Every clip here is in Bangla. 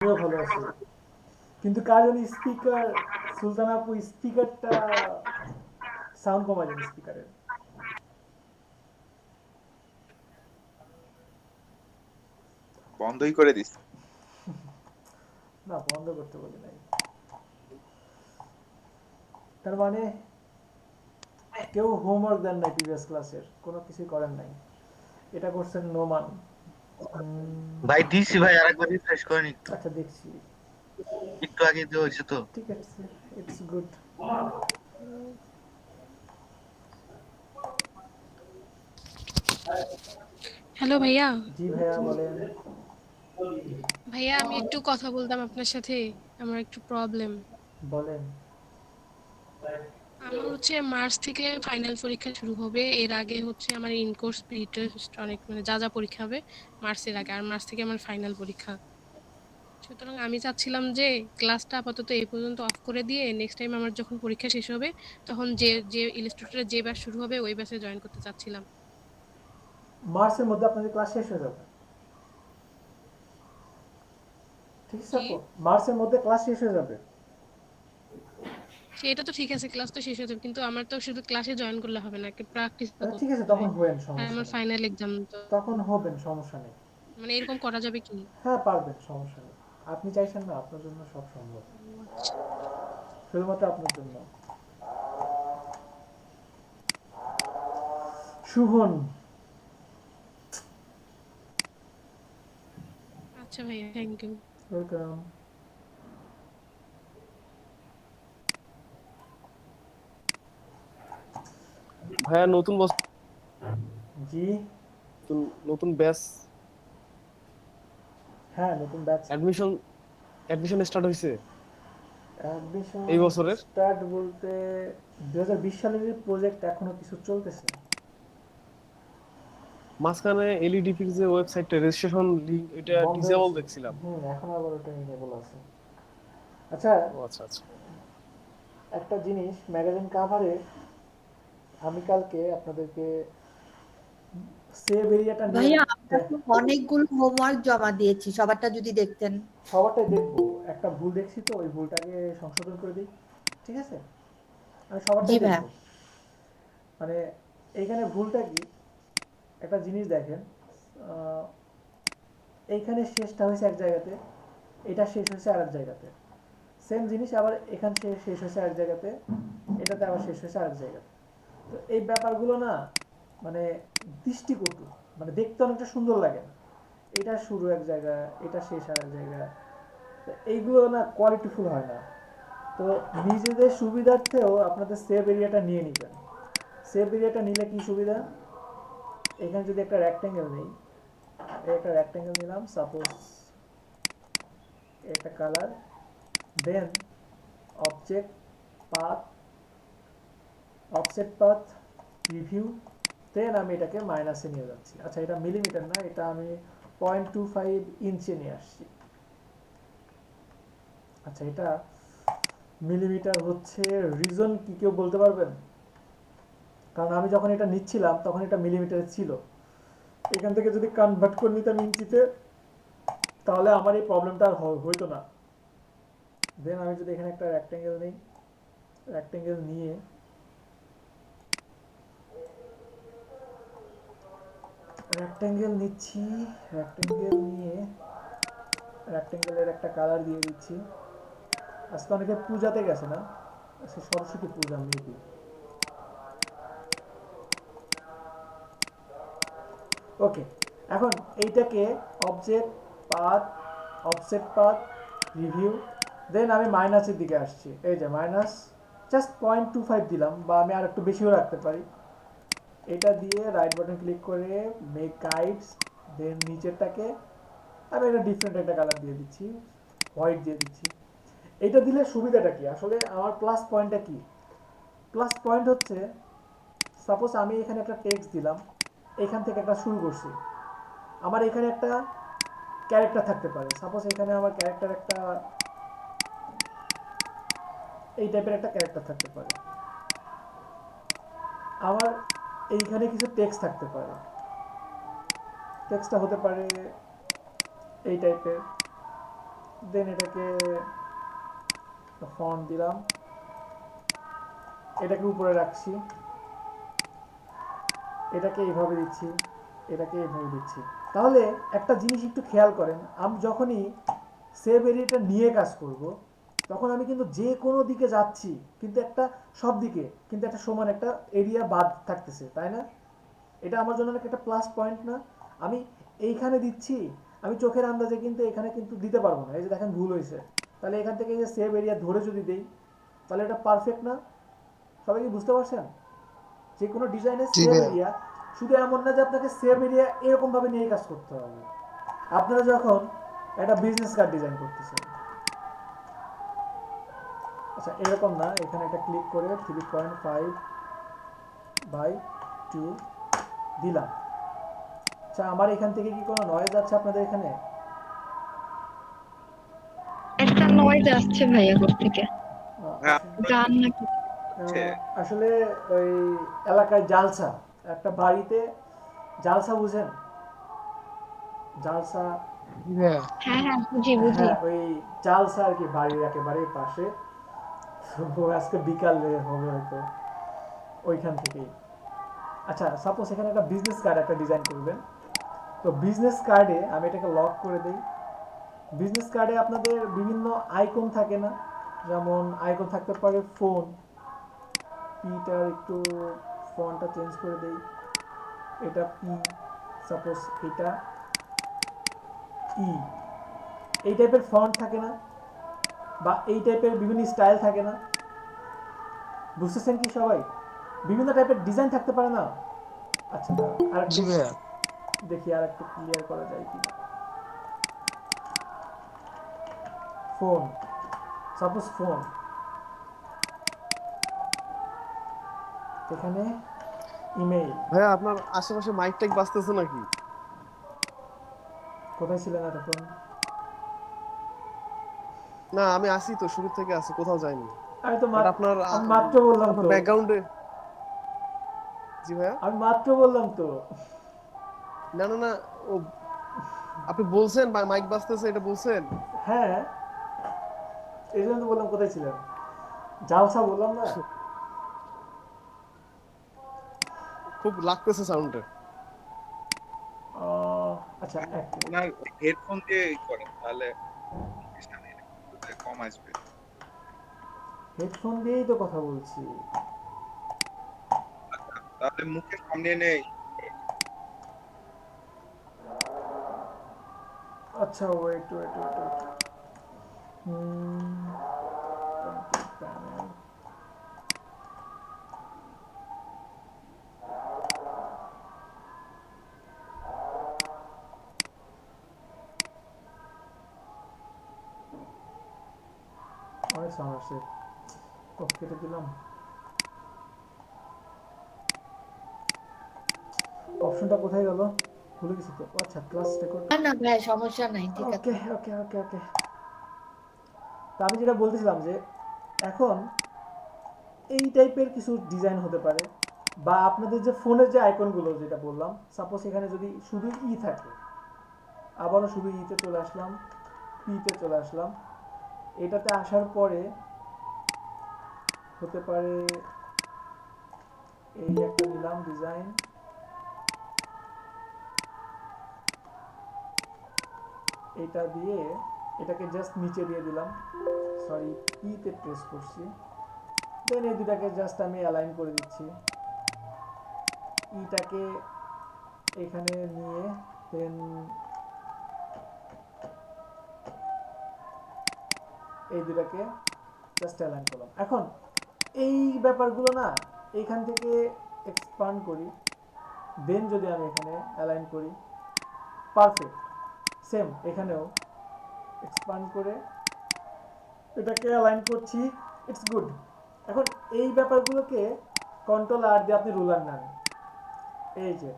আমিও ভালো আছি, কিন্তু কার জানি স্পিকার, সুলতান আপু স্পিকারটা সাউন্ড কমাই দেন স্পিকারের। বন্ধই করে দিস। না, বন্ধ করতে বলি নাই। তার মানে কেউ হোমওয়ার্ক দেন নাই, প্রিভিয়াস ক্লাসের কোনো কিছুই করেন নাই, এটা করছেন নোমান। ভাই দিছি ভাই, আরেকবার রিফ্রেশ করেন একটু। আচ্ছা, দেখছি। একটু আগে দেওয়া হয়েছে তো। ঠিক আছে, ইটস গুড। হ্যালো ভাইয়া। জি ভাইয়া, বলেন। ভাইয়া আমি একটু কথা বলতাম আপনার সাথে, আমার একটু প্রবলেম। বলেন। আমার হচ্ছে মার্চ থেকে ফাইনাল পরীক্ষা শুরু হবে, এর আগে হচ্ছে আমার ইন কোর্স টেস্ট অনেক মানে যা যা পরীক্ষা হবে মার্চের আগে, আর মার্চ থেকে আমার ফাইনাল পরীক্ষা। সুতরাং আমি চাচ্ছিলাম যে ক্লাসটা আপাতত এই পর্যন্ত অফ করে দিয়ে নেক্সট টাইম আমার যখন পরীক্ষা শেষ হবে তখন যে যে ইনস্টিটিউটে যে ব্যাচ শুরু হবে ওই ব্যাচে জয়েন করতে চাচ্ছিলাম। মার্চের মধ্যে আপনাদের ক্লাস শেষ হয়ে যাবে, ঠিক আছে জি, আপু? মার্চের মধ্যে ক্লাস শেষ হয়ে যাবে। সেটা তো ঠিক আছে, ক্লাস তো শেষ হয়ে যাবে, কিন্তু আমার তো শুধু ক্লাসে জয়েন করলে হবে না, প্র্যাকটিস তো আচ্ছা ঠিক করতে আছে, হবে। তখন হবেন, আর সমস্যা আমার নেই। ফাইনাল এক্সাম তো, তখন হবেন, সমস্যা নেই। মানে এরকম করা যাবে কি? হ্যাঁ পারবেন, সমস্যা নেই। আপনি চাইছেন না, আপনার জন্য সব সম্ভব, ও আচ্ছা। শুধুমাত্র আপনার জন্য। শুভন। আচ্ছা ভাইয়া, থ্যাংক ইউ। ওয়েলকাম। ভাইয়া নতুন বছর, জি। নতুন নতুন ব্যাচ হ্যাঁ, নতুন ব্যাচ। অ্যাডমিশন অ্যাডমিশন স্টার্ট হয়েছে অ্যাডমিশন এই বছরের। স্টার্ট বলতে 2020 সালের প্রজেক্ট এখনো কিছু চলতেছে। মাঝখানে এলইডিপির যে ওয়েবসাইটটা রেজিস্ট্রেশন লিংক, এটা বন্ধ ডিসেবল হয়েছে। দেখছিলাম। এখন আবার ওটা ইনেবল আছে। আচ্ছা, ও আচ্ছা আচ্ছা। একটা জিনিস, ম্যাগাজিন কাভারে আমি কালকে আপনাদেরকে সেভ এরিয়াটা নিয়ে ভাইয়া আমরা তো অনেকগুলো হোমওয়ার্ক জমা দিয়েছি, সবারটা যদি দেখতেন। সবারটাই দেখবো। একটা ভুল দেখছি তো ওই ভুলটাকে সংশোধন করে দিই, ঠিক আছে? আমি জি সবারটাই ভাইয়া। দেখবো। মানে এইখানে ভুলটা কি, একটা জিনিস দেখেন, আহ, এইখানে শেষটা হয়েছে এক জায়গাতে, এটা শেষ হয়েছে আর এক জায়গাতে। সেম জিনিস আবার এখান শেষ হয়েছে এক জায়গাতে, এটাতে আবার শেষ হয়েছে আরেক জায়গাতে। তো এই ব্যাপারগুলো না, মানে দৃষ্টিকটু, মানে দেখতে অনেকটা সুন্দর লাগে না। এটা শুরু এক জায়গা, এটা শেষ আর এক জায়গা, তো এইগুলো না কোয়ালিটিফুল হয় না। তো নিজেদের সুবিধার্থেও আপনাদের সেভ এরিয়াটা নিয়ে নেবেন। সেভ এরিয়াটা নিলে কি সুবিধা, এখানে যদি একটা রেক্ট্যাঙ্গেল নেই, একটা রেক্ট্যাঙ্গেল নিলাম সাপোজ, একটা colour, then object, path, offset path, review, then আমি এটাকে মাইনাসে নিয়ে যাচ্ছি। আচ্ছা, এটা মিলিমিটার না, এটা আমি 0.25 ইঞ্চে নিয়ে আসছি। আচ্ছা, এটা মিলিমিটার হচ্ছে রিজন কি কেউ বলতে পারবেন? কারণ আমি যখন এটা নিচ্ছিলাম তখন এটা মিলিমিটারে ছিল, এখান থেকে যদি কনভার্ট করে নিতাম ইঞ্চিতে তাহলে আমার এই প্রবলেমটা আর হইতো না। দেন আমি যদি এখানে একটা রেক্ট্যাঙ্গেল নিই, রেক্ট্যাঙ্গেল নিয়ে রেক্ট্যাঙ্গেল নিচ্ছি, রেক্ট্যাঙ্গেল নিয়ে রেক্ট্যাঙ্গেলের একটা কালার দিয়ে দিচ্ছি। আজকে অনেকে পূজাতে গেছে না, আজকে সরস্বতী পূজা মেবি। ওকে, এখন এইটাকে object, path, offset path, review, then আমি মাইনাসের দিকে আসছি। এই যে মাইনাস, জাস্ট 0.25 দিলাম, বা আমি আর একটু বেশিও রাখতে পারি। এটা দিয়ে রাইট বাটন ক্লিক করে মেক গাইডস, দেন নিচেরটাকে আমি একটা ডিফারেন্ট একটা কালার দিয়ে দিচ্ছি, হোয়াইট দিয়ে দিচ্ছি। এটা দিলে সুবিধাটা কি, আসলে আমার প্লাস পয়েন্টটা কি? প্লাস পয়েন্ট হচ্ছে, সাপোজ আমি এখানে একটা টেক্সট দিলাম, এখান থেকে একটা শুরু করছি, আমার এখানে একটা ক্যারেক্টার থাকতে পারে। সাপোজ এখানে আমার ক্যারেক্টার একটা এই টাইপের একটা ক্যারেক্টার থাকতে পারে, আমার এইখানে কিছু টেক্সট থাকতে পারে, টেক্সটটা হতে পারে এই টাইপের, দেন এটাকে ফন্ট দিলাম, এটাকে উপরে রাখছি, এটাকে এইভাবে দিচ্ছি, এটাকে এইভাবে দিচ্ছি। তাহলে একটা জিনিস একটু খেয়াল করেন, আমি যখনই সেভ এরিয়াটা নিয়ে কাজ করব তখন আমি কিন্তু যে কোনো দিকে যাচ্ছি, কিন্তু একটা সব দিকে কিন্তু একটা সমান একটা এরিয়া বাদ থাকতেছে, তাই না? এটা আমার জন্য একটা প্লাস পয়েন্ট না? আমি এইখানে দিচ্ছি, আমি চোখের আন্দাজে কিন্তু এখানে কিন্তু দিতে পারবো না, এই যে দেখেন ভুল হয়েছে। তাহলে এখান থেকে এই যে সেভ এরিয়া ধরে যদি দেই তাহলে এটা পারফেক্ট না? সবাই কি বুঝতে পারছেন? যে কোনো ডিজাইনের জি সেভ ভাইয়া। এরিয়া শুধু এমন না যে আপনাকে সেভ এরিয়া এরকম ভাবে নিয়ে কাজ করতে হবে। আপনারা যখন একটা বিজনেস কার্ড ডিজাইন করতেছেন, আচ্ছা এরকম না, এখানে একটা ক্লিক করে 3.5/2 দিলাম। আচ্ছা আমার এখান থেকে কি কোনো নয়েজ আছে আপনাদের এখানে? একটা নয়েজ আসছে ভাইয়া কোথা থেকে হ্যাঁ, আচ্ছা। গান নাকি হচ্ছে আসলে ওই এলাকায় জালসা, একটা বাড়িতে জালসা বুঝেন? জালসা, জি ভাইয়া। হ্যাঁ হ্যাঁ বুঝি বুঝি হ্যাঁ ওই জালসা আর কি, বাড়ির একেবারে পাশে। তো আজকে বিকালে হবে হয়তো, ওইখান থেকেই। আচ্ছা সাপোজ এখানে একটা বিজনেস কার্ড একটা ডিজাইন করবেন, তো বিজনেস কার্ডে আমি এটাকে লক করে দিই। বিজনেস কার্ডে আপনাদের বিভিন্ন আইকন থাকে না? যেমন আইকন থাকতে পারে ফোন, পিটার একটু ফন্টটা চেঞ্জ করে দেই, এটা পি, সাপোজ এটা ই, এই টাইপের ফন্ট থাকে না? বা এই টাইপের বিভিন্ন স্টাইল থাকে না? বুঝতেছেন কি সবাই? বিভিন্ন টাইপের ডিজাইন থাকতে পারে না? আচ্ছা আর জি ভাইয়া। দেখি আর একটু ক্লিয়ার করা যায় কিনা। ফোন, সাপোজ ফোন, এখানে ইমেইল। ভাইয়া আপনার আশেপাশে মাইক টাইক বাজতেছে নাকি? কোথায় ছিলেন এতক্ষণ? না আমি আসি তো, শুরু থেকে আছি, কোথাও যাইনি। আমি তো বাট আপনার আমি মাত্র বললাম আপনার তো, ব্যাকগ্রাউন্ডে। জি ভাইয়া। আমি মাত্র বললাম তো। না না না, ও আপনি বলছেন মাইক বাজতেছে, এটা বলছেন। হ্যাঁ এই জন্য তো বললাম কোথায় ছিলেন, জালসা বললাম না? খুব লাগতেছে সাউন্ডে। আচ্ছা এক মিনিট। ওনার হেডফোন দিয়ে করেন তাহলে কম আসবে। হেডফোন দিয়েই তো কথা বলছি। তাহলে মুখের সামনে এনে আচ্ছা wait wait wait wait, panel, অনেক সাউন্ড আসছে, কেটে দিলাম। অপশনটা কোথায় গেল, ভুলে গেছি তো। আচ্ছা ক্লাস রেকর্ড, না না ভাই সমস্যা নাই, ঠিক আছে। ওকে ওকে ওকে ওকে। তা আমি যেটা বলতেছিলাম যে এখন এই টাইপের কিছু ডিজাইন হতে পারে, বা আপনাদের যে ফোনের যে আইকনগুলো যেটা বললাম, সাপোজ এখানে যদি শুধু ই থাকে, আবারও শুধু ইতে চলে আসলাম, পিতে চলে আসলাম, এটাতে আসার পরে হতে পারে এই একটা নিলাম ডিজাইন, এটা দিয়ে এটাকে জাস্ট নিচে দিয়ে দিলাম, সরি পিতে প্রেস করছি, দেন এই দুটাকে জাস্ট আমি অ্যালাইন করে দিচ্ছি, ইটাকে এখানে নিয়ে দেন এই দুটাকে জাস্ট অ্যালাইন করলাম। এখন এই ব্যাপারগুলো না এইখান থেকে এক্সপান্ড করি, দেন যদি আমি এখানে অ্যালাইন করি, পারফেক্ট। সেম এখানেও এক্সপান্ড করে এটাকে অ্যালাইন করছি, ইটস গুড। এখন এই ব্যাপারগুলোকে কন্ট্রোল আর দিয়ে আপনি রুলার নেন, এই যে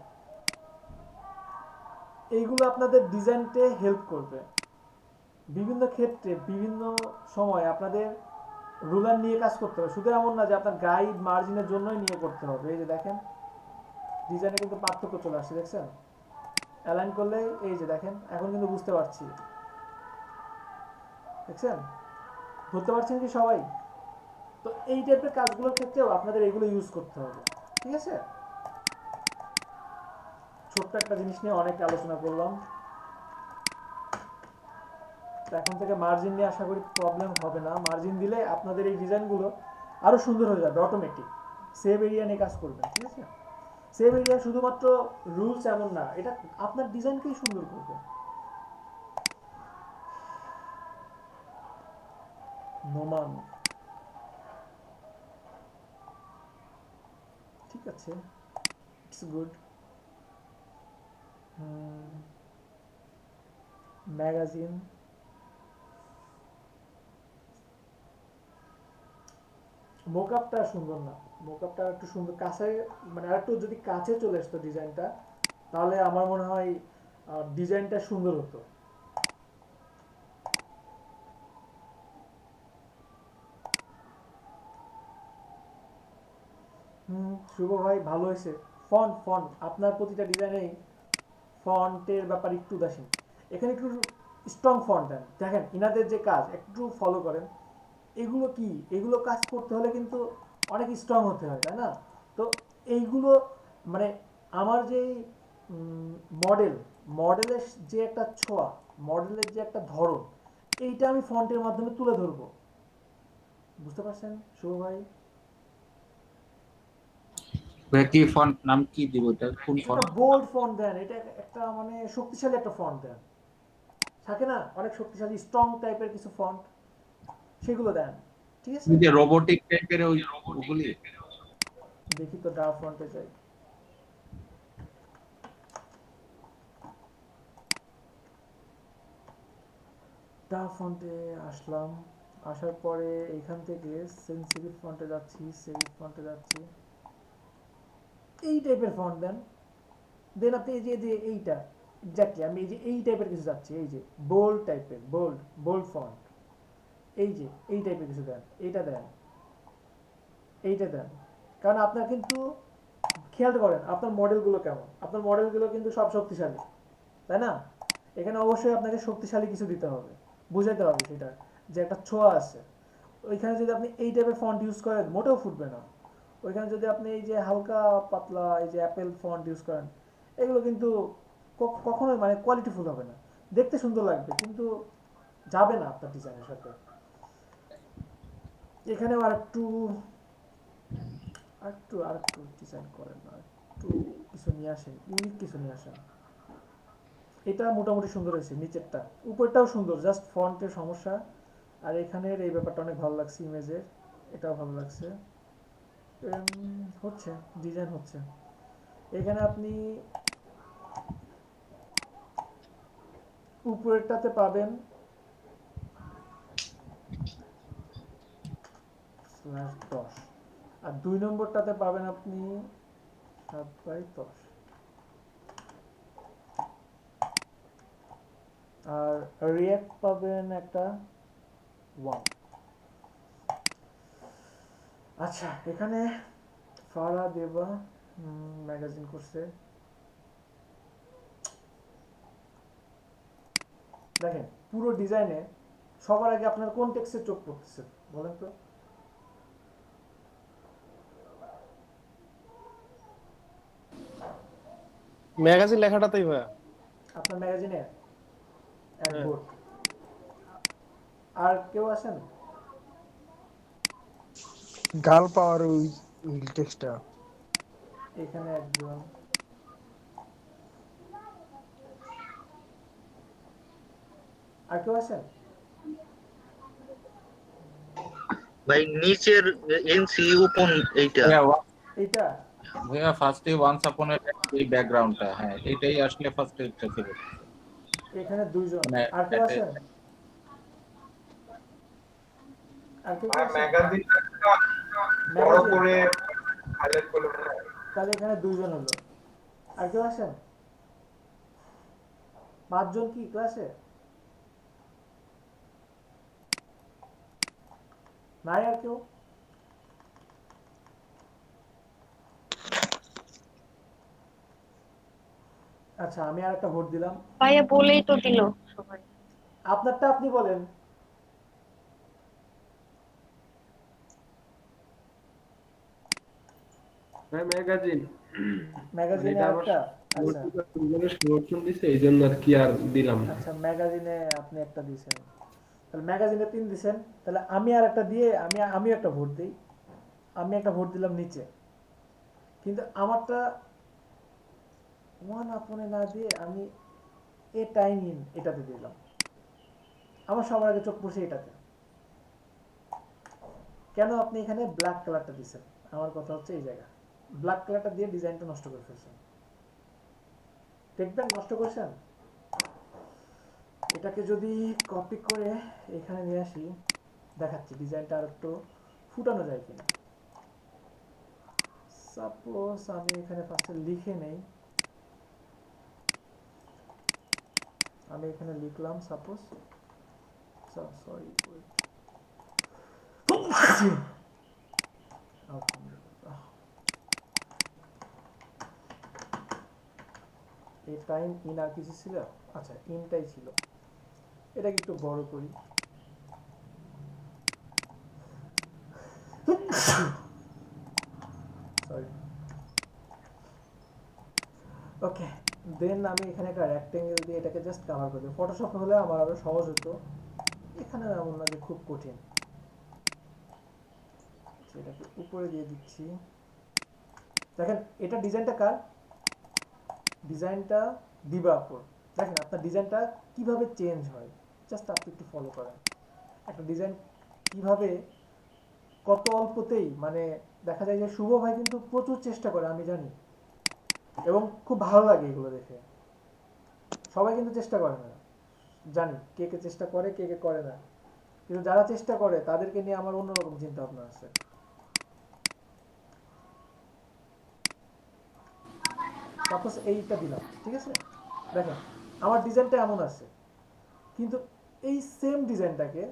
এইগুলো আপনাদের ডিজাইনতে হেল্প করবে বিভিন্ন ক্ষেত্রে, বিভিন্ন সময় আপনাদের রুলার নিয়ে কাজ করতে হবে। শুধু এমন না যে আপনার গাইড মার্জিনের জন্যই নিয়ে করতে হবে। এই যে দেখেন ডিজাইনে কিন্তু পার্থক্য চলে আসছে, দেখছেন? অ্যালাইন করলে এই যে দেখেন এখন কিন্তু বুঝতে পারছি। দেখছেন? ধরতে পারছেন কি সবাই? তো এই টাইপের কাজগুলোর ক্ষেত্রেও আপনাদের এগুলো ইউজ করতে হবে, ঠিক আছে? ছোট্ট একটা জিনিস নিয়ে অনেক আলোচনা করলাম। তো এখন থেকে মার্জিন নিয়ে আশা করি প্রবলেম হবে না। মার্জিন দিলে আপনাদের এই ডিজাইনগুলো আরো সুন্দর হয়ে যাবে অটোমেটিক। সেভ এরিয়া নিয়ে কাজ করবেন, ঠিক আছে? সেভ এরিয়া শুধুমাত্র রুলস এমন না, এটা আপনার ডিজাইনকেই সুন্দর করবে। নোমান, ঠিক আছে, ইটস গুড। ম্যাগাজিন, মোকআপটা সুন্দর না, মোকআপটা একটু সুন্দর কাছে, মানে আর একটু যদি কাছে চলে আসতো ডিজাইনটা, তাহলে আমার মনে হয় ডিজাইনটা সুন্দর হতো। শুভ ভাই ভালো হয়েছে। ফন্ট ফন্ট আপনার প্রতিটা ডিজাইনেই ফন্টের ব্যাপারে একটু উদাসীন। এখানে একটু স্ট্রং ফন্ট দেন। দেখেন ইনাদের যে কাজ একটু ফলো করেন। এগুলো কি, এগুলো কাজ করতে হলে কিন্তু অনেক স্ট্রং হতে হয়, তাই না? তো এইগুলো মানে আমার যে মডেল, মডেলের যে একটা ছোঁয়া, মডেলের যে একটা ধরন, এইটা আমি ফন্টের মাধ্যমে তুলে ধরবো। বুঝতে পারছেন শুভ ভাই? কি ফন্ট নাম কি দিব, এটা কোন একটা ফন্ট? বোল্ড ফন্ট দেন, এটা একটা মানে শক্তিশালী একটা ফন্ট দেন। থাকে না অনেক শক্তিশালী স্ট্রং টাইপের কিছু ফন্ট, সেগুলো দেন, ঠিক আছে? যে রোবোটিক টাইপের ওগুলি। দেখি তো ডা ফন্টে যাই। ডা ফন্টে আসলাম, আসার পরে এখান থেকে সেন্সিটিভ ফন্টে যাচ্ছি, সেরিফ ফন্টে যাচ্ছি। এই টাইপের ফন্ট দেন। দেন আপনি এই যে এইটা এক্স্যাক্টলি আমি এই যে এই টাইপের কিছু যাচ্ছি, এই যে বোল্ড টাইপের, বোল্ড বোল্ড ফন্ট, এই যে এই টাইপের কিছু দেন, এইটা দেন, এইটা দেন। কারণ আপনার কিন্তু খেয়াল করেন আপনার মডেলগুলো কেমন, আপনার মডেলগুলো কিন্তু সব শক্তিশালী, তাই না? এখানে অবশ্যই আপনাকে শক্তিশালী কিছু দিতে হবে, বুঝাইতে হবে সেটা যে একটা ছোঁয়া আছে। ওইখানে যদি আপনি এই টাইপের ফন্ট ইউজ করেন মোটেও ফুটবে না। ওইখানে যদি আপনি এই যে হালকা পাতলা এই যে অ্যাপেল ফন্ট ইউজ করেন, এগুলো কিন্তু কখনোই মানে কোয়ালিটিফুল হবে না। দেখতে সুন্দর লাগবে কিন্তু যাবে না আপনার ডিজাইনের সাথে। এখানেও আরেকটু ডিজাইন করেন না, একটু কিছু নিয়ে আসেন, ইউনিক কিছু নিয়ে আসেন। এটা মোটামুটি সুন্দর হয়েছে, নিচেরটা, উপরটাও সুন্দর, জাস্ট ফন্টের সমস্যা। আর এখানের এই ব্যাপারটা অনেক ভালো লাগছে, ইমেজের এটাও ভালো লাগছে। হচ্ছে, ডিজাইন হচ্ছে। এখানে আপনি উপরেরটাতে পাবেন /10, আর 2 নম্বরটাতে পাবেন আপনি 7/10, আর রিয়াক্ট পাবেন একটা 1। আচ্ছা, এখানে ফারা দেবা ম্যাগাজিন করছে। দেখেন পুরো ডিজাইনে সবার আগে আপনার কোন টেক্সটে চোখ পড়তেছে বলেন তো? ম্যাগাজিন লেখাটাতেই ভাইয়া। আপনার ম্যাগাজিনে এক হ্যাঁ। ভোট। আর কেউ আছেন? গার্ল পাওয়ার ওই টেক্সটটা এখানে একজন। আর কেউ আছেন? ভাই নিচের এনসি ওপেন এইটা এইটা ভাইয়া ফার্স্টে ওয়ান্স আপন এই ব্যাকগ্রাউন্ডটা, হ্যাঁ এটাই আসলে ফার্স্টে এটা ছিল। এখানে 2 জন। মানে আর কেউ আছেন? আর কেউ আছেন? ম্যাগাজিনটা বড় করে হাইলাইট করলে মনে হয়। তাহলে এখানে 2 জন হলো। আর কেউ আছেন? 5 জন কি ক্লাসে? নাই আর কেউ? আচ্ছা, আমি আর একটা ভোট দিলাম। ভাইয়া বলেই তো দিল সবাই। আপনারটা আপনি বলেন। ভাই ম্যাগাজিন ম্যাগাজিনে এটা আমার একটা, আচ্ছা সমর্থন দিছে এই জন্য আর কি আর দিলাম না। আচ্ছা ম্যাগাজিনে আপনি একটা দিয়েছেন, তাহলে ম্যাগাজিনে 3 দিয়েছেন, তাহলে আমি আর একটা দিয়ে আমি একটা ভোট দিই। আমি একটা ভোট দিলাম নিচে, কিন্তু আমারটা ওয়ান আপনে না দিয়ে আমি এ টাইম ইন এটাতে দিলাম। আমার সবার আগে চোখ পড়ছে এটাতে। কেন আপনি এখানে ব্ল্যাক কালারটা দিয়েছেন? আমার কথা হচ্ছে এই জায়গা ব্ল্যাক কালারটা দিয়ে ডিজাইনটা নষ্ট করে ফেলছেন। দেখবেন নষ্ট করছেন। এটাকে যদি কপি করে এখানে নিয়ে আসি, দেখাচ্ছি ডিজাইনটা আর একটু ফুটানো যায় কিনা। সাপোজ আমি এখানে ফার্স্টে লিখে নেই, আমি এখানে লিখলাম সাপোজ, সরি এই টাইম ইন আর কিছু ছিল, আচ্ছা ইনটাই ছিল। এটাকে একটু বড় করি, সরি ওকে। দেন আমি এখানে একটা রেক্টেঙ্গেল দিয়ে এটাকে জাস্ট কভার করে দেব। ফটোশপ হলে আমার আরো সহজ হতো, এখানে এমন না যে খুব কঠিন। এটাকে উপরে দিয়ে দিচ্ছি। দেখেন এটা ডিজাইনটা কার? ডিজাইনটা দিবাপুর। দেখেন আপনার ডিজাইনটা কিভাবে চেঞ্জ হয়, জাস্ট আপনি একটু ফলো করেন। একটা ডিজাইন কিভাবে কত অল্পতেই, মানে দেখা যায় যে শুভ ভাই কিন্তু প্রচুর চেষ্টা করে, আমি জানি, এবং খুব ভালো লাগে এগুলো দেখে। সবাই কিন্তু চেষ্টা করে না, জানি কে কে চেষ্টা করে কে কে করে না, কিন্তু যারা চেষ্টা করে তাদেরকে নিয়ে আমার অন্যরকম চিন্তা ভাবনা আছে। সাপোজ এইটা দিলাম, ঠিক আছে? দেখেন আমার ডিজাইনটা এমন আছে, কিন্তু এই সেম ডিজাইনটাকে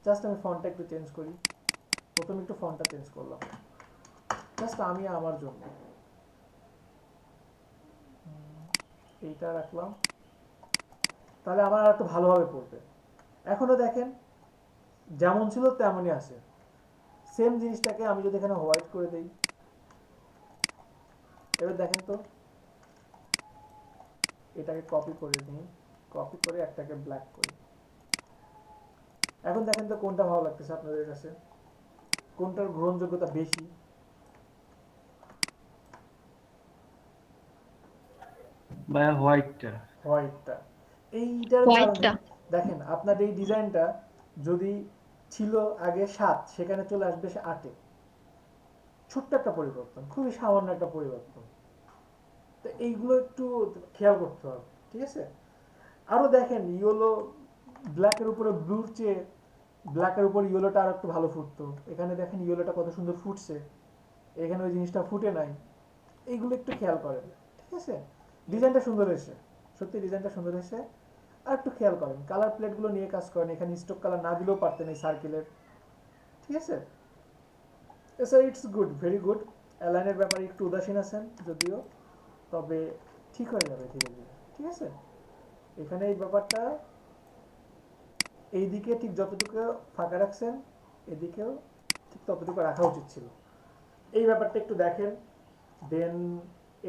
জাস্ট আমি ফন্টটা একটু চেঞ্জ করি। প্রথমে একটু ফন্টটা চেঞ্জ করলাম, জাস্ট আমি আমার জন্য এইটা রাখলাম, তাহলে আমার আর একটু ভালোভাবে পড়বে। এখনো দেখেন যেমন ছিল তেমনই আছে। সেম জিনিসটাকে আমি যদি এখানে হোয়াইট করে দেই, এবার দেখেন তো, এটাকে কপি করে নিই, কপি করে একটাকে ব্ল্যাক করি। এখন দেখেন তো কোনটা ভালো লাগতেছে আপনাদের কাছে, কোনটার গ্রহণযোগ্যতা বেশি? ভাই হোয়াইটটা। হোয়াইটটা। এইটার কারণে দেখেন আপনার এই ডিজাইনটা যদি ছিল আগে 7, সেখানে চলে আসবে 8-এ। ছোট্ট একটা পরিবর্তন, খুবই সামান্য একটা পরিবর্তন। তো এইগুলো একটু খেয়াল করতে হবে, ঠিক আছে? আরো দেখেন ইয়েলো ব্ল্যাকের উপরে ব্লুর চেয়ে ব্ল্যাকের উপর ইয়েলোটা আর একটু ভালো ফুটতো। এখানে দেখেন ইয়েলোটা কত সুন্দর ফুটছে, এখানে ওই জিনিসটা ফুটে নাই। এইগুলো একটু খেয়াল করেন, ঠিক আছে? ডিজাইনটা সুন্দর হয়েছে, সত্যি ডিজাইনটা সুন্দর হয়েছে। আর একটু খেয়াল করেন কালার প্লেটগুলো নিয়ে কাজ করেন। এখানে স্টক কালার না দিলেও পারতেন এই সার্কেলের, ঠিক আছে? এসো ইটস গুড, ভেরি গুড। অ্যালাইনের ব্যাপারে একটু উদাসীন আছেন যদিও, তবে ঠিক হয়ে যাবে ধীরে ধীরে, ঠিক আছে? এখানে এই ব্যাপারটা এইদিকে ঠিক যতটুকু ফাঁকা রাখছেন, এদিকেও ঠিক ততটুকু রাখা উচিত ছিল। এই ব্যাপারটা একটু দেখেন। দেন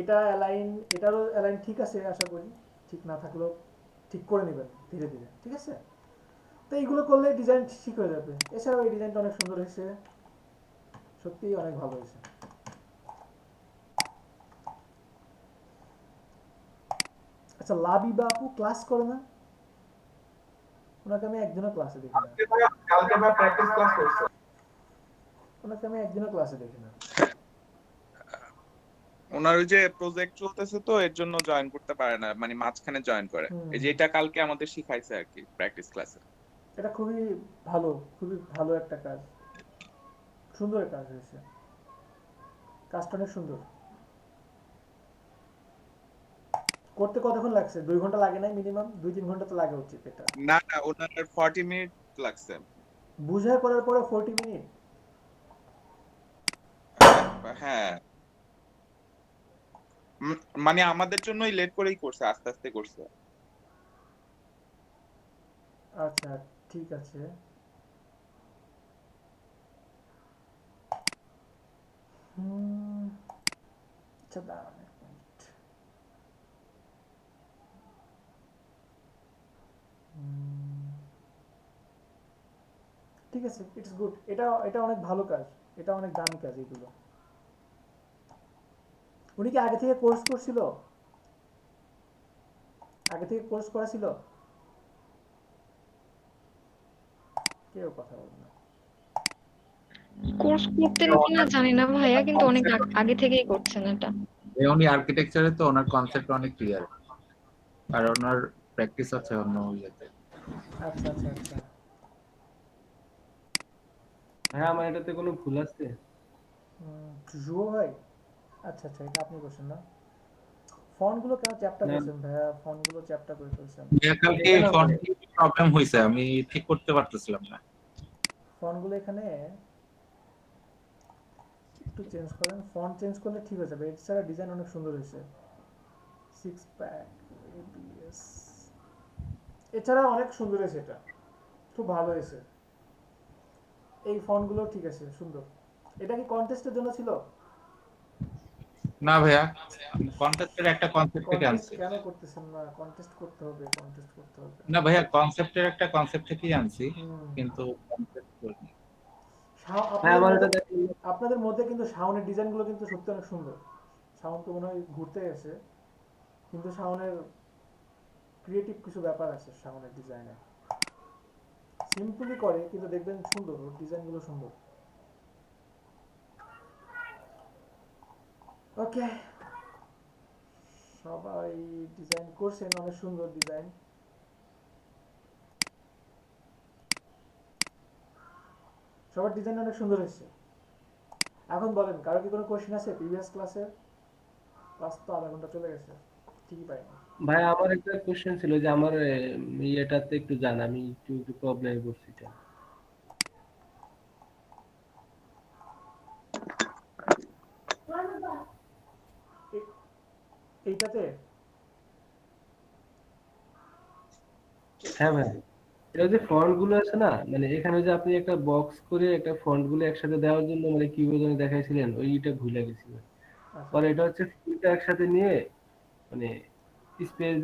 এটা অ্যালাইন, এটারও অ্যালাইন ঠিক আছে আশা করি, ঠিক না থাকলেও ঠিক করে নেবেন ধীরে ধীরে, ঠিক আছে? তো এইগুলো করলে ডিজাইন ঠিক হয়ে যাবে। এছাড়াও এই ডিজাইনটা অনেক সুন্দর হয়েছে, সত্যিই অনেক ভালো হয়েছে। আচ্ছা লাবিবা আপু ক্লাস করে না? ওনাকে আমি একদিনও ক্লাসে দেখি না। কালকে আমরা প্র্যাকটিস ক্লাস করছি। ওনাকে আমি একদিনও ক্লাসে দেখি না। ওনার ওই যে প্রজেক্ট চলতেছে তো এর জন্য জয়েন করতে পারে না, মানে মাঝখানে জয়েন করে। এই যে এটা কালকে আমাদের শিখাইছে আর কি প্র্যাকটিস ক্লাসে। এটা খুবই ভালো, খুবই ভালো একটা কাজ, সুন্দর কাজ হয়েছে, কাজটা অনেক সুন্দর। করতে কতক্ষণ লাগছে? 2 ঘন্টা লাগে নাই? মিনিমাম 2-3 ঘন্টা তো লাগা উচিত এটা। না না, ওনার 40 মিনিট লাগছে। বুঝায় করার পরে 40 মিনিট? হ্যাঁ, মানে আমাদের জন্যই লেট করেই করছে, আস্তে আস্তে করছে। আচ্ছা ঠিক আছে। আচ্ছা দাঁড়ান এক মিনিট। ঠিক আছে, ইটস গুড। এটা এটা অনেক ভালো কাজ, এটা অনেক দামি কাজ এগুলো। উনি কি আগে থেকে কোর্স করছিল? আগে থেকে কোর্স করা ছিল? কেউ কথা বলবে না। কোর্স করতেন কিনা জানি না ভাইয়া, কিন্তু অনেক আগে থেকেই করছেন এটা। উনি আর্কিটেকচারে তো ওনার কনসেপ্ট অনেক ক্লিয়ার, আর ওনার প্র্যাকটিস আছে অন্য ইয়েতে। আচ্ছা আচ্ছা আচ্ছা। হ্যাঁ, আমার এটাতে কোনো ভুল আছে? জুয়ো ভাই, আচ্ছা আচ্ছা, এটা আপনি করছেন না? ফন্টগুলো কেন চ্যাপ্টা না, করছেন ভাইয়া? ফন্টগুলো চ্যাপ্টা করে ফেলছেন। কালকে এখানে হবে। ফন্ট প্রবলেম হয়েছে, আমি ঠিক করতে পারতেছিলাম না। ফন্টগুলো এখানে একটু চেঞ্জ করেন, ফন্ট চেঞ্জ করলে ঠিক হয়ে যাবে। এছাড়া ডিজাইন অনেক সুন্দর হয়েছে। 6 প্যাক এবিএস, এছাড়া অনেক সুন্দর হয়েছে, এটা খুব ভালো হয়েছে। এই ফন্টগুলো ঠিক আছে, সুন্দর। এটা কি কন্টেস্টের জন্য ছিল? না ভাইয়া, কনসেপ্টের একটা কনসেপ্ট থেকে কন্টেস্ট আনছি। কেন করতেছেন না? কন্টেস্ট করতে হবে, কন্টেস্ট করতে হবে। না ভাইয়া, কনসেপ্টের একটা কনসেপ্ট থেকেই আনছি, হুম। কিন্তু কনসেপ্ট করিনি। হ্যাঁ, আপনাদের আমার মধ্যে, এটা দেখেন। আপনাদের মধ্যে কিন্তু শাওনের ডিজাইনগুলো কিন্তু সত্যি অনেক সুন্দর। শাওন তো মনে হয় ঘুরতে গেছে, কিন্তু শাওনের ক্রিয়েটিভ কিছু ব্যাপার আছে শাওনের ডিজাইনে। সিম্পলি করে কিন্তু দেখবেন সুন্দর, ওর ডিজাইনগুলো সুন্দর। ওকে, সবাই ডিজাইন করছেন, অনেক সুন্দর ডিজাইন। সবার ডিজাইন অনেক সুন্দর হয়েছে। এখন বলেন, কারো কি কোনো কোশ্চেন আছে? প্রিভিয়াস ক্লাসে, ক্লাস তো আধা ঘন্টা চলে গেছে, ঠিকই পাইনি। ভাই, আমার একটা কোশ্চেন ছিল যে আমার ইয়েটাতে একটু জান, আমি একটু একটু প্রবলেমে পড়ছি এটা। এইটাতে হ্যাঁ ভাই, এটা যে ফন্ট গুলো আছে না, মানে এখানে যে আপনি একটা বক্স করে একটা ফন্ট গুলো একসাথে দেওয়ার জন্য মানে কি যেন দেখাইছিলেন, ওইটা ভুলে গেছি ভাই। আচ্ছা পরে এটা হচ্ছে ফুলটা একসাথে নিয়ে মানে স্পেস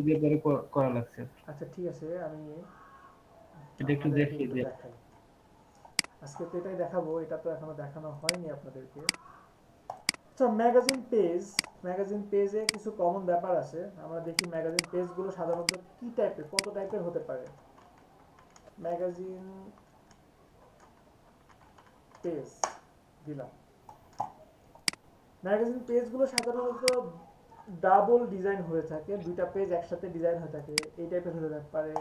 দিয়ে পরে করা লাগছে। আচ্ছা, ঠিক আছে, আমি এটা একটু আপনাদেরকে দেখিয়ে একটু দিই। দেখাই। আজকে তো এটাই দেখাবো, এটা তো এখনো দেখানো হয়নি আপনাদেরকে। আচ্ছা, ম্যাগাজিন পেজ, ম্যাগাজিন পেজে কিছু কমন ব্যাপার আছে। আমরা দেখি ম্যাগাজিন পেজগুলো সাধারণত কি টাইপের, কত টাইপের হতে পারে। ম্যাগাজিন পেজ দিলাম। ম্যাগাজিন পেজগুলো সাধারণত ডাবল ডিজাইন হয়ে থাকে, দুইটা পেজ একসাথে ডিজাইন হয়ে থাকে। এই টাইপের হতে পারে,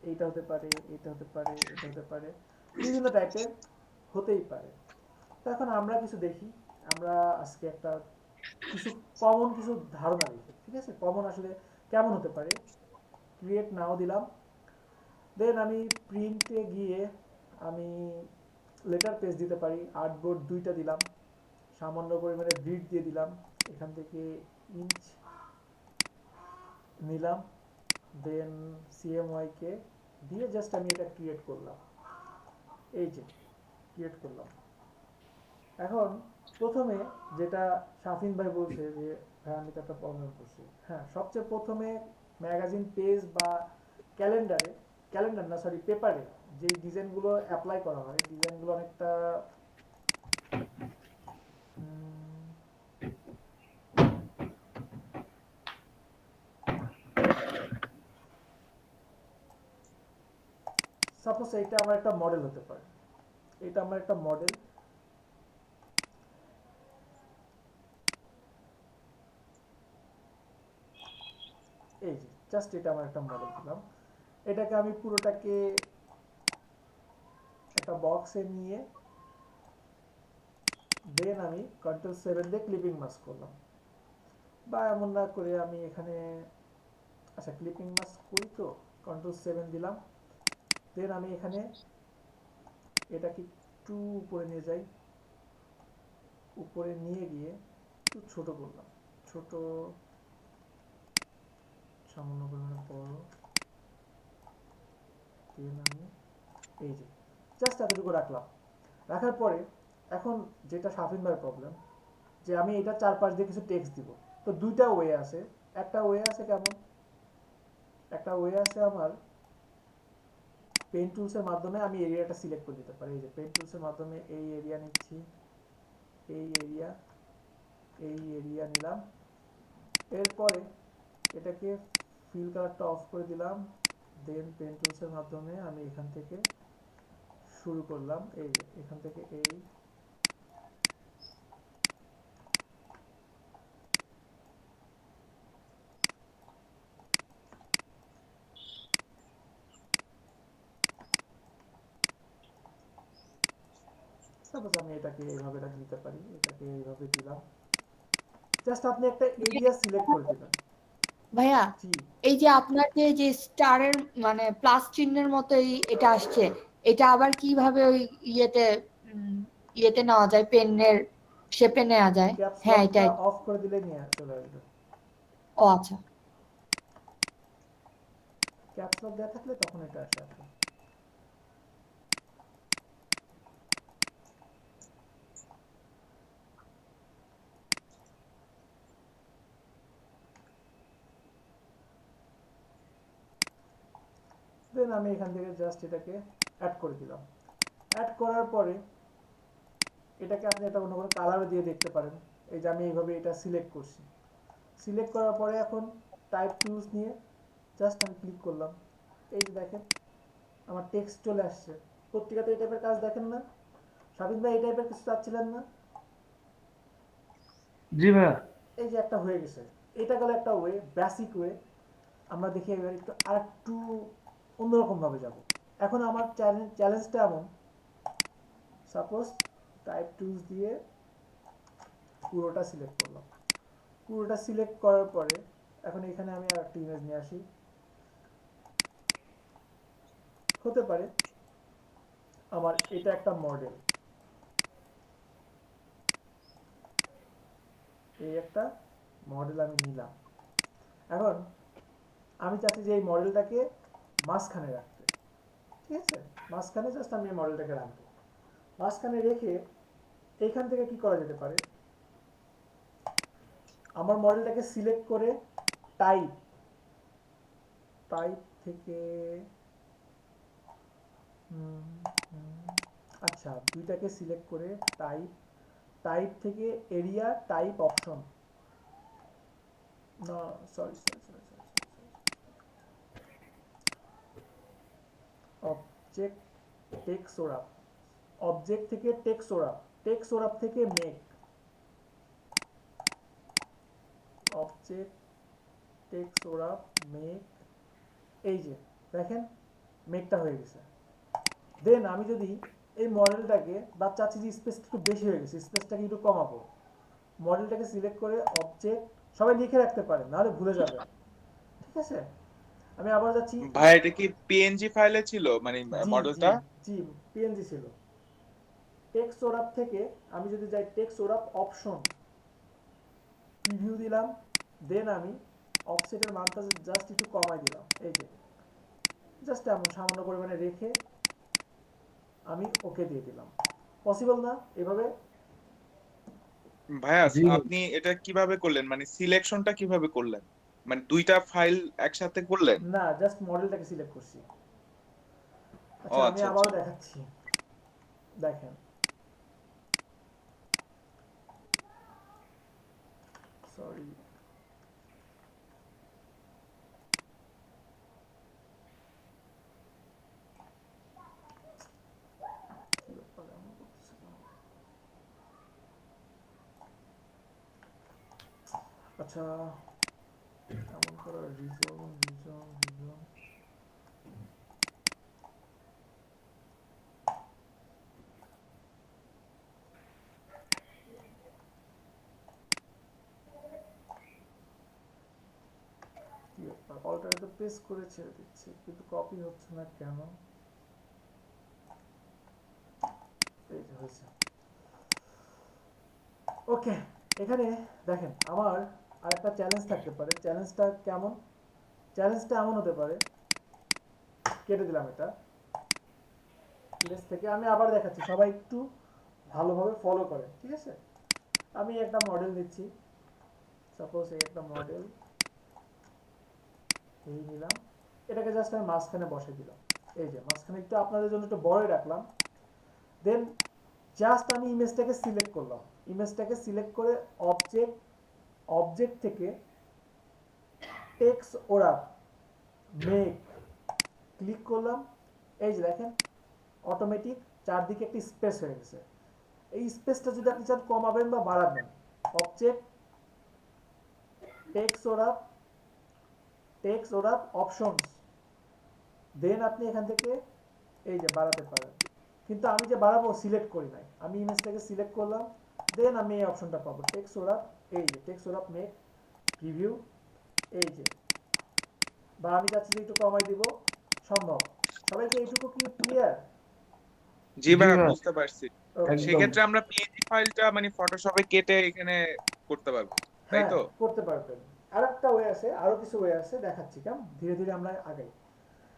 এইটা হতে পারে, এইটা হতে পারে, এটা হতে পারে, বিভিন্ন টাইপের হতেই পারে। তো এখন আমরা কিছু দেখি। আমরা আজকে একটা কিছু কমন কিছু ধারণা দেখি, ঠিক আছে? কমন আসলে কেমন হতে পারে। ক্রিয়েট নাও দিলাম। দেন আমি প্রিন্টে গিয়ে আমি লেটার পেজ দিতে পারি। আর্টবোর্ড দুইটা দিলাম, সামান্য পরিমাণে ব্রিড দিয়ে দিলাম। এখান থেকে ইঞ্চ নিলাম, দেন সিএমওয়াই কে দিয়ে জাস্ট আমি এটা ক্রিয়েট করলাম। এই যে ক্রিয়েট করলাম। এখন প্রথমে যেটা শাফিন ভাই বলছে যে ভাই আমি তো একটা প্রবলেম করছি। হ্যাঁ, সবচেয়ে প্রথমে ম্যাগাজিন পেজ বা ক্যালেন্ডারে, ক্যালেন্ডার না সরি পেপারে যে ডিজাইনগুলো অ্যাপ্লাই করা হয়, ডিজাইনগুলো অনেকটা সাপোজ এইটা আমার একটা মডেল হতে পারে, এটা আমার একটা মডেল। এই যে জাস্ট এটা আমার একটা মডেল দিলাম। এটাকে আমি পুরোটাকে একটা বক্সে নিয়ে দেন আমি Ctrl+7 দিয়ে ক্লিপিং মাস্ক করলাম। বা এমন না করে আমি এখানে, আচ্ছা ক্লিপিং মাস্ক করি তো, Ctrl+7 দিলাম। দেন আমি এখানে এটাকে একটু উপরে নিয়ে যাই, উপরে নিয়ে গিয়ে একটু ছোট করলাম, ছোট সামান্য পরিমাণে বড়। দেন আমি এই যে জাস্ট এতটুকু রাখলাম। রাখার পরে এখন যেটা শাফিন ভাইয়ের প্রবলেম, যে যে আমি এটা চারপাশ দিয়ে কিছু টেক্সট দিব। তো দুইটা ওয়ে আছে। একটা ওয়ে আছে কেমন, একটা ওয়ে আছে আমার পেন টুলসের মাধ্যমে আমি এরিয়াটা সিলেক্ট করে দিতে পারি। এই যে পেন টুলসের মাধ্যমে এই এরিয়া নিচ্ছি, এই এরিয়া নিলাম, এরপরে এটাকে ফিল কালারটা অফ করে দিলাম, দেন পেন টুলসের মাধ্যমে আমি এখান থেকে শুরু করলাম, এই যে এখান থেকে এই সাপোজ আমি এটাকে এইভাবে দিতে পারি, এটাকে এইভাবে দিলাম। জাস্ট আপনি একটা এরিয়া সিলেক্ট করে দিবেন। ভাইয়া জি এই যে আপনার যে স্টারের মানে প্লাস চিহ্নের মতো এটা আসছে, এটা আবার কিভাবে ওই ইয়েতে নেওয়া যায়, পেনের শেপে নেওয়া যায়? ক্যাপস হ্যাঁ লকটা এটাই। অফ করে দিলে নিয়ে চলে আসবে। ও আচ্ছা। ক্যাপস লক দেওয়া থাকলে তখন এটা আসে আপনার। দেন আমি এখান থেকে জাস্ট এটাকে অ্যাড করে দিলাম। অ্যাড করার পরে এটাকে আপনি এটা অন্য কোনো কালার দিয়ে দেখতে পারেন। এই যে আমি এইভাবে এটা সিলেক্ট করছি, সিলেক্ট করার পরে এখন টাইপ টুলস নিয়ে জাস্ট আমি ক্লিক করলাম, এই যে দেখেন আমার টেক্সট চলে আসছে। পত্রিকাতে এই টাইপের কাজ দেখেন না? স্বাধীন ভাই এই টাইপের কিছু চাচ্ছিলেন না? জি ভাইয়া। এই যে একটা হয়ে গেছে, এটা গেল একটা ওয়ে, বেসিক ওয়ে। আমরা দেখি এবার একটু আরেকটু অন্যরকম ভাবে যাব। এখন আমার চ্যালেঞ্জটা এমন, সাপোজ টাইপ টুলস দিয়ে পুরোটা সিলেক্ট করলাম, পুরোটা সিলেক্ট করার পরে এখন এখানে আমি আরেকটা ইমেজ নিয়ে আসি। হতে পারে আমার এটা একটা মডেল, এই একটা মডেল আমি নিলাম। এখন আমি চাচ্ছি যে এই মডেলটাকে মাঝখানে রাখতে, ঠিক আছে? মাঝখানে জাস্ট আমি এই মডেলটাকে রাখবো। মাঝখানে রেখে এইখান থেকে কি করা যেতে পারে, আমার মডেলটাকে সিলেক্ট করে টাইপ থেকে আচ্ছা দুইটাকে সিলেক্ট করে টাইপ থেকে এরিয়া টাইপ অপশন, না sorry object text wrap, object থেকে টেক্সট ওরাপ থেকে make, object text wrap make, এই যে দেখেন মেকটা হয়ে গেছে। দেন আমি যদি এই মডেলটাকে বা চাচ্ছি যে স্পেসটা একটু বেশি হয়ে গেছে, স্পেসটাকে একটু কমাবো, মডেলটাকে সিলেক্ট করে অবজেক্ট, সবাই লিখে রাখতে পারেন নাহলে ভুলে যাবে, ঠিক আছে? আমি আবার যাচ্ছি। ভাই এটা কি পিএনজি ফাইলে ছিল মানে মডেলটা? জি পিএনজি ছিল। টেক্সট ওরাপ থেকে আমি যদি যাই টেক্সট ওরাপ অপশন, প্রিভিউ দিলাম, দেন আমি অফসেটের মানটা জাস্ট একটু কমাই দিলাম, এই যে জাস্ট এমন সামান্য পরিমাণে রেখে আমি ওকে দিয়ে দিলাম। পসিবল না এভাবে? ভাইয়া আপনি এটা কিভাবে করলেন, মানে সিলেকশনটা কিভাবে করলেন, মানে দুইটা ফাইল একসাথে করলেন? না জাস্ট মডেলটাকে সিলেক্ট করছি। ও আচ্ছা আমি আচ্ছা আবার আচ্ছা। দেখাচ্ছি, দেখেন সরি আচ্ছা এমন করার রিজন অল্টারনেটিভ পেস্ট করে ছেড়ে দিচ্ছি কিন্তু কপি হচ্ছে না কেন? এই যে হয়েছে। ওকে এখানে দেখেন আমার আরেকটা চ্যালেঞ্জ থাকতে পারে। চ্যালেঞ্জটা কেমন? চ্যালেঞ্জটা এমন হতে পারে, কেটে দিলাম এটা প্লেস থেকে। আমি আবার দেখাচ্ছি, সবাই একটু ভালোভাবে ফলো করে, ঠিক আছে? আমি একটা মডেল নিচ্ছি, সাপোজ এই একটা মডেল এই নিলাম, এটাকে জাস্ট আমি মাঝখানে বসে দিলাম। এই যে মাঝখানে একটু আপনাদের জন্য একটু বড় রাখলাম। দেন জাস্ট আমি ইমেজটাকে সিলেক্ট করলাম, ইমেজটাকে সিলেক্ট করে অবজেক্ট থেকে টেক্সট ওরা মেক ক্লিক করলাম। এই যে দেখেন অটোমেটিক চারদিকে একটি স্পেস হয়ে গেছে। এই স্পেসটা যদি আপনি চান কমাবেন বা বাড়াবেন, অবজেক্ট টেক্সট ওরা অপশনস, দেন আপনি এখান থেকে এই যে বাড়াতে পারেন। কিন্তু আমি যে বাড়াবো সিলেক্ট করি নাই, আমি ইমেজটাকে সিলেক্ট করলাম, দেন আমি এই অপশনটা পাবো টেক্সট ওরা, এই যে টেক্সট ওরা মেক প্রিভিউ, এই যে, বা আমি চাচ্ছি যে একটু কমাই দিব, সম্ভব। সবাইকে এইটুকু কি ক্লিয়ার? জি ভাই, ভাই, বুঝতে পারছি। একদম। সেক্ষেত্রে আমরা পিএনজি ফাইলটা মানে ফটোশপে কেটে এখানে করতে পারবো, তাই হ্যাঁ তো? করতে পারবেন। আরেকটা ওয়ে আছে, আরো কিছু ওয়ে আছে, দেখাচ্ছি কেমন ধীরে ধীরে আমরা আগাই।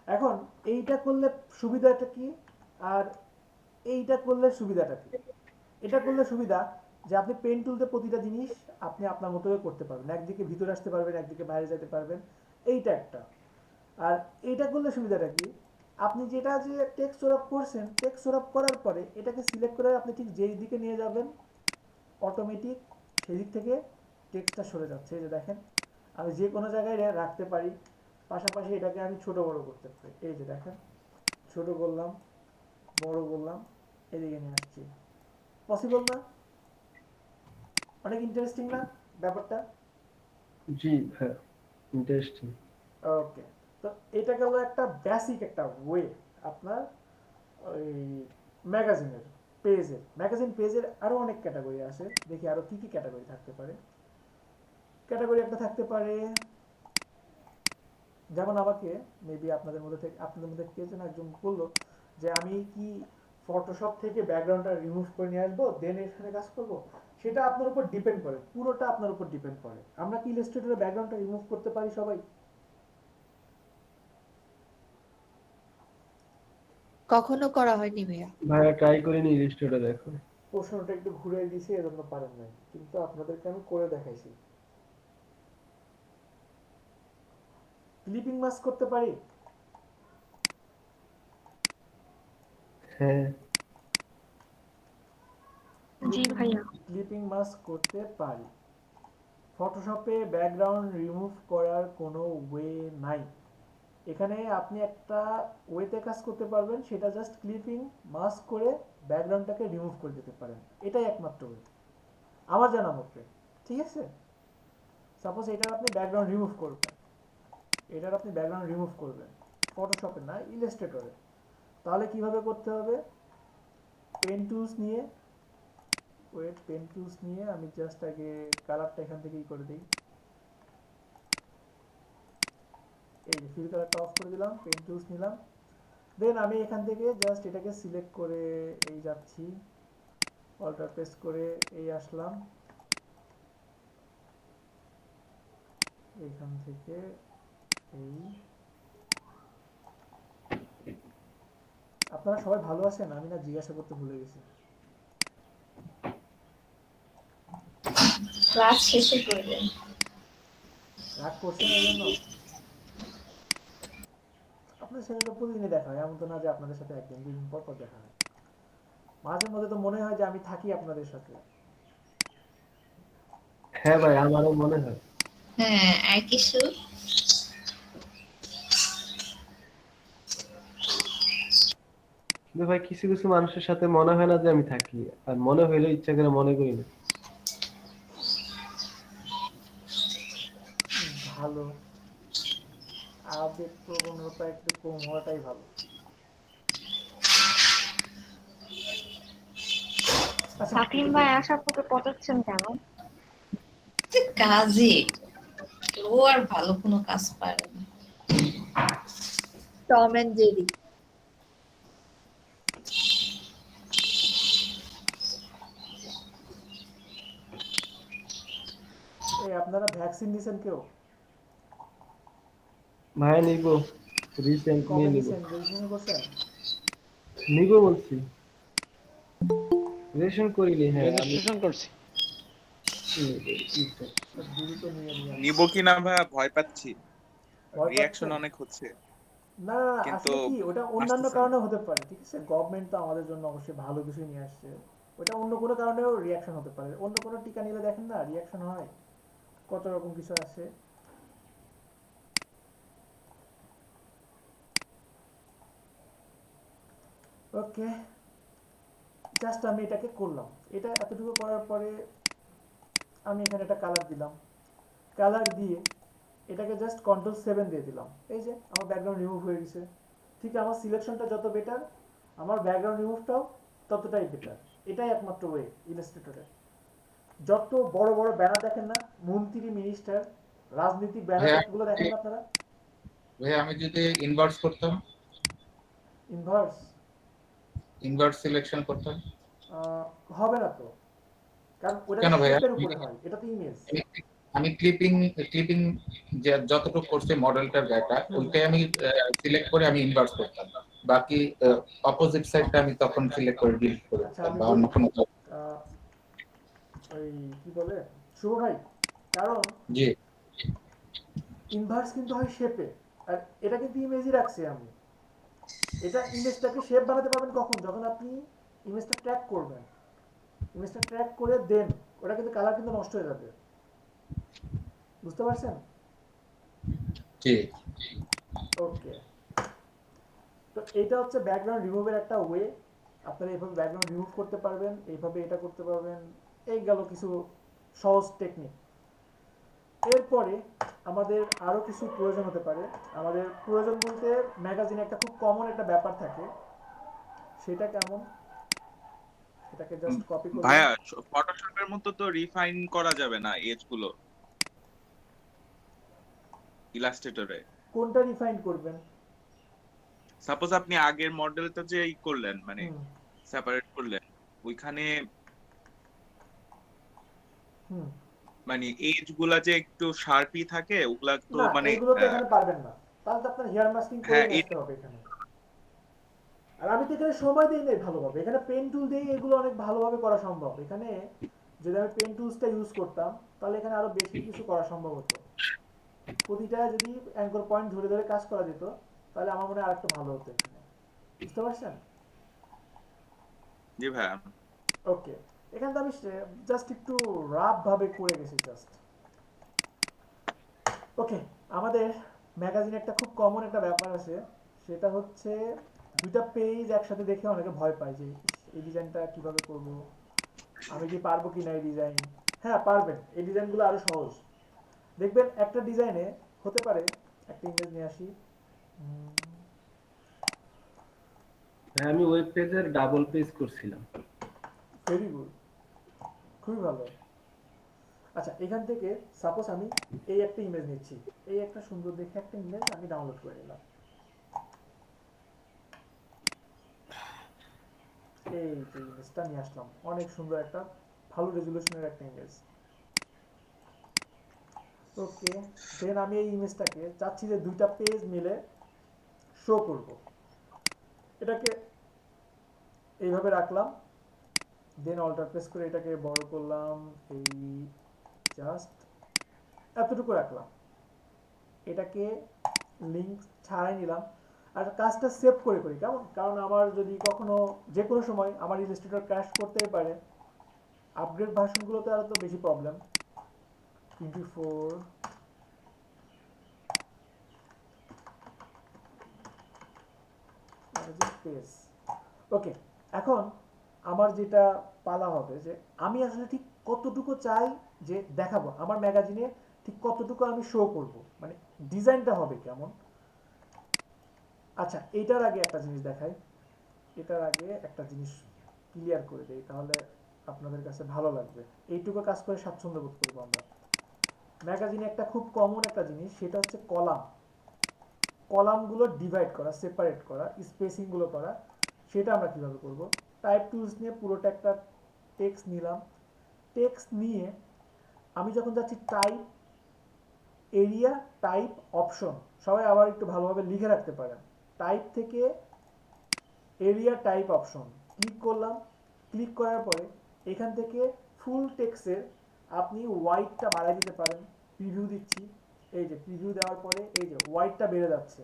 এখন এইটা করলে সুবিধাটা কি আর এইটা করলে সুবিধাটা কি? এটা করলে সুবিধা যে আপনি পেন টুলতে প্রতিটা জিনিস আপনি আপনার মতো করে করতে পারবেন, একদিকে ভিতরে আসতে পারবেন, একদিকে বাইরে যেতে পারবেন, এইটা একটা। আর এইটা করলে সুবিধাটা কি, আপনি যেটা যে টেক্সট ওরাপ করছেন, টেক্সট ওরাপ করার পরে এটাকে সিলেক্ট করে আপনি ঠিক যেই দিকে নিয়ে যাবেন অটোমেটিক সেই দিক থেকে টেক্সটটা সরে যাচ্ছে। এই যে দেখেন আমি যে কোনো জায়গায় রাখতে পারি, পাশাপাশি এটাকে আমি ছোট বড় করতে পারি। এই যে দেখেন ছোট করলাম, বড় করলাম, এদিকে নিয়ে আসছি। পসিবল না? অনেক ইন্টারেস্টিং না ব্যাপারটা? জি হ্যাঁ, ইন্টারেস্টিং। ওকে, তো এটা গেল একটা বেসিক একটা ওয়ে আপনার ওই ম্যাগাজিনের ম্যাগাজিন পেজের। আরো অনেক ক্যাটাগরি আছে, দেখি আরো কি কি ক্যাটাগরি থাকতে পারে। ক্যাটাগরি একটা থাকতে পারে, যেমন আমাকে মেবি আপনাদের মধ্যে কে যেন একজন বললো যে আমি কি ফটোশপ থেকে ব্যাকগ্রাউন্ডটা রিমুভ করে নিয়ে আসবো দেন এখানে কাজ করব। সেটা আপনার উপর ডিপেন্ড করে, পুরোটা আপনার উপর ডিপেন্ড করে। আমরা কি ইলাস্ট্রেটরে ব্যাকগ্রাউন্ডটা রিমুভ করতে পারি সবাই? কখনো করা হয়নি ভাইয়া। ভাইয়া ট্রাই করিনি ইলাস্ট্রেটর দেখো। প্রশ্নটা একটু ঘুরে দিয়েছি এজন্য পারেন নাই, কিন্তু আপনাদেরকে আমি করে দেখাইছি। ক্লিপিং মাস্ক করতে পারি? হ্যাঁ জি ভাইয়া। ক্লিপিং মাস্ক করতে পারি। ফটোশপে ব্যাকগ্রাউন্ড রিমুভ করার কোনো ওয়ে নাই। এখানে আপনি একটা ওয়েতে কাজ করতে পারবেন, সেটা জাস্ট ক্লিপিং মাস্ক করে ব্যাকগ্রাউন্ডটাকে রিমুভ করে দিতে পারেন, এটাই একমাত্র ওয়ে আমার জানা মতে। ঠিক আছে, সাপোজ এটার আপনি ব্যাকগ্রাউন্ড রিমুভ করবেন, ফটোশপে না ইলাস্ট্রেটরে, তাহলে কিভাবে করতে হবে? পেন টুলস নিয়ে আমি জাস্ট আগে কালারটা এখান থেকেই করে দিই। এই যে ফিল কালারটা অফ করে দিলাম, পেন টুলস নিলাম, দেন আমি এখান থেকে জাস্ট এটাকে সিলেক্ট করে এই যাচ্ছি, অল্টার প্রেস করে এই আসলাম, এখান থেকে এই। আপনারা সবাই ভালো আছেন? আমি না জিজ্ঞাসা করতে ভুলে গেছি। ক্লাস শেষে করবেন। রাগ করছেন এই জন্য? আপনাদের সাথে তো প্রতিদিনই দেখা হয়, এমন তো না যে আপনাদের সাথে একদিন দুদিন পর পর দেখা হয়। মাঝে মধ্যে তো মনে হয় যে আমি থাকি আপনাদের সাথে। হ্যাঁ ভাই, আমারও মনে হয়। হ্যাঁ, আর কিছু কিন্তু ভাই কিছু কিছু মানুষের সাথে মনে হয় না যে আমি থাকি, আর মনে হইলে ইচ্ছা করে মনে করি না। ভালো, আবেগ প্রবণতা একটু কম হওয়াটাই ভালো। আচ্ছা, সাকিন ভাই আসার পথে পচাচ্ছেন কেন? কাজে ও আর ভালো কোনো কাজ পারে না। Tom and Jerry. এই আপনারা ভ্যাকসিন দিয়েছেন কেউ? ভাই নিব, রিসেন্ট কবে নিয়ে নিব। দিয়েছেন? রেজিস্ট্রেশন করছেন? নিব বলছি, রেজিস্ট্রেশন করিনি। হ্যাঁ আমি রেজিস্ট্রেশন করছি। দ্রুত নিয়ে নিয়ে নিব কি না ভাইয়া ভয় পাচ্ছি, ভয় রিয়াকশন পাচ্ছেন? অনেক হচ্ছে না কিন্তু আসলে কি ওটা অন্যান্য আসতেছে না। কারণে হতে পারে, ঠিক আছে? গভর্নমেন্ট তো আমাদের জন্য অবশ্যই ভালো কিছু নিয়ে আসছে, ওটা অন্য কোনো কারণেও রিয়াকশন হতে পারে। অন্য কোনো টিকা নিলে দেখেন না রিয়াকশন হয়, কত রকম কিছু আছে। ওকে, জাস্ট আমি এটাকে করলাম। এটা এতটুকু করার পরে আমি এখানে একটা কালার দিলাম, কালার দিয়ে এটাকে জাস্ট কন্ট্রোল 7 দিয়ে দিলাম। এই যে আমার ব্যাকগ্রাউন্ড রিমুভ হয়ে গেছে। ঠিক আমার সিলেকশনটা যত বেটার, আমার ব্যাকগ্রাউন্ড রিমুভটাও ততটাই বেটার। এটাই একমাত্র ওয়ে ইলাস্ট্রেটরের। যত বড় বড় ব্যানার দেখেন না, মন্ত্রী মিনিস্টার রাজনৈতিক ভাইয়া ব্যানারগুলো দেখেন না আপনারা? ভাইয়া আমি যদি ইনভার্স করতাম, ইনভার্স ইনভার্স সিলেকশন করতাম, হবে না তো, কারণ ওটা কেন ভাইয়া? শেপের উপরে হয়, এটা তো ইমেজ। আমি ক্লিপিং ক্লিপিং যতটুকু করছে মডেলটার ডাটা ওইটাই আমি সিলেক্ট করে আমি ইনভার্স করতাম, বাকি অপোজিট সাইডটা আমি তখন সিলেক্ট করে ডিলিট করে আচ্ছা দিতাম আমি বা বলি, অন্য কোনো ওই কি বলে শুভ ভাই, কারণ জি ইনভার্স কিন্তু হয় শেপে, আর এটা কিন্তু ইমেজই রাখছি আমি। এটা ইমেজটাকে শেপ বানাতে পারবেন কখন? যখন আপনি ইমেজটা ট্র্যাক করবেন। ইমেজটা ট্র্যাক করে দেন ওটা কিন্তু কালার কিন্তু নষ্ট হয়ে যাবে, বুঝতে পারছেন? জি ওকে, তো এটা হচ্ছে ব্যাকগ্রাউন্ড রিমুভের একটা ওয়ে। আপনারা এইভাবে ব্যাকগ্রাউন্ড রিমুভ করতে পারবেন, এইভাবে এটা করতে পারবেন। এই গেল কিছু সহজ টেকনিক। এরপরে আমাদের আরো কিছু প্রয়োজন হতে পারে। আমাদের প্রয়োজন বলতে ম্যাগাজিনে একটা খুব কমন একটা ব্যাপার থাকে, সেটা কেমন? এটাকে জাস্ট কপি করলাম। ভাইয়া ফটোশপের মতো তো রিফাইন করা যাবে না এজ গুলো ইলাস্ট্রেটরে? কোনটা রিফাইন করবেন? সাপোজ আপনি আগের মডেলটা যে করলেন মানে সেপারেট করলেন, ওইখানে মানে এজ গুলা যে একটু শার্পই থাকে ওগুলা তো না মানে এগুলো তো এখানে পারবেন না, তাহলে তো আপনার হেয়ার মাস্কিং করে হ্যাঁ নিয়ে আসতে হবে এখানে। আর আমি তো এখানে সময় দিই নাই ভালোভাবে, এখানে পেন টুল দিয়ে এগুলো অনেক ভালোভাবে করা সম্ভব। এখানে যদি আমি পেন টুলসটা ইউজ করতাম তাহলে এখানে আরো বেশি কিছু করা সম্ভব হতো। প্রতিটা যদি অ্যাঙ্কর পয়েন্ট ধরে ধরে কাজ করা যেত তাহলে আমার মনে হয় আরেকটু ভালো হতো এখানে, বুঝতে পারছেন? জি ভাইয়া। ওকে, এখানে তো আমি জাস্ট একটু রাফ ভাবে করে গেছি জাস্ট। ওকে, আমাদের ম্যাগাজিনে একটা খুব কমন একটা ব্যাপার আছে, সেটা হচ্ছে দুইটা পেজ একসাথে দেখে অনেকে ভয় পায় যে এই ডিজাইনটা কিভাবে করব, আমি কি পারবো কিনা এই ডিজাইন। হ্যাঁ পারবেন, এই ডিজাইনগুলো আরো সহজ। দেখবেন একটা ডিজাইনে হতে পারে, একটা ইমেজ নিয়ে আসি। হ্যাঁ আমি ওয়েব পেজের ডাবল পেজ করছিলাম। ভেরি গুড, খুবই ভালো। আচ্ছা এখান থেকে সাপোজ আমি এই একটা ইমেজ নিচ্ছি, এই একটা সুন্দর দেখে একটা ইমেজ আমি ডাউনলোড করে নিলাম। এই যে ইমেজটা নিয়ে আসলাম, অনেক সুন্দর একটা ভালো রেজুলেশনের একটা ইমেজ। ওকে, দেন আমি এই ইমেজটাকে চাচ্ছি যে দুইটা পেজ মিলে শো করব। এটাকে এইভাবে রাখলাম, দেন অল্টার প্রেস করে এটাকে বড় করলাম, এই জাস্ট এতটুকু রাখলাম। এটাকে লিঙ্ক ছাড়াই নিলাম, আর কাজটা সেভ করে করি কেমন, কারণ আমার যদি কখনো যে কোনো সময় আমার ইলাস্ট্রেটর ক্র্যাশ করতেই পারে। আপগ্রেড ভার্সনগুলোতে আরো তো বেশি প্রবলেম। 24 পেজ। ওকে, এখন আমার যেটা পালা হবে যে আমি আসলে ঠিক কতটুকু চাই যে দেখাবো আমার ম্যাগাজিনে, ঠিক কতটুকু আমি শো করব, মানে ডিজাইনটা হবে কেমন। আচ্ছা এটার আগে একটা জিনিস দেখাই, এটার আগে একটা জিনিস ক্লিয়ার করে দেই, তাহলে আপনাদের কাছে ভালো লাগবে। এইটুকু কাজ করে স্বাচ্ছন্দ্য বোধ করবো আমরা। ম্যাগাজিনে একটা খুব কমন একটা জিনিস, সেটা হচ্ছে কলাম। কলামগুলো ডিভাইড করা, সেপারেট করা, স্পেসিং গুলো করা। সেটা আমরা কিভাবে করব? টাইপ টুলস নিয়ে পুরোটা একটা টেক্সট নিলাম। টেক্সট নিয়ে আমি যখন যাচ্ছি টাইপ এরিয়া টাইপ অপশন, সবাই আবার একটু ভালোভাবে লিখে রাখতে পারেন। টাইপ থেকে এরিয়া টাইপ অপশন ক্লিক করলাম। ক্লিক করার পরে এখান থেকে ফুল টেক্সটের আপনি হোয়াইটটা বাড়াই দিতে পারেন। প্রিভিউ দিচ্ছি, এই যে প্রিভিউ দেওয়ার পরে এই যে হোয়াইটটা বেড়ে যাচ্ছে।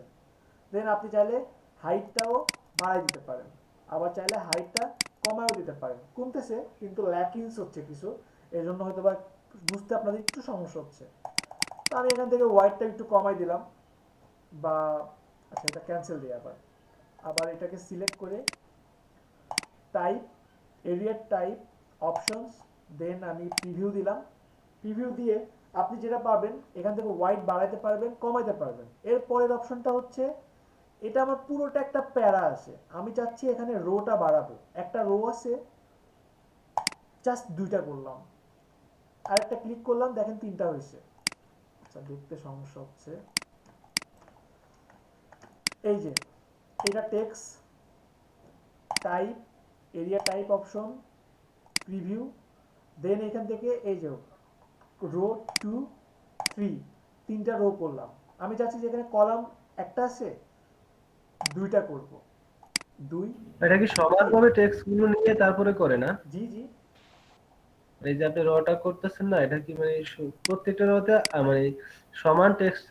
দেন আপনি চাইলে হাইটটাও বাড়াই দিতে পারেন, আবার চাইলে হাইটটা কমায়ও দিতে পারেন। কমতেছে কিন্তু ল্যাকিংস হচ্ছে কিছু, এই জন্য হয়তো বা বুঝতে আপনাদের একটু সমস্যা হচ্ছে। তো আমি এখান থেকে হোয়াইটটা একটু কমাই দিলাম, বা আচ্ছা এটা ক্যান্সেল দিই। আবার আবার এটাকে সিলেক্ট করে টাইপ, এরিয়া টাইপ, অপশনস, দেন আমি প্রিভিউ দিলাম। প্রিভিউ দিয়ে আপনি যেটা পাবেন এখান থেকে হোয়াইট বাড়াইতে পারবেন, কমাইতে পারবেন। এর পরের অপশনটা হচ্ছে, এটা আমার পুরোটা একটা প্যারা আছে, আমি চাচ্ছি এখানে রোটা বাড়াবো। একটা রো আছে, জাস্ট 2টা করলাম, আরেকটা ক্লিক করলাম, দেখেন 3টা হয়েছে। আচ্ছা দেখতে সমস্যা হচ্ছে। এই যে এটা text type, area type option, preview, then এখান থেকে এই যে রো 2 3, 3টা রো করলাম। আমি চাচ্ছি যে এখানে কলাম একটা আছে, 2টা করব, 2। এটা কি সমানভাবে টেক্সট গুলো নিয়ে তারপরে করে না? জি জি, এই যে আপনি রটা করতেছেন না, এটা কি মানে প্রত্যেকটা রতে মানে সমান টেক্সট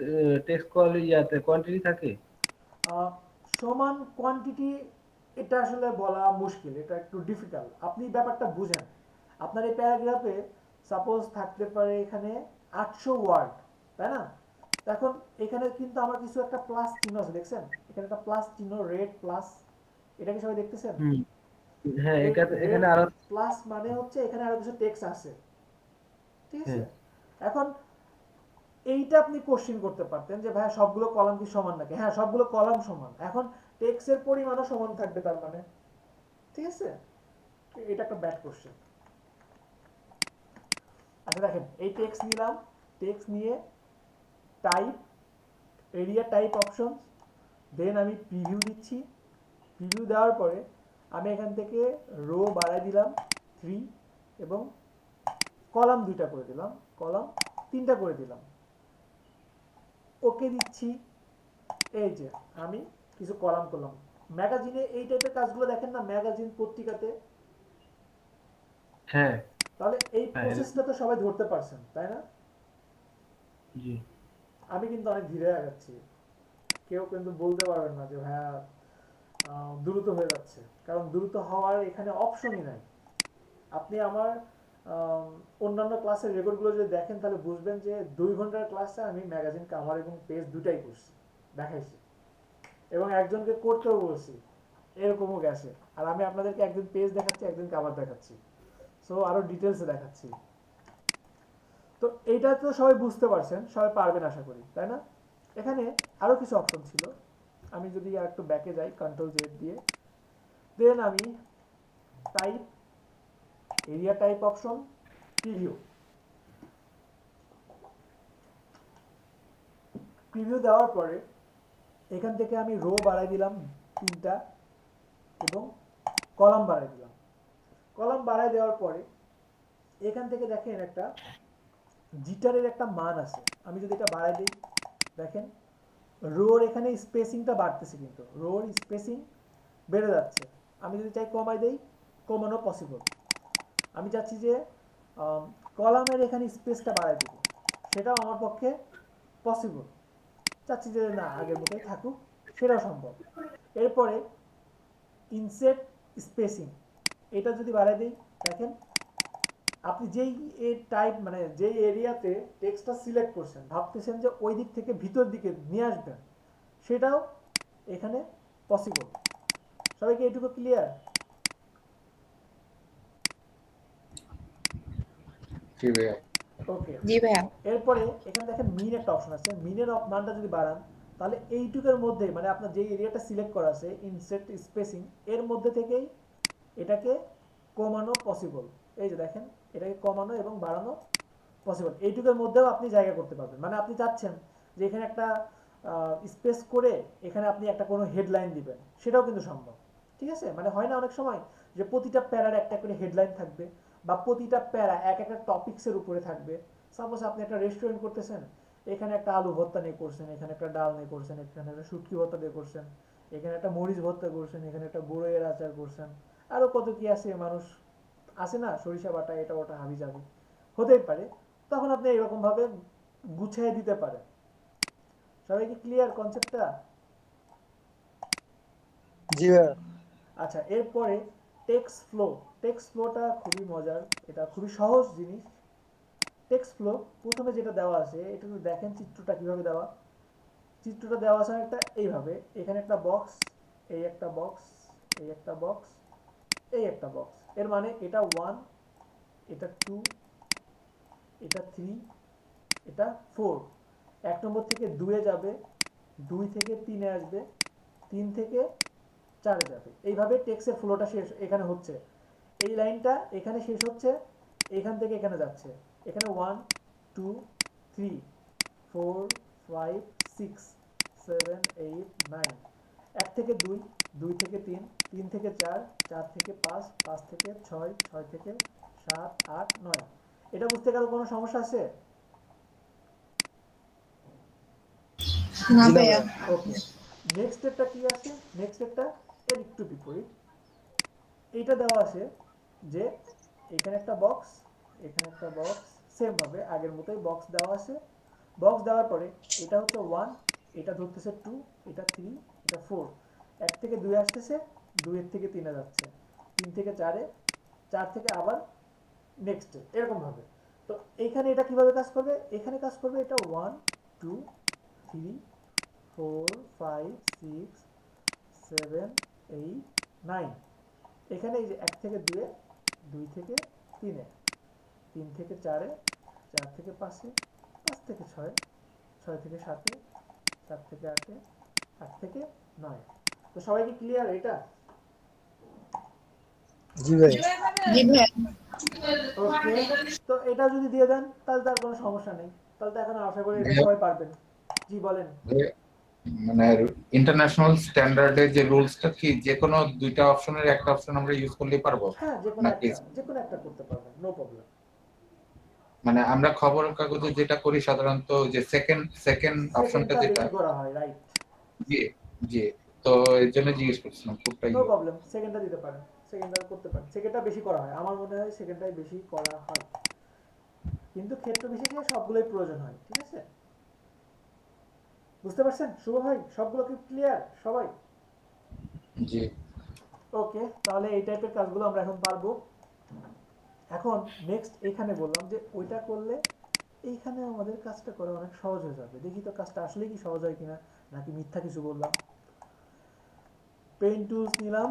কোয়ান্টিটি থাকে? সমান কোয়ান্টিটি এটা আসলে বলা মুশকিল, এটা একটু ডিফিকাল্ট। আপনি ব্যাপারটা বুঝেন, আপনার এই প্যারাগ্রাফে সাপোজ থাকতে পারে এখানে 800 ওয়ার্ড, তাই না? এখন এখানে কিন্তু আমার কিছু একটা প্লাস চিহ্ন আছে, দেখছেন এখানে একটা প্লাস চিহ্ন, রেড প্লাস, এটা কি সবাই দেখতেছেন? হ্যাঁ, এখানে আরো প্লাস মানে হচ্ছে এখানে আরো কিছু টেক্সট আছে, ঠিক আছে? এখন এইটা আপনি কোশ্চেন করতে পারতেন যে ভাই সবগুলো কলাম কি সমান নাকি? হ্যাঁ, সবগুলো কলাম সমান, এখন টেক্সটের পরিমাণও সমান থাকবে তার মানে, ঠিক আছে? এটা একটা ব্যাড কোশ্চেন। আচ্ছা দেখেন, এই টেক্সট নিলাম, টেক্সট নিয়ে টাইপ, এরিয়া টাইপ অপশন, দেন আমি প্রিভিউ দিচ্ছি। প্রিভিউ দেওয়ার পরে আমি এখান থেকে রো বাড়াই দিলাম 3 এবং কলাম 2টা করে দিলাম, কলাম 3টা করে দিলাম, ওকে দিচ্ছি। এই যে আমি কিছু কলাম করলাম। ম্যাগাজিনে এই টাইপের কাজগুলো দেখেন না, ম্যাগাজিন পত্রিকাতে? হ্যাঁ, তাহলে এই প্রসেসটা তো সবাই ধরতে পারছেন, তাই না? জি। আমি কিন্তু অনেক ধীরে আগাচ্ছি, কেউ কিন্তু বলতে পারবেন না যে ভাইয়া দ্রুত হয়ে যাচ্ছে, কারণ দ্রুত হওয়ার এখানে অপশনই নাই। আপনি আমার অন্যান্য ক্লাসের রেকর্ডগুলো যদি দেখেন তাহলে বুঝবেন যে 2 ঘন্টার ক্লাসে আমি ম্যাগাজিন কাভার এবং পেজ দুটাই করছি, দেখাইছি, এবং একজনকে করতেও বলছি, এরকমও গেছে। আর আমি আপনাদেরকে একদিন পেজ দেখাচ্ছি, একদিন কাভার দেখাচ্ছি, সো আরো ডিটেলসে দেখাচ্ছি। তো এইটা তো সবাই বুঝতে পারছেন, সবাই পারবেন আশা করি, তাই না? এখানে আরো কিছু অপশন ছিল, আমি যদি আর একটু ব্যাকে যাই কন্ট্রোল জেড দিয়ে, দেন আমি type, area type option, preview. Preview দেওয়ার পরে এখান থেকে আমি রো বাড়াই দিলাম 3টা এবং কলাম বাড়াই দিলাম। কলাম বাড়াই দেওয়ার পরে এখান থেকে দেখেন একটা জিটারের একটা মান আছে, আমি যদি এটা বাড়াই দিই, দেখেন রোর এখানে স্পেসিংটা বাড়তেছে, কিন্তু রোর স্পেসিং বেড়ে যাচ্ছে। আমি যদি চাই কমাই দেই, কমানো পসিবল। আমি চাচ্ছি যে কলামের এখানে স্পেসটা বাড়াই দিব, সেটাও আমার পক্ষে পসিবল। চাচ্ছি যে না আগের মতোই থাকুক, সেটাও সম্ভব। এরপরে ইনসেট স্পেসিং, এটা যদি বাড়াই দিই, দেখেন আপনি যেই টাইপ মানে যেই এরিয়াতে টেক্সটটা সিলেক্ট করছেন, ভাবতেছেন যে ওই দিক থেকে ভিতর দিকে নিয়ে আসবেন, সেটাও এখানে পসিবল। সবাইকে এটুকু ক্লিয়ার? জি ভাইয়া। ওকে, জি ভাইয়া। এরপরে এখানে দেখেন মিন একটা অপশন আছে, মিনের মানটা যদি বাড়ান তাহলে এইটুকের মধ্যে মানে আপনার যে এরিয়াটা সিলেক্ট করা আছে ইনসেট স্পেসিং, এর মধ্যে থেকেই এটাকে কমানো পসিবল। এই যে দেখেন, এটাকে কমানো এবং বাড়ানো পসিবল, এইটুকের মধ্যেও আপনি জায়গা করতে পারবেন। মানে আপনি চাচ্ছেন যে এখানে একটা স্পেস করে এখানে আপনি একটা কোনো হেডলাইন দিবেন, সেটাও কিন্তু সম্ভব, ঠিক আছে? মানে হয় না অনেক সময় যে প্রতিটা প্যারার একটা করে হেডলাইন থাকবে, বা প্রতিটা প্যারা এক একটা টপিক্সের উপরে থাকবে। সাপোজ আপনি একটা রেস্টুরেন্ট করতেছেন, এখানে একটা আলু ভর্তা নিয়ে করছেন, এখানে একটা ডাল নিয়ে করছেন, এখানে একটা শুটকি ভর্তা দিয়ে করছেন, এখানে একটা মরিচ ভর্তা করছেন, এখানে একটা বড়ইয়ের আচার করছেন, আরো কত কি আছে, মানুষ আছে না, সরিষা বাটা, এটা ওটা হাবি যাবি, হতেই পারে, তখন আপনি এরকম ভাবে গুছিয়ে দিতে পারেন। সবাই কি ক্লিয়ার কনসেপ্টটা? জি ভাইয়া। আচ্ছা, এরপরে টেক্সট ফ্লো। টেক্সট ফ্লোটা খুবই মজার, এটা খুবই সহজ জিনিস। টেক্সট ফ্লো প্রথমে যেটা দেওয়া আছে, এটা যদি দেখেন চিত্রটা কিভাবে দেওয়া, চিত্রটা দেওয়া আছে একটা এইভাবে, এখানে একটা বক্স, এই একটা বক্স, এই একটা বক্স, এই একটা বক্স। এর মানে এটা 1, এটা 2, এটা 3, এটা 4। 1 নম্বর থেকে 2 এ যাবে, 2 থেকে 3 এ আসবে, 3 থেকে 4 এ যাবে। এইভাবে টেক্সটের ফ্লোটা শেষ এখানে হচ্ছে। এই লাইনটা এখানে শেষ হচ্ছে, এখান থেকে এখানে যাচ্ছে। এখানে 1 2 3 4 5 6 7 8 9, 1 থেকে 2, 2 থেকে 3, 3 থেকে 4, 4 থেকে 5, 5 থেকে 6, 6 থেকে 7 8 9। এটা বুঝতে কারো কোনো সমস্যা আছে? না ভাইয়া। ওকে, নেক্সট স্টেপটা কি আছে? নেক্সট স্টেপটা এর একটু বিপরীত। এইটা দেওয়া আছে যে এখানে একটা বক্স, এখানে একটা বক্স, সেম ভাবে আগের মতোই বক্স দেওয়া আছে। বক্স দেওয়ার পরে এটা হচ্ছে 1, এটা ধরতেছে 2, এটা 3, এটা 4। 1 থেকে 2 আসতেছে, 2 এর থেকে 3 এ যাচ্ছে, 3 থেকে 4 এ, 4 থেকে আবার নেক্সট এরকম ভাবে। তো এইখানে এটা কিভাবে কাজ করবে? এখানে কাজ করবে এটা 1 2 3 4 5 6 7 8 9। এখানে এই যে 1 থেকে 2 এ, 2 থেকে 3 এ, 3 থেকে 4 এ, 4 থেকে 5 এ, 5 থেকে 6 এ, 6 থেকে 7 এ, 7 থেকে 8 এ, 8 থেকে 9। তো সবাই কি ক্লিয়ার এটা? জি ভাই। জি ভাইয়া। ওকে, তো এটা যদি দিয়ে দেন তাহলে তার কোনো সমস্যা নেই, তাহলে তো এখন আশা করি এটা সবাই পারবেন। জি বলেন। মানে ইন্টারন্যাশনাল স্ট্যান্ডার্ডে যে রুলসটা কি যে কোনো দুইটা অপশনের একটা অপশন আমরা ইউজ করলেই পারবো হ্যাঁ, যে কোনো নাকি? একটা, যে কোনো একটা করতে পারবেন, নো প্রবলেম। মানে আমরা খবরের কাগজে যেটা করি সাধারণত যে সেকেন্ড অপশনটা সেকেন্ডটা যেটা। বেশি করা হয়, রাইট। জি জি, তো এর জন্য জিজ্ঞেস করছিলাম কোনটা নো প্রবলেম, সেকেন্ডটা দিতে পারেন, সেকেন্ডটা করতে পারেন। সেকেন্ডটা বেশি করা হয়, আমার মনে হয় সেকেন্ডটাই বেশি করা হয়, কিন্তু ক্ষেত্র বিশেষে সবগুলোই প্রয়োজন হয়। ঠিক আছে, বুঝতে পারছেন শুভ ভাই? সবগুলো কি ক্লিয়ার সবাই? জি। ওকে, তাহলে এই টাইপের কাজগুলো আমরা এখন পারবো। এখন নেক্সট এখানে বললাম যে ওইটা করলে এইখানে আমাদের কাজটা করা অনেক সহজ হয়ে যাবে। দেখি তো কাজটা আসলে কি সহজ হয় কিনা, নাকি মিথ্যা কিছু বললাম। পেইন্ট টুলস নিলাম,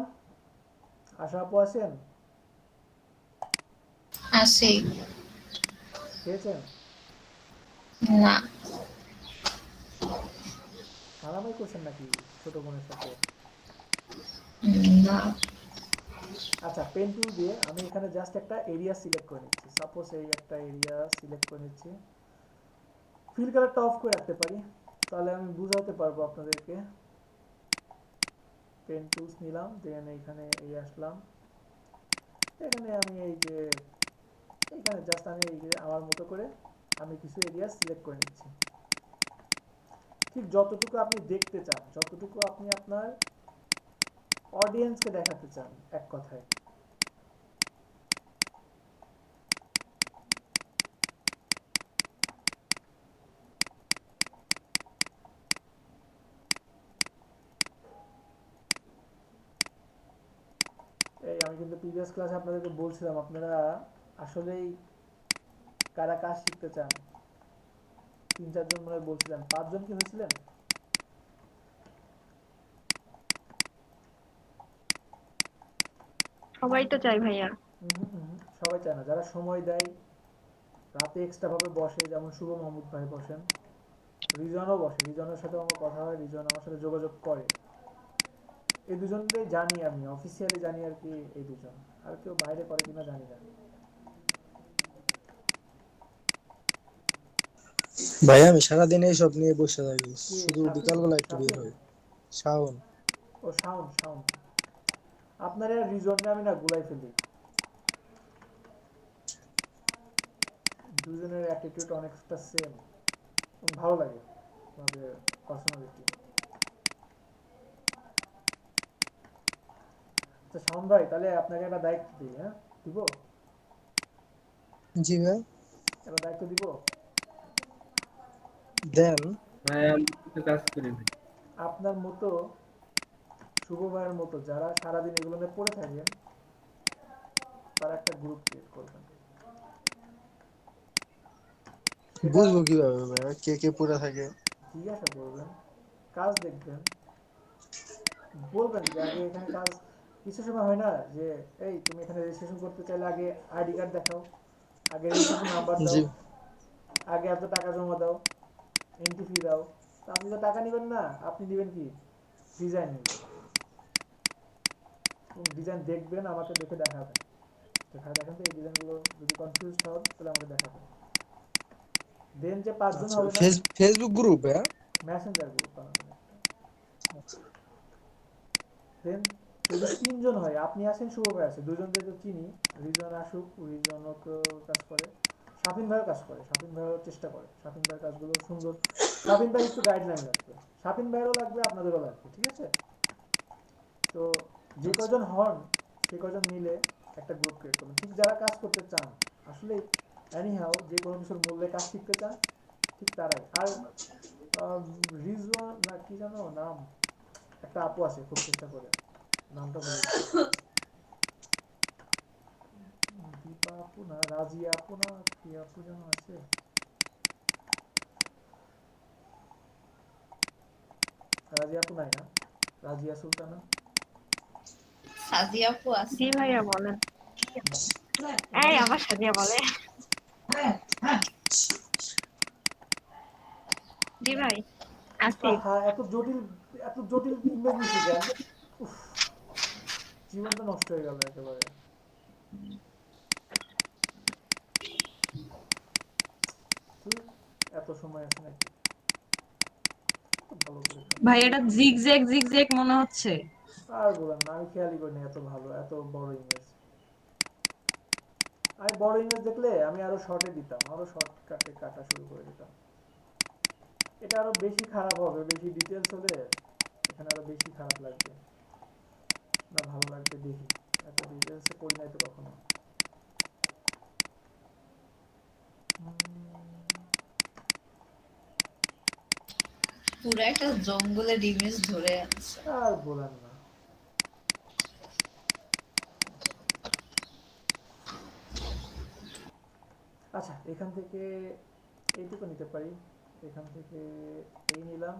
আশা আপু আছেন? আসি। খেয়েছেন? না। মারামারি করছেন নাকি ছোট বোনের সাথে? না। আচ্ছা, পেন টুল দিয়ে আমি এখানে জাস্ট একটা এরিয়া সিলেক্ট করে নিচ্ছি। সাপোজ এই একটা এরিয়া সিলেক্ট করে নিচ্ছি। ফিল কালারটা অফ করে রাখতে পারি, তাহলে আমি বুঝাতে পারবো আপনাদেরকে। পেন টুলস নিলাম, দেন এইখানে এই আসলাম, এখানে আমি এই যে এখানে জাস্ট আমি এই যে আমার মতো করে আমি কিছু এরিয়া সিলেক্ট করে নিচ্ছি। ঠিক যতটুকু আপনি দেখতে চান, যতটুকু আপনি আপনার অডিয়েন্সকে দেখাতে চান, এক কথায়। এই আমি কিন্তু প্রিভিয়াস ক্লাসে আপনাদেরকে বলছিলাম আপনারা আসলেই কারা কাজ শিখতে চান, 3-4 জন মনে হয় বলছিলেন, 5 জন কি হয়েছিলেন? সবাই তো চাই ভাইয়া। সবাই চায় না, যারা সময় দেয়, রাতে এক্সট্রা ভাবে বসে, যেমন শুভ মাহমুদ ভাই বসেন, রিজনও বসে, রিজনের সাথে আমার কথা হয়, রিজন আমার সাথে যোগাযোগ করে। এই দুজনকে জানি আমি, অফিসিয়ালি জানি আর কি, এই দুজন। আর কেউ বাইরে করে কিনা জানি না। ভাই আমি সারাদিন এইসব নিয়ে বসে থাকি, শুধু বিকালবেলা একটু বের হই। শাওন। ও শাওন, শাওন। আপনার আর রিজনটা আমি না গুলাই ফেলি, দুজনের অ্যাটিটিউড অনেকটা সেম, ভালো লাগে আমাদের পার্সোনালিটি। আচ্ছা শাওন ভাই, তাহলে আপনাকে একটা দায়িত্ব দিই, হ্যাঁ দিব? জি ভাই। এবার দায়িত্ব দিব দেন। ভাই আমি তো কাজ করি ভাই। আপনার মতো শুভ ভাইয়ের মতো যারা সারাদিন এগুলো নিয়ে পড়ে থাকেন তারা একটা গ্রুপ ক্রিয়েট করবেন। সেটা বুঝবো কিভাবে ভাইয়া কে কে পড়ে থাকে? জিজ্ঞাসা করবেন, কাজ দেখবেন, বলবেন যে আগে এখানে কাজ কিছু সময় হয় না যে এই তুমি এখানে রেজিস্ট্রেশন করতে চাইলে আগে আইডি কার্ড দেখাও, আগে রেজিস্ট্রেশন নাম্বার দাও, জি আগে এত টাকা জমা দাও, এন্ট্রি ফি দাও। তো আপনি তো টাকা নেবেন না, আপনি নেবেন কি ডিজাইন নেবেন, ডিজাইন দেখবেন, আমাকে দেখে দেখাবেন, দেখেন তো এই ডিজাইনগুলো যদি কনফিউজ হন তাহলে আমাকে দেখাবেন। দেন যে 5 জন আচ্ছা, হবে না, ফেসবুক গ্রুপ ভাইয়া? মেসেঞ্জার গ্রুপ বানাবেন একটা। দেন যদি 3 জন হয়, আপনি আছেন, শুভ ভাই আছে, দুজনকে তো চিনি, রিজন আসুক, রিজনও তো কাজ করে, শাফিন ভাইও কাজ করে, শাফিন ভাইও চেষ্টা করে, শাফিন ভাইয়ের কাজগুলো সুন্দর, শাফিন ভাই একটু গাইডলাইন রাখবে, শাফিন ভাইয়েরও লাগবে আপনাদেরও লাগবে, ঠিক আছে? তো যে কজন হন সে কজন মিলে একটা গ্রুপ ক্রিয়েট করবেন, ঠিক যারা কাজ করতে চান, আসলে এনিহাও যে কোনো কিছুর মূল্যে কাজ শিখতে চান, ঠিক তারাই। আর রিজওয়ান না কি জানো নাম, একটা আপু আছে খুব চেষ্টা করে, নামটা বলে দীপা আপু না, রাজিয়া আপু না, কি আপু যেন আছে, রাজিয়া আপু নাই না, রাজিয়া সুলতানা, সাজিয়া আপু আছে। জি ভাইয়া বলেন। এই আবার সাজিয়া বলে। জি ভাই আছি। হ্যাঁ, এত জটিল ইমেজ নিছি কেন? উফ, জীবনটা নষ্ট হয়ে গেল একেবারে। এত সময় আছে নাকি? ভালো করে ভাই এটা জিগজ্যাগ জিগজ্যাগ মনে হচ্ছে। আর বলেন না, আমি খেয়ালই করিনি এত ভালো এত বড় ইমেজ। আমি বড় ইমেজ দেখলে আমি আরো শর্টে দিতাম, আরো শর্টকাটে কাটা শুরু করে দিতাম। এটা আরো বেশি খারাপ হবে, বেশি ডিটেলস হলে এখানে আরো বেশি খারাপ লাগবে না, ভালো লাগবে দেখি। এত ডিটেলসে করি নাই তো কখনো। পুরো একটা জঙ্গলের ইমেজ ধরে আছে। আর বলেন না, আচ্ছা এখান থেকে এইটুকু নিতে পারি, এখান থেকে এই নিলাম,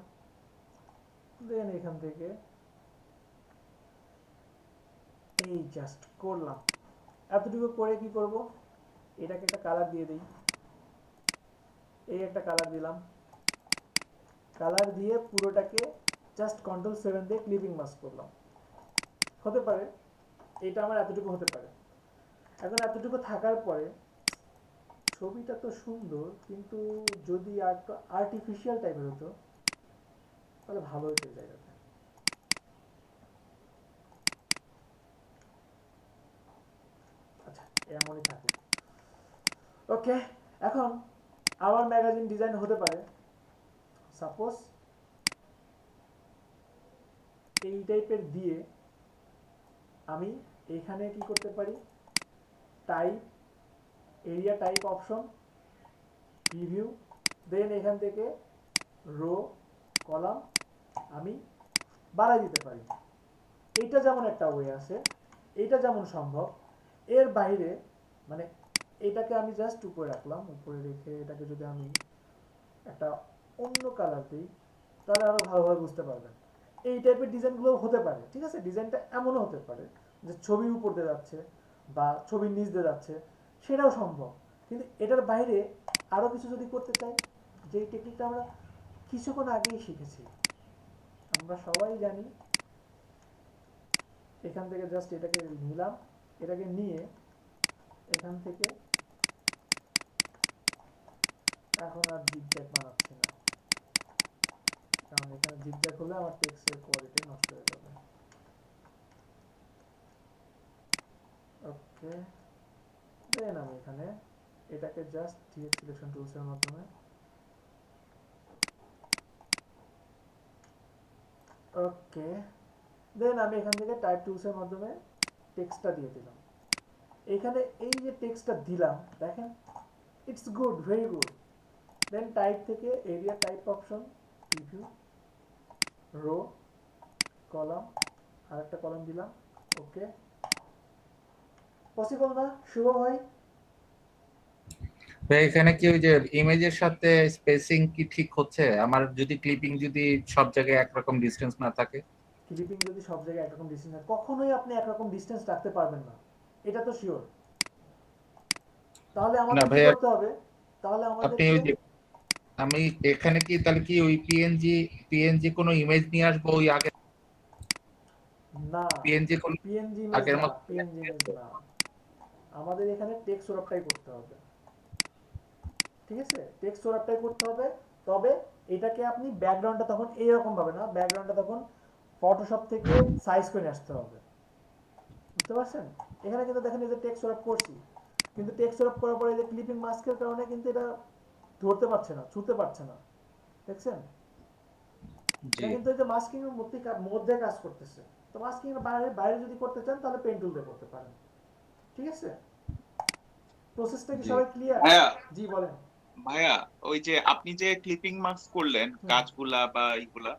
দেন এখান থেকে এই জাস্ট করলাম। এতটুকু করে কি করব, এটাকে একটা কালার দিয়ে দিই, এই একটা কালার দিলাম, কালার দিয়ে পুরোটাকে জাস্ট Ctrl+7 দিয়ে ক্লিপিং মাস্ক করলাম। হতে পারে এটা আমার এতটুকু হতে পারে। এখন এতটুকু থাকার পরে ছবিটা তো সুন্দর, কিন্তু যদি আর একটু আর্টিফিশিয়াল টাইপের হতো তাহলে ভালো হতো এই জায়গাতে। আচ্ছা এমনই থাকুক, ওকে। এখন আমার ম্যাগাজিন ডিজাইন হতে পারে সাপোজ এই টাইপের দিয়ে আমি এখানে কি করতে পারি, type area type option, preview, then এখান থেকে রো কলাম আমি বাড়াই দিতে পারি। এইটা যেমন একটা ওয়ে আছে, এইটা যেমন সম্ভব, এর বাইরে মানে এটাকে আমি জাস্ট উপরে রাখলাম, উপরে রেখে এটাকে যদি আমি একটা অন্য কালার দিই তাহলে আরো ভালোভাবে বুঝতে পারবেন। এই টাইপের ডিজাইনগুলো হতে পারে, ঠিক আছে? ডিজাইনটা এমনও হতে পারে যে ছবির উপর দিয়ে যাচ্ছে বা ছবির নিচ দিয়ে যাচ্ছে, সেটাও সম্ভব। কিন্তু এটার বাইরে আরো কিছু যদি করতে চাই, যেই টেকনিকটা আমরা কিছুক্ষণ আগেই শিখেছি, আমরা সবাই জানি, এখান থেকে জাস্ট এটাকে নিলাম, এটাকে নিয়ে এখান থেকে এখন আর জিগজ্যাগ বানাচ্ছি না, কারণ এখানে জিগজ্যাগ হলে আমার টেক্সটের কোয়ালিটি নষ্ট হয়ে যাবে। ওকে, দেন আমি এখানে এটাকে জাস্ট ডিরেক্ট সিলেকশন টুলসের মাধ্যমে ওকে, দেন আমি এখান থেকে টাইপ টুলসের মাধ্যমে টেক্সটটা দিয়ে দিলাম। এখানে এই যে টেক্সটটা দিলাম দেখেন, it's good, very good. Then type থেকে area type option, preview, row, column, আর একটা কলাম দিলাম। ওকে, পসিবল না শুভ ভাই? ভাই এখানে কি ওই যে ইমেজের সাথে স্পেসিং কি ঠিক হচ্ছে? আমার যদি ক্লিপিং যদি সব জায়গায় একরকম ডিসটেন্স না থাকে, ক্লিপিং যদি সব জায়গায় একরকম ডিস্টেন্স থাকে, কখনোই আপনি একরকম ডিস্টেন্স রাখতে পারবেন না, এটা তো শিওর। তাহলে না আমাদের কি ভাই করতে হবে? তাহলে আপনি আমাদেরকে ওই যে আমি এখানে কি তাহলে কি ওই পিএনজি কোনো ইমেজ নিয়ে আসবো ওই আগে না, পিএনজি কোন পিএনজি ইমেজ আগের না, মতো? পিএনজি ইমেজ না, আমাদের এখানে টেক্সট সোরাপটাই করতে হবে। ঠিক আছে, টেক্সট সোরাপটাই করতে হবে। তবে এটাকে আপনি ব্যাকগ্রাউন্ডটা তখন এইরকম ভাবে না, ব্যাকগ্রাউন্ডটা তখন ফটোশপ থেকে সাইজ করে নিয়ে আসতে হবে, বুঝতে পারছেন? এখানে কিন্তু দেখেন এই যে টেক্সট সোরাপ করছি, কিন্তু টেক্সট সোরাপ করার পরে এই যে ক্লিপিং মাস্কের কারণে কিন্তু এটা ধরতে পারছে না, ছুঁতে পারছে না, দেখছেন? এটা কিন্তু এই যে মাস্কিং এর মধ্যে কাজ করতেছে। তো মাস্কিং এর বাইরে বাইরে যদি করতে চান তাহলে পেন টুল দিয়ে করতে পারেন। ঠিক আছে, প্রসেসটা কি সবাই ক্লিয়ার? ভাইয়া, জি বলেন। ভাইয়া ওই যে আপনি যে ক্লিপিং মাস্ক করলেন কাজগুলা বা এইগুলা,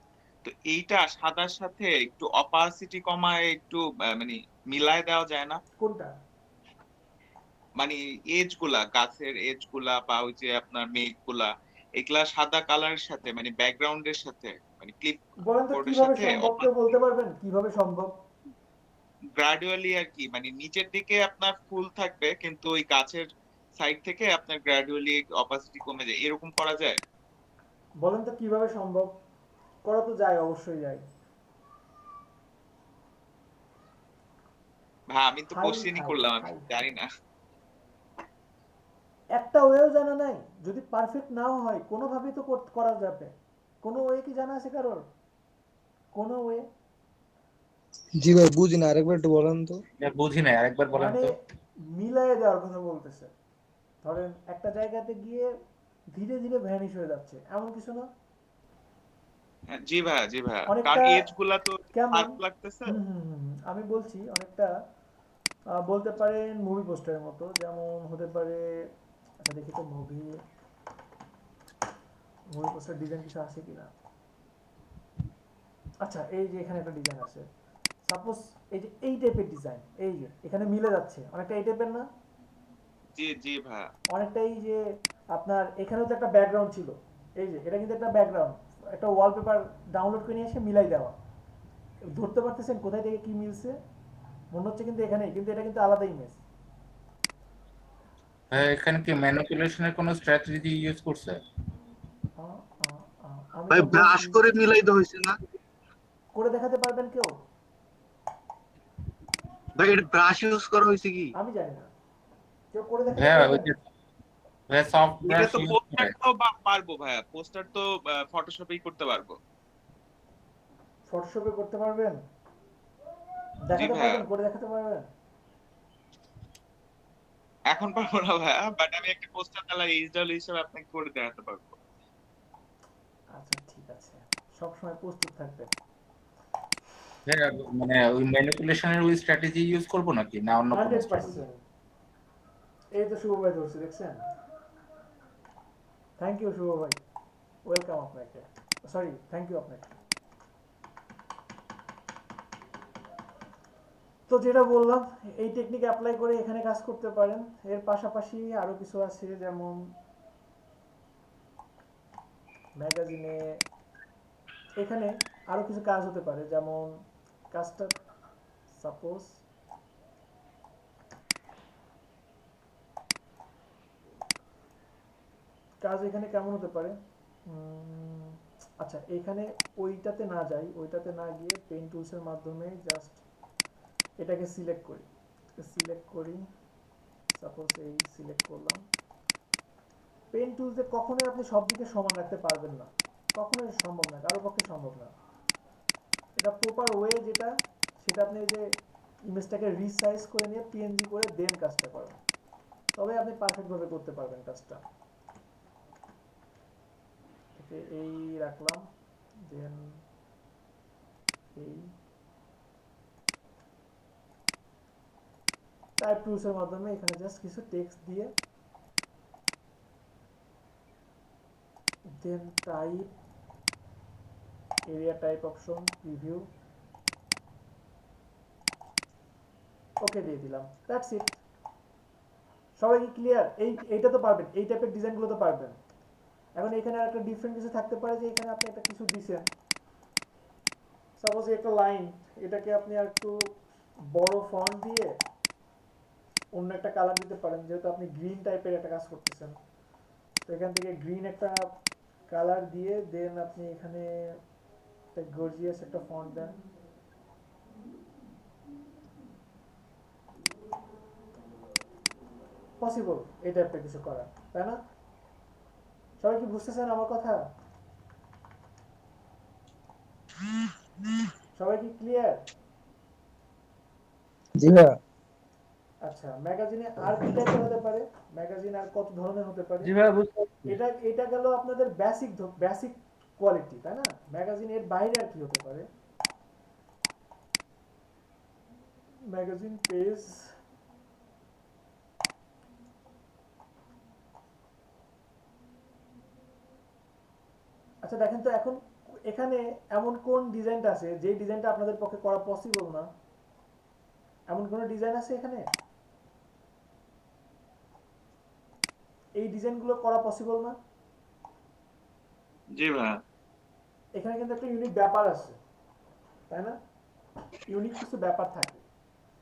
তো এইটা সাদার সাথে একটু অপাসিটি কমায় একটু মানে মিলায় দেওয়া যায় না? কোনটা? মানে এজ গুলা, গাছের এজ গুলা বা ওই যে আপনার মেঘ গুলা, এগুলা সাদা কালারের সাথে মানে ব্যাকগ্রাউন্ডের সাথে মানে ক্লিপ বলেন তো বোর্ডের কিভাবে সাথে সম্ভব, কেউ বলতে পারবেন কিভাবে সম্ভব? গ্রাজুয়ালি আর কি, মানে নিচের দিকে আপনার ফুল থাকবে কিন্তু ওই গাছের সাইড থেকে আপনার গ্রাজুয়ালি অপাসিটি কমে যায়, এরকম করা যায়? বলেন তো কিভাবে সম্ভব? করা তো যায়, অবশ্যই যায়। ভাই আমি তো হাই কোশ্চেনই হাই করলাম, আমি হাই, জানি না। একটা ওয়েও জানা নাই? যদি পারফেক্ট নাও হয় কোনোভাবেই তো করা যাবে। কোনো ওয়ে কি জানা আছে কারোর? কোনো ওয়ে? জি ভাই বুঝি না, আরেকবার একটু বলেন তো। বুঝি না, আরেকবার বলেন মানে তো। মিলায়ে দেওয়ার কথা বলতেছে। ধরেন একটা জায়গাতে গিয়ে ধীরে ধীরে ভ্যানিশ হয়ে যাচ্ছে, এমন কিছু না? জি ভাইয়া, জি ভাইয়া, অনেকটা কারণ এজ গুলা তো কেমন? শার্প লাগতেছে। আমি বলছি অনেকটা বলতে পারেন মুভি পোস্টারের মতো, যেমন হতে পারে, আচ্ছা দেখি তো মুভি পোস্টার ডিজাইন কিছু আছে কিনা। আচ্ছা এই যে এখানে একটা ডিজাইন আছে, সাপোজ এই যে এই টাইপের ডিজাইন, এই যে এখানে মিলে যাচ্ছে অনেকটা এই টাইপের না? জি জি ভাইয়া, অনেকটা এই যে আপনার এখানেও তো একটা ব্যাকগ্রাউন্ড ছিল, এই যে এটা কিন্তু একটা ব্যাকগ্রাউন্ড, একটা ওয়ালপেপার ডাউনলোড করে নিয়ে এসে মিলাই দেওয়া। ধরতে পারতেছেন কোথায় থেকে কি মিলছে? মনে হচ্ছে কিন্তু এখানেই, কিন্তু এটা কিন্তু আলাদা ইমেজ। এখানে কি ম্যানিপুলেশনের কোনো স্ট্র্যাটেজি ইউজ করছে? ভাই ব্রাশ করে মিলাইতে হইছে না? করে দেখাতে পারবেন কেউ? ভাই এটা ব্রাশ ইউজ করা হইছে কি? আমি জানি না, কেউ করে দেখাতে হ্যাঁ ওই পারবেন? যে ভাই সফট এটা ব্রাশ তো ইউজ পোস্টার করে। তো পারবো ভাইয়া, পোস্টার তো ফটোশপেই করতে পারবো। ফটোশপে করতে পারবেন? জি দেখাতে ভাইয়া, পারবেন, করে দেখাতে পারবেন? এখন পারবো না ভাইয়া, বাট আমি একটা পোস্টার তাহলে এইচডব্লিউ হিসেবে আপনাকে করে দেখাতে পারবো। আচ্ছা ঠিক আছে, সব সময় প্রস্তুত থাকবেন। হ্যাঁ, মানে ওই ম্যানিপুলেশনের ওই স্ট্র্যাটেজি ইউজ করব নাকি না অন্য কোনো স্ট্র্যাটেজি? 100%। এই তো শুভ ভাই ধরছে, দেখছেন? থ্যাংক ইউ শুভ ভাই, ওয়েলকাম আপনাকে, সরি থ্যাংক ইউ আপনাকে। তো যেটা বললাম, এই টেকনিক অ্যাপ্লাই করে এখানে কাজ করতে পারেন। এর পাশাপাশি আরো কিছু আছে, যেমন ম্যাগাজিনে এখানে আরো কিছু কাজ হতে পারে, যেমন কাজটা সাপোজ কাজ এখানে কেমন হতে পারে। আচ্ছা এখানে ওইটাতে না যাই, ওইটাতে না গিয়ে পেন টুলসের মাধ্যমে জাস্ট এটাকে সিলেক্ট করি, সাপোজ এই সিলেক্ট করলাম। পেন টুলসে কখনোই আপনি সব দিকে সমান রাখতে পারবেন না, কখনোই সম্ভব না, কারোর পক্ষে সম্ভব না। এটা প্রপার ওয়ে যেটা, সেটা আপনি যে ইমেজটাকে রিসাইজ করে নিয়ে পিএনজি করে দেন কাজটা করেন, তবে আপনি পারফেক্ট ভাবে করতে পারবেন কাজটা। এই রাখলাম, দেন এই টাইপ টুলসের মাধ্যমে এখানে জাস্ট কিছু টেক্সট দিয়ে then type, area type option, preview, okay দিয়ে দিলাম। That's it. সবাই কি ক্লিয়ার? এইটা তো পারবেন, এই টাইপের ডিজাইনগুলো তো পারবেন। এখন এখানে একটা ডিফারেন্ট কিছু থাকতে পারে যে এখানে আপনি একটা কিছু দিছেন, সাপোজ একটা লাইন, এটাকে আপনি আর একটু বড় ফন্ট দিয়ে অন্য একটা কালার দিতে পারেন, যেহেতু আপনি গ্রিন টাইপের একটা কাজ করতেছেন। তো এখান থেকে গ্রিন একটা কালার দিয়ে দেন আপনি এখানে একটা গর্জিয়াস একটা ফন্ট দেন। পসিবল এই টাইপের কিছু করা, তাই না? সবাই কি বুঝতেছেন আমার কথা? সবাই কি ক্লিয়ার? জি ভাইয়া। আচ্ছা, ম্যাগাজিনে আর কি টাইপের হতে পারে? ম্যাগাজিন আর কত ধরনের হতে পারে? জি ভাইয়া বুঝতে পারছি। এটা গেল আপনাদের বেসিক কোয়ালিটি, তাই না? ম্যাগাজিন এর বাইরে আর কি হতে পারে? ম্যাগাজিন পেজ, আচ্ছা দেখেন তো এখন এখানে এমন কোন ডিজাইনটা আছে যে ডিজাইনটা আপনাদের পক্ষে করা পসিবল না? এমন কোন ডিজাইন আছে এখানে? এই ডিজাইনগুলো করা পসিবল না? জি ভাইয়া। এখানে কিন্তু একটা ইউনিক ব্যাপার আছে, তাই না? ইউনিক কিছু ব্যাপার থাকে।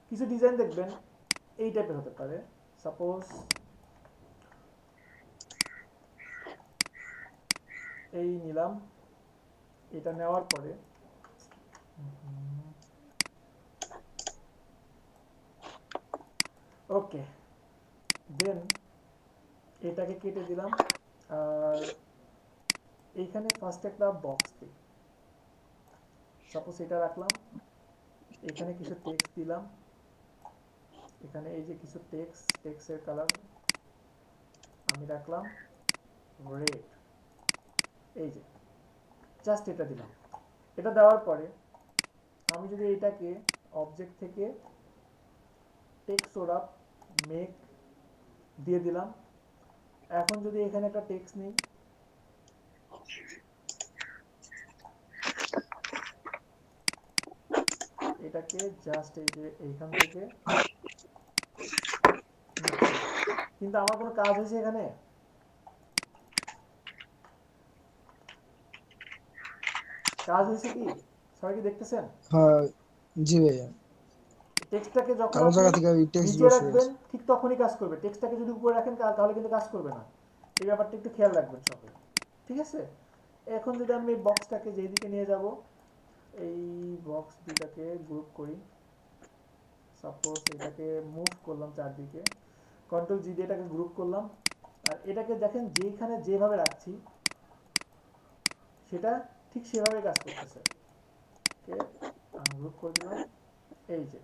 কিছু ডিজাইন দেখবেন এই টাইপের হতে পারে। সাপোজ এই নিলাম, এটা নেওয়ার পরে ওকে, দেন এটাকে কেটে দিলাম, আর এইখানে ফার্স্ট একটা বক্স দিই। সাপোজ এটা রাখলাম, এখানে কিছু টেক্সট দিলাম, এখানে এই যে কিছু টেক্সটের কালার আমি রাখলাম রেড, এই যে জাস্ট এটা দিলাম। এটা দেওয়ার পরে আমি যদি এইটাকে অবজেক্ট থেকে টেক্সট ওরা মেক দিয়ে দিলাম। এখন যদি এখানে একটা টেক্সট নেই, এটাকে জাস্ট এই যে এইখান থেকে, কিন্তু আমার কোনো কাজ হয়েছে এখানে? কাজ হয়েছে কি? সবাই কি দেখতেছেন? হ্যাঁ জি ভাইয়া। টেক্সটটাকে যখন কালো আপনি জায়গা থেকে ওই টেক্সট নিচে বসে রাখবেন ঠিক তখনই কাজ করবে। টেক্সটটাকে যদি উপরে রাখেন তাহলে কিন্তু কাজ করবে না। এই ব্যাপারটা একটু খেয়াল রাখবেন সবাই, ঠিক আছে? এখন যদি আমি এই বক্সটাকে যেদিকে নিয়ে যাব, এই বক্স দুটাকে গ্রুপ করি, সাপোজ এটাকে মুভ করলাম চারদিকে, কন্ট্রোল জি দিয়ে এটাকে গ্রুপ করলাম, আর এটাকে দেখেন যেখানে যেভাবে রাখছি সেটা ঠিক সেভাবে কাজ করতেছে। ওকে, আনগ্রুপ করে দিলাম, এই যে।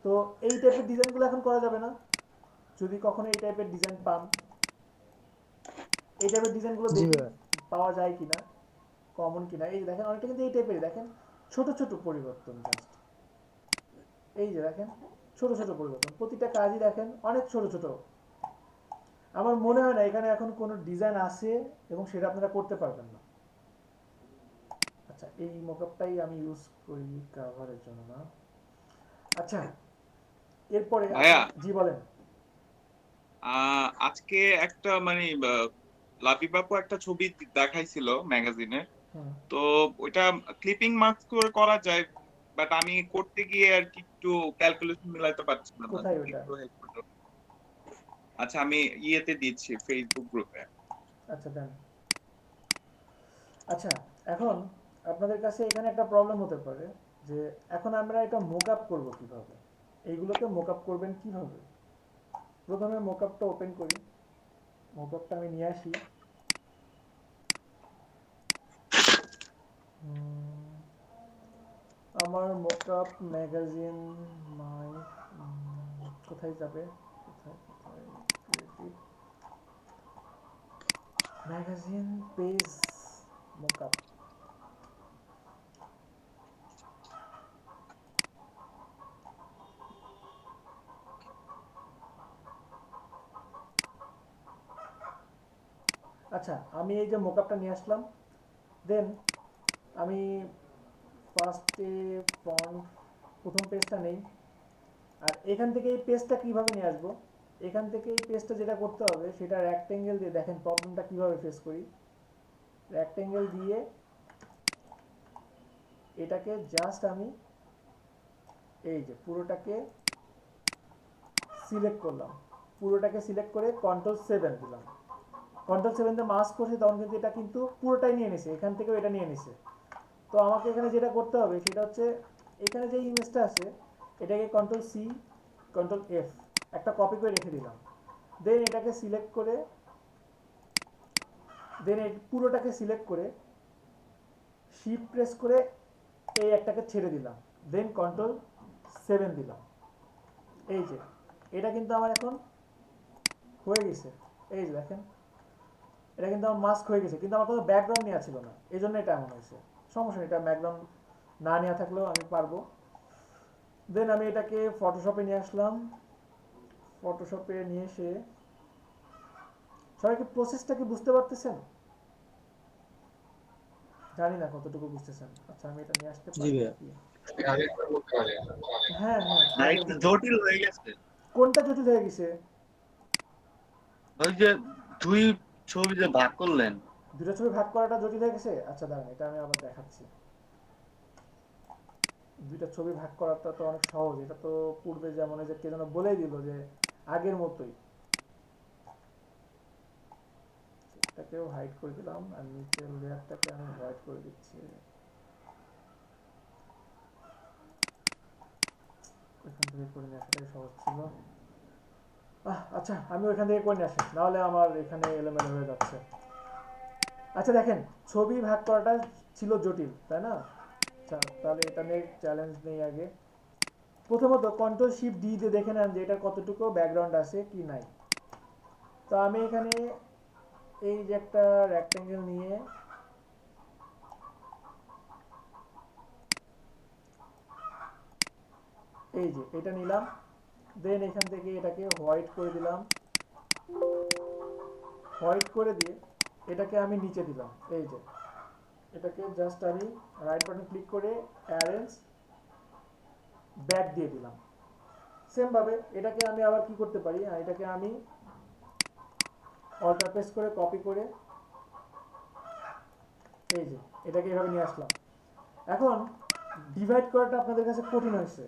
তো এই টাইপের ডিজাইনগুলো এখন করা যাবে না? যদি কখনো এই টাইপের ডিজাইন পান, এই টাইপের ডিজাইনগুলো জি দেখি ভাইয়া। পাওয়া যায় কিনা, কমন কিনা। এই দেখেন অনেকটা কিন্তু এই টাইপের, দেখেন ছোট ছোট পরিবর্তন, জাস্ট এই যে দেখেন ছোট ছোট পরিবর্তন, প্রতিটা কাজই দেখেন অনেক ছোট ছোট। আমার মনে হয় না এখানে এখন কোনো ডিজাইন আছে এবং সেটা আপনারা করতে পারবেন না। আচ্ছা, এই মকআপটাই আমি ইউজ করি কভারের জন্য না। আচ্ছা, এরপরে ভাইয়া, জি বলেন। আজকে একটা মানে লাভি বাপু একটা ছবি দেখাইছিল ম্যাগাজিনে, তো ওইটা ক্লিপিং মার্কস করে করা যায়, বাট আমি করতে গিয়ে আর কি একটু ক্যালকুলেশন মিলাইতে পারছিলাম না। কোথায় ওটা? একটু help করতে। আচ্ছা, আমি ইয়েতে দিচ্ছি ফেসবুক গ্রুপে। আচ্ছা দেন। আচ্ছা, এখন আপনাদের কাছে এখানে একটা প্রবলেম হতে পারে যে এখন আমরা এটা মোকআপ করব কিভাবে, এইগুলোকে মোকআপ করবেন কিভাবে? প্রথমে মোকআপটা ওপেন করি, মোকআপটা আমি নিয়ে আসি। আমার মোকআপ ম্যাগাজিন মাই কোথায় যাবে, কোথায় ক্রিয়েটিভ ম্যাগাজিন পেজ মোকআপ। আচ্ছা আমি এই যে মোকআপটা নিয়ে আসলাম, দেন আমি ফার্স্টে ফন্ট প্রথম পেজটা নেই, আর এখান থেকে এই পেজটা কিভাবে নিয়ে আসবো, এখান থেকে এই পেজটা যেটা করতে হবে সেটা রেক্টেঙ্গেল দিয়ে, দেখেন প্রবলেমটা কিভাবে ফেস করি, রেক্টেঙ্গেল দিয়ে এটাকে জাস্ট আমি এই যে পুরোটাকে সিলেক্ট করলাম, পুরোটাকে সিলেক্ট করে Ctrl+7 দিলাম, Ctrl+7 দিয়ে মাস্ক করছি, তখন কিন্তু এটা কিন্তু পুরোটাই নিয়ে নিছে, এখান থেকেও এটা নিয়ে নিছে। তো আমাকে এখানে যেটা করতে হবে সেটা হচ্ছে এখানে যে ইমেজটা আছে এটাকে Ctrl+C Ctrl+F একটা কপি করে রেখে দিলাম, দেন এটাকে সিলেক্ট করে, দেন এই পুরোটাকে সিলেক্ট করে শিফট প্রেস করে এই একটাকে ছেড়ে দিলাম, দেন Ctrl+7 দিলাম। এই যে এটা কিন্তু আমার এখন হয়ে গেছে, এই যে দেখেন এটা কিন্তু আমার মাস্ক হয়ে গেছে, কিন্তু আমার কোনো ব্যাকগ্রাউন্ড নেওয়া ছিল না, এই জন্য এটা এমন হয়েছে। সমস্যা নেই, এটা ব্যাকগ্রাউন্ড না নেওয়া থাকলেও আমি পারবো। দেন আমি এটাকে ফটোশপে নিয়ে আসলাম, ফটোশপে নিয়ে এসে সবাই কি প্রসেসটা কি বুঝতে পারতেছেন? জানি না কতটুকু বুঝতেছেন। আচ্ছা আমি এটা নিয়ে আসতে পারি নাকি? হ্যাঁ হ্যাঁ একটু জটিল হয়ে গেছে। কোনটা জটিল হয়ে গেছে? ওই যে দুই ছবি যে ভাগ করলেন, দুটো ছবি ভাগ করাটা জটিল হয়ে গেছে। আচ্ছা দাঁড়ান এটা আমি আবার দেখাচ্ছি। দুইটা ছবি ভাগ করাটা তো অনেক সহজ, এটা তো পূর্বে যেমন যে কে যেন বলেই দিল যে আগের মতোই। এটাকেও হাইড করে দিলাম আর নিচের লেয়ারটাকে আমি হোয়াইট করে দিচ্ছি। ওইখান থেকে করে নিয়ে আসাটাই সহজ ছিল। আচ্ছা আমি ওইখান থেকে করে নিয়ে আসি, নাহলে আমার এখানে এলোমেলো হয়ে যাচ্ছে। আচ্ছা দেখেন ছবি ভাগ করাটা ছিল জটিল, তাই না? আচ্ছা তাহলে এটা নিয়ে চ্যালেঞ্জ নেই। আগে প্রথমত Ctrl+Shift+D দিয়ে দেখে নেন যে এটা কতটুকু ব্যাকগ্রাউন্ড আছে কি নাই। তো আমি এখানে এই যে একটা রেক্টেঙ্গেল নিয়ে এই যে এটা নিলাম, দেন এখান থেকে এটাকে হোয়াইট করে দিলাম, হোয়াইট করে দিয়ে এটাকে আমি নিচে দিলাম। এই যে এটাকে জাস্ট আমি রাইট বাটন ক্লিক করে অ্যারেঞ্জ ব্যাক দিয়ে দিলাম। সেম ভাবে এটাকে আমি আবার কি করতে পারি, এটাকে আমি অল্টার প্রেস করে কপি করে এই যে এটাকে এভাবে নিয়ে আসলাম। এখন ডিভাইড করাটা আপনাদের কাছে কঠিন হয়েছে।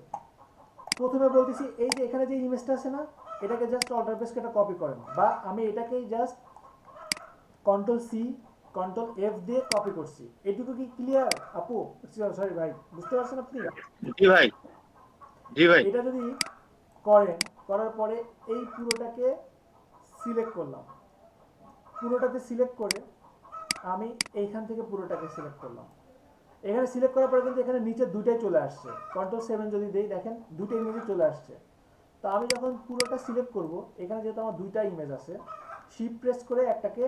প্রথমে বলতেছি এই যে এখানে যে ইমেজটা আছে না, এটাকে জাস্ট অল্টার প্রেস করে কপি করেন, বা আমি এটাকেই জাস্ট Ctrl+C Ctrl+F দিয়ে কপি করছি। এটুকু কি ক্লিয়ার আপু? সরি ভাই, বুঝতে পারছেন আপনি? জি ভাই, জি ভাই। এটা যদি করেন, করার পরে এই পুরোটাকে সিলেক্ট করলাম, পুরোটাকে সিলেক্ট করে আমি এইখান থেকে পুরোটাকে সিলেক্ট করলাম। এখানে সিলেক্ট করার পরে কিন্তু এখানে নিচে দুইটাই চলে আসছে। Ctrl+7 যদি দেই দেখেন দুটো ইমেজই চলে আসছে। তো আমি যখন পুরোটা সিলেক্ট করব, এখানে যেহেতু আমার দুইটা ইমেজ আছে, শিফট প্রেস করে একটাকে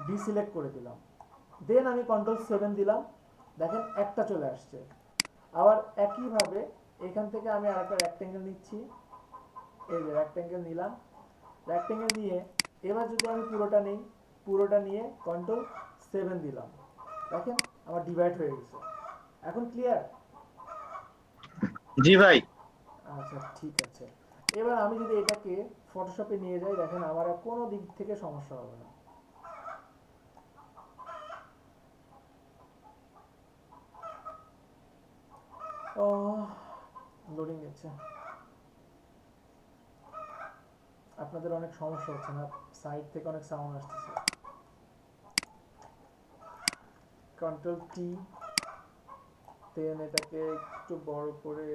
ডিসিলেক্ট করে দিলাম, দেন আমি Ctrl+7 দিলাম, দেখেন একটা চলে আসছে। আবার একইভাবে এখান থেকে আমি আরেকটা রেক্টেঙ্গেল নিচ্ছি, এই যে রেক্টেঙ্গেল নিলাম, রেক্টেঙ্গেল নিয়ে এবার যদি আমি পুরোটা নেই, পুরোটা নিয়ে Ctrl+7 দিলাম, দেখেন আমার ডিভাইড হয়ে গেছে। এখন ক্লিয়ার? জি ভাই। আচ্ছা ঠিক আছে। এবার আমি যদি এটাকে ফটোশপে নিয়ে যাই, দেখেন আমার আর কোনো দিক থেকে সমস্যা হবে না। ও লোডিং নিচ্ছে, আপনাদের অনেক সমস্যা হচ্ছে না? সাইড থেকে অনেক সাউন্ড আসতেছে। Ctrl+T দেন এটাকে একটু বড় করে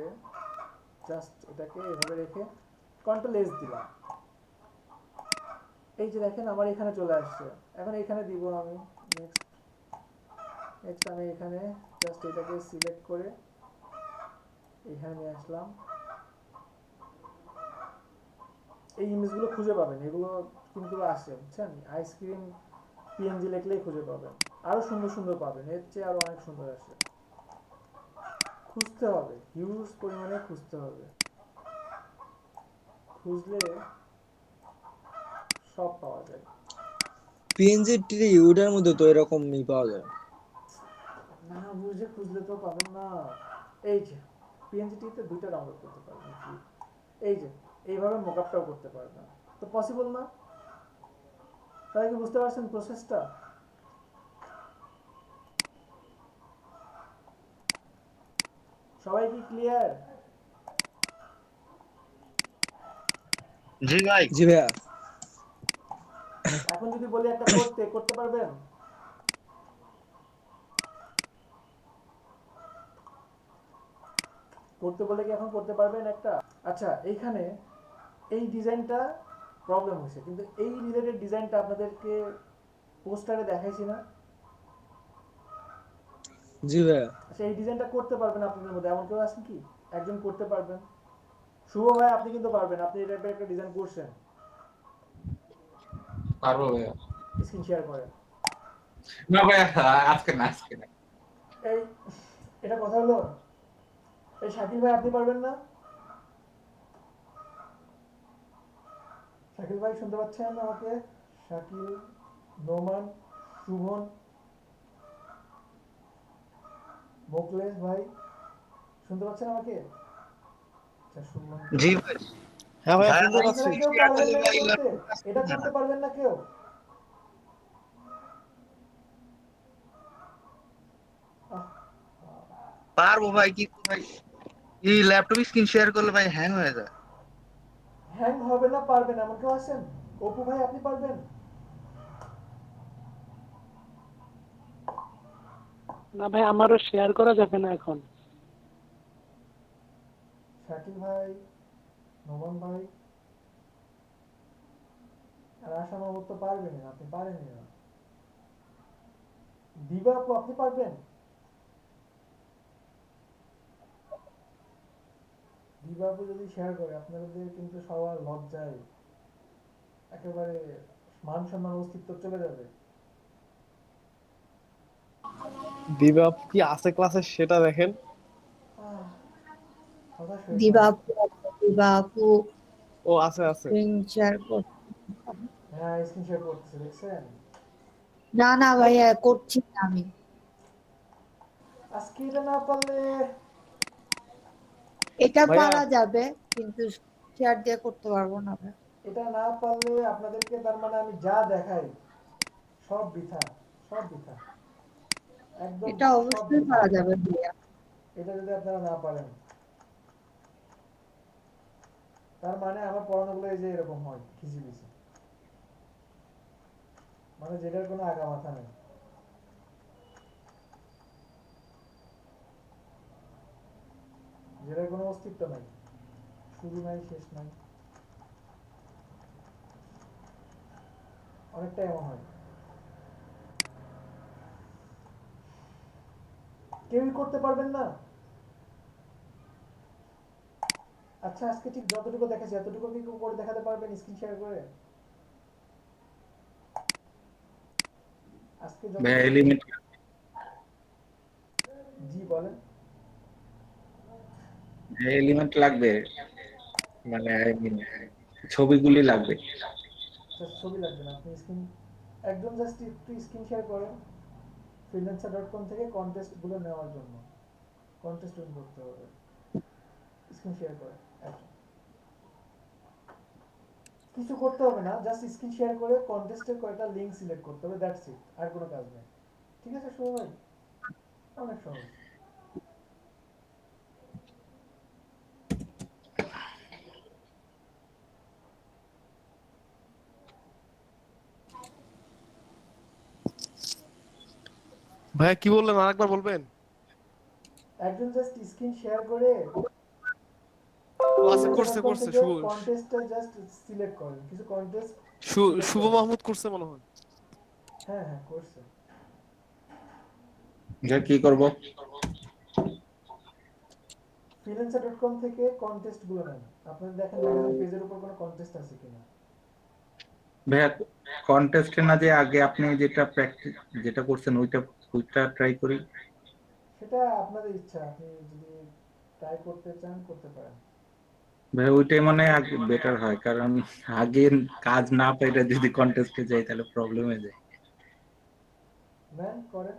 জাস্ট এটাকে এভাবে রেখে Ctrl+S দিলাম। এই যে দেখেন আমার এখানে চলে আসছে। এখন এখানে দিব আমি নেক্সট আমি এখানে জাস্ট এটাকে সিলেক্ট করে এখানে নিয়ে আসলাম। এই ইমেজগুলো খুঁজে পাবেন, এগুলো কিন্তু আসে বুঝছেন, আইসক্রিম PNG লিখলেই খুঁজে পাবেন। আরো সুন্দর সুন্দর পাবেন, এর চেয়ে আরো অনেক সুন্দর আসে। খুঁজতে হবে, হিউজ পরিমাণে খুঁজতে হবে, খুঁজলে সব পাওয়া যায়। পিএনজি ট্রি ওটার মধ্যে তো এরকমই পাওয়া যায়। না বুঝে খুঁজলে তো পাবেন না। এই যে পিএনজিটিতে দুইটা ডাউনলোড করতে পারবেন, এই যে এইভাবে মকআপটাও করতে পারবেন, তো পসিবল না? তাই কি বুঝতে পারছেন প্রসেসটা? সবাই কি ক্লিয়ার? জি ভাই। জি ভাইয়া। এখন যদি বলি একটা করতে পারবেন? করতে বলে কি এখন করতে পারবেন একটা? আচ্ছা, এইখানে এই ডিজাইনটা প্রবলেম হয়েছে, কিন্তু এই রিলেটেড ডিজাইনটা আপনাদেরকে পোস্টারে দেখাইছি না? জি ভাইয়া। আচ্ছা, এই ডিজাইনটা করতে পারবেন আপনাদের মধ্যে এমন কেউ আছেন কি? একজন করতে পারবেন? শুভ ভাই আপনি কিন্তু পারবেন, আপনি এই টাইপের একটা ডিজাইন করছেন। পারবো ভাইয়া। স্ক্রিন শেয়ার করেন। না ভাইয়া, আজকে না। এই এটা কথা হলো। এই শাকিল ভাই আপনি পারবেন না? শাকিল ভাই শুনতে পাচ্ছেন আমাকে? শাকিল, নোমান, শুভন, মোকলেশ ভাই শুনতে পাচ্ছেন আমাকে? আচ্ছা, শুভন। জি ভাই। হ্যাঁ ভাইয়া শুনতে পাচ্ছি। কেউ পারবেন না করতে? এটা করতে পারবেন না কেউ? পারবো ভাই, কিন্তু ভাই এই ল্যাপটপে স্ক্রিন শেয়ার করলে ভাই হ্যাং হয়ে যায়। হ্যাং হবে না, পারবেন এমন কেউ আছেন? অপু ভাই আপনি পারবেন? না ভাই, আমারও শেয়ার করা যাবে না এখন। শাকিল ভাই, নোমান ভাই আর আশা মাহমুদ তো পারবেন না, আপনি পারেনই না। দিবা আপু আপনি পারবেন? দিবা আপু যদি শেয়ার করে আপনাদের কিন্তু সবার লজ্জায় একেবারে মান সম্মান অস্তিত্ব চলে যাবে। দিবা কি আছে ক্লাসে সেটা দেখেন। দিবা আপু ও আছে। স্ক্রিন শেয়ার করতে। হ্যাঁ, স্ক্রিন শেয়ার করতেছে দেখছেন? না ভাইয়া করছি না আমি। আজকে এটা না পারলে এটা পারা যাবে, কিন্তু শেয়ার দিয়ে করতে পারবো না ভাই। এটা না পারলে আপনাদেরকে তার মানে আমি যা দেখাই সব বৃথা, সব বৃথা, একদম। এটা অবশ্যই পারা যাবে ভাইয়া। এটা যদি আপনারা না পারেন তার মানে আমার পড়ানোগুলো এই যে এরকম হয় খিচিবিচি, মানে যেটার কোনো আগা মাথা নেই। যেটার কোনো অস্তিত্ব নাই, শুরু নাই শেষ নাই, অনেকটা এমন হয়। কেউই করতে পারবেন না? আচ্ছা, আজকে ঠিক যতটুকু দেখাচ্ছি এতটুকু কি করে দেখাতে পারবেন স্ক্রিন শেয়ার করে? আজকে জি বলেন। এলিমেন্ট লাগবে, মানে ছবিগুলি লাগবে। ছবি লাগবে না, আপনি একদম জাস্ট একটু স্ক্রিন শেয়ার করেন freelancer.com থেকে কন্টেস্ট গুলো নেওয়ার জন্য। কন্টেস্ট উইন করতে হবে, স্ক্রিন শেয়ার করে একদম কিছু করতে হবে না, জাস্ট স্ক্রিন শেয়ার করে কন্টেস্টের কয়টা লিংক সিলেক্ট করতে হবে, দ্যাটস ইট, আর কোনো কাজ নেই। ঠিক আছে শুভ ভাই? অনেক সহজ। ভাইয়া কি বললেন আরেকবার বলবেন? একজন জাস্ট স্ক্রিন শেয়ার করে আচ্ছা করছে শুভ। কন্টেস্টটা জাস্ট সিলেক্ট করেন, কিছু কন্টেস্ট শুভ মাহমুদ করছে মনে হয়। হ্যাঁ করছে। যে কি করব? freelancer.com থেকে কন্টেস্ট গুলো নেন, আপনারা দেখেন ম্যাগাজিন পেজের উপর কোনো কন্টেস্ট আছে কিনা। ভাইয়া কন্টেস্টে না, যে আগে আপনি যেটা করছেন ওইটা ট্রাই করি। সেটা আপনাদের ইচ্ছা, আপনি যদি ট্রাই করতে চান করতে পারেন। ভাই ওইটাই মনে হয় আগে বেটার হয়, কারণ আগে কাজ না পাইলে যদি কন্টেস্টে যাই তাহলে প্রবলেম হয়ে যায়। ম্যান করেন।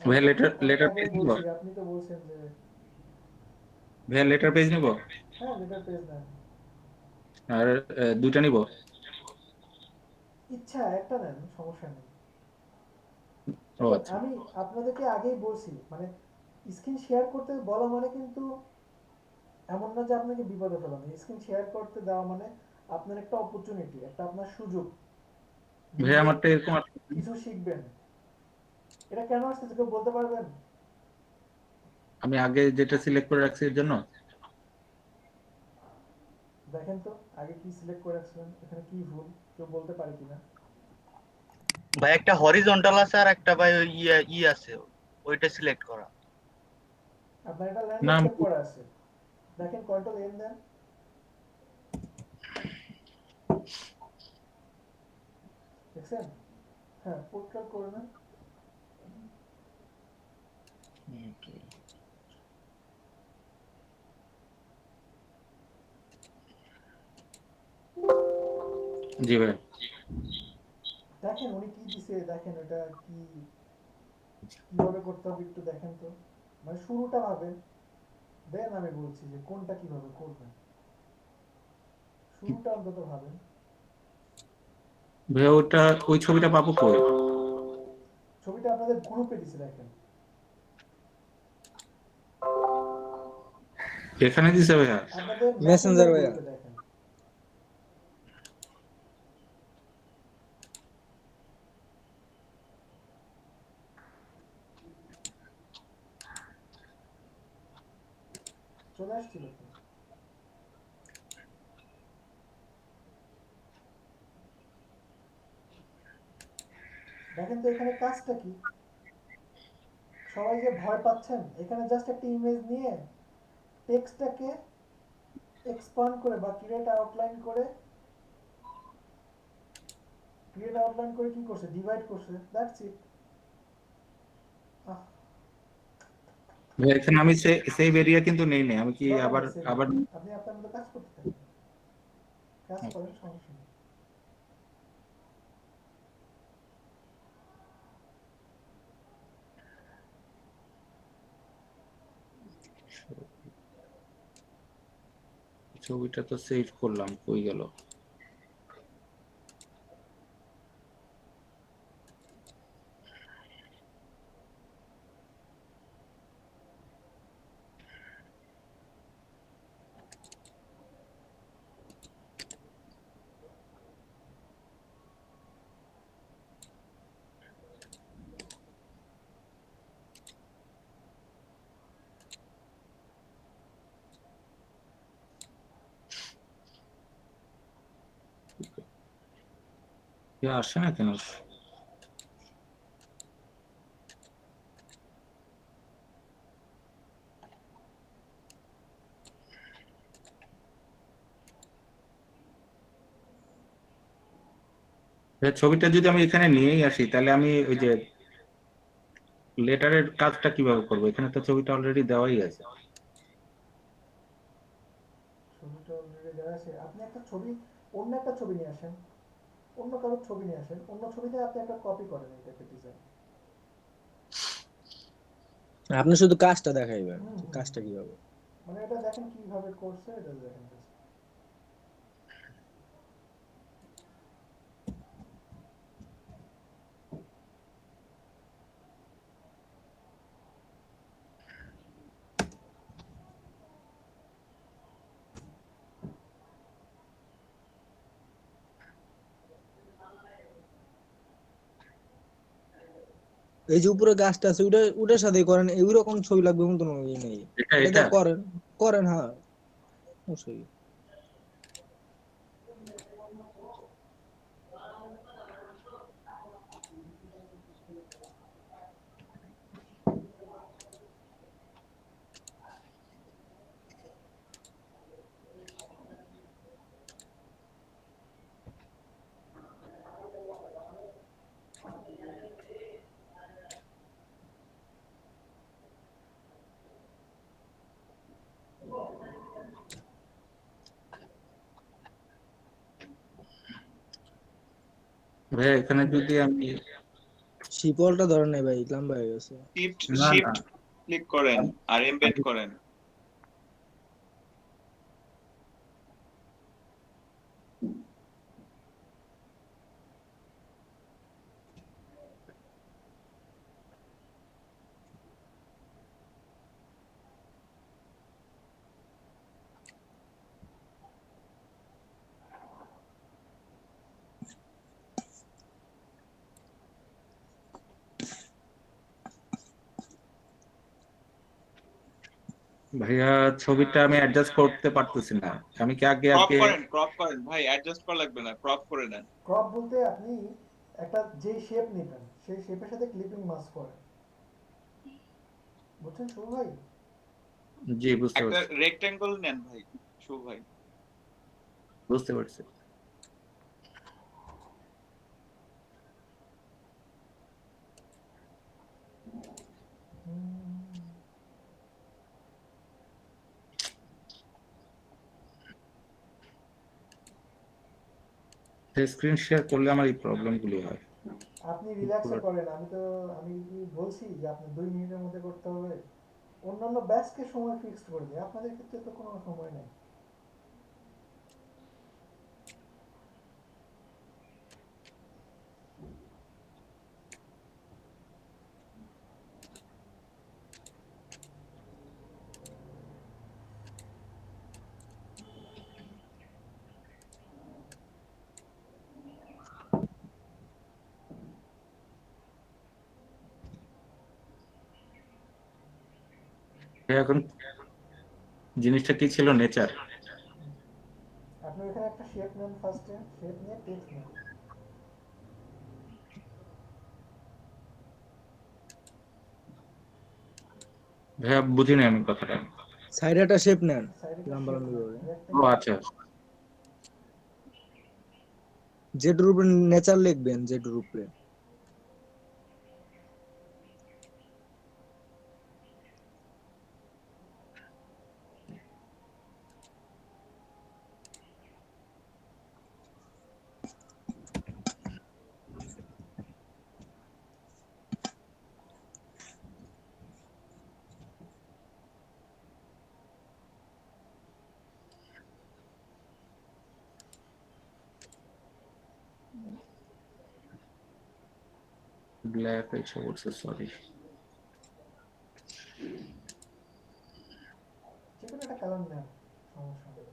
ভাইয়া লেটার অনেক লেটার আগেই পেজ নিব, বলছি, আপনি তো বলছেন যে ভাইয়া লেটার পেজ নিব হ্যাঁ লেটার পেজ নেন। আর দুইটা নিব। ইচ্ছা একটা নেন, সমস্যা নেই। ও দেখেন আচ্ছা, আমি আপনাদেরকে আগেই বলছি, মানে স্ক্রিন শেয়ার করতে বলা মানে কিন্তু এমন না যে আপনাকে বিপদে ফেলানো। স্ক্রিন শেয়ার করতে দেওয়া মানে আপনার একটা অপরচুনিটি, একটা আপনার সুযোগ, ভাইয়া নিজে আমারটা এরকম কিছু শিখবেন। এটা কেন আসছে কেউ বলতে পারবেন? আমি আগে যেটা সিলেক্ট করে রাখছি এর জন্য। দেখেন তো আগে কি সিলেক্ট করে রাখছিলেন, এখানে কি ভুল কেউ বলতে পারে কিনা। ভাই একটা হরিজন্টাল আছে আর একটা ভাই ওই ই আছে, ওইটা সিলেক্ট করা। আপনার এটা না ল্যান্ডস্কেপ করা আছে, দেখেন কন্ট্রোল এন দেন, দেখছেন? হ্যাঁ পোর্ট্রেট করে নেন। জি ভাই, দেখেন উনি কি দিছে, দেখেন এটা কি কিভাবে করতে হবে একটু দেখেন তো, মানে শুরুটা ভাবেন, দেন আমি বলছি যে কোনটা কিভাবে করবেন, শুরুটা অন্তত ভাবেন। ভাইয়া ওটা ওই ছবিটা পাবো কই? ছবিটা আপনাদের গ্রুপে দিছে দেখেন। এখানে দিছে ভাইয়া? আপনাদের মেসেঞ্জার মেসেঞ্জার ভাইয়া। গ্রুপে দেখেন। চলে আসছিল তো। দেখেন তো এখানে কাজটা কি, সবাই যে ভয় পাচ্ছেন, এখানে জাস্ট একটা ইমেজ নিয়ে টেক্সটটাকে এক্সপান্ড করে বা ক্রিয়েট আউটলাইন করে কি করছে, ডিভাইড করছে, দ্যাটস ইট। ভাইয়া এখানে আমি সেভ এরিয়া কিন্তু নেই নাই, আমি কি দরকার আবার নেই সেভ আবার এরিয়া, আপনি আপনার মতো কাজ করতে থাকেন, কাজ করেন, সমস্যা নেই। ছবিটা তো সেভ করলাম, কই গেল? আসে না কেন? ছবিটা যদি আমি এখানে নিয়েই আসি তাহলে আমি ওই যে লেটারের কাজটা কিভাবে করবো? এখানে তো ছবিটা অলরেডি দেওয়াই আছে। ছবিটা অলরেডি দেওয়া আছে, আপনি একটা ছবি, অন্য একটা ছবি নিয়ে আসেন, অন্য কারোর ছবি নিয়ে আসেন, অন্য ছবিতে আপনি একটা কপি করেন এটাকে ডিজাইন। আপনি শুধু কাজটা দেখাইবেন, কাজটা কিভাবে। মানে এটা দেখেন কিভাবে করছে, এটা দেখেন। এই যে উপরে গাছটা আছে ওটার সাথে করেন, এইরকম ছবি লাগবে এমন কোনো ই নেই। এটা করেন করেন, হ্যাঁ অবশ্যই। ভাই এখানে যদি আমি শিপলটা ধরে নাই ভাই, লম্বা হয়ে গেছে। শিফট ক্লিক করেন আর এমবেড করেন। ভাইয়া ছবিটা আমি অ্যাডজাস্ট করতে পারতেছি না, আমি কি আগে ক্রপ করেন ভাই, অ্যাডজাস্ট করা লাগবে না, ক্রপ করে নেন। ক্রপ বলতে আপনি একটা যে শেপ নেবেন সেই শেপের সাথে ক্লিপিং মাস্ক করেন, বুঝছেন শুভ ভাই? জি বুঝতে একটা পারছি, রেক্ট্যাঙ্গল নেন ভাই শুভ ভাই। বুঝতে পারছি। স্ক্রিন শেয়ার করলে আমার এই প্রবলেমগুলো হয়। আপনি রিল্যাক্সে করেন, আমি কি বলছি যে আপনি 2 মিনিটের মধ্যে করতে হবে? অন্যান্য ব্যাচকে সময় ফিক্সড করে দেয়, আপনাদের ক্ষেত্রে তো কোনো সময় নেই। এখন জিনিসটা কি ছিল, নেচার? আপনি এখানে একটা শেপ নেন, ফার্স্টে শেপ নিয়ে টেক্সট নেন। ভাইয়া বুঝিনি আমি কথাটা। সাইডে একটা শেপ নেন, লম্বা লম্বি করে। ও আচ্ছা, জেড রূপে নেচার লিখবেন, জেড রূপে। ব্ল্যাক এসে বলছে, সরি। যেকোনো একটা কালার নেন, সমস্যা নেই।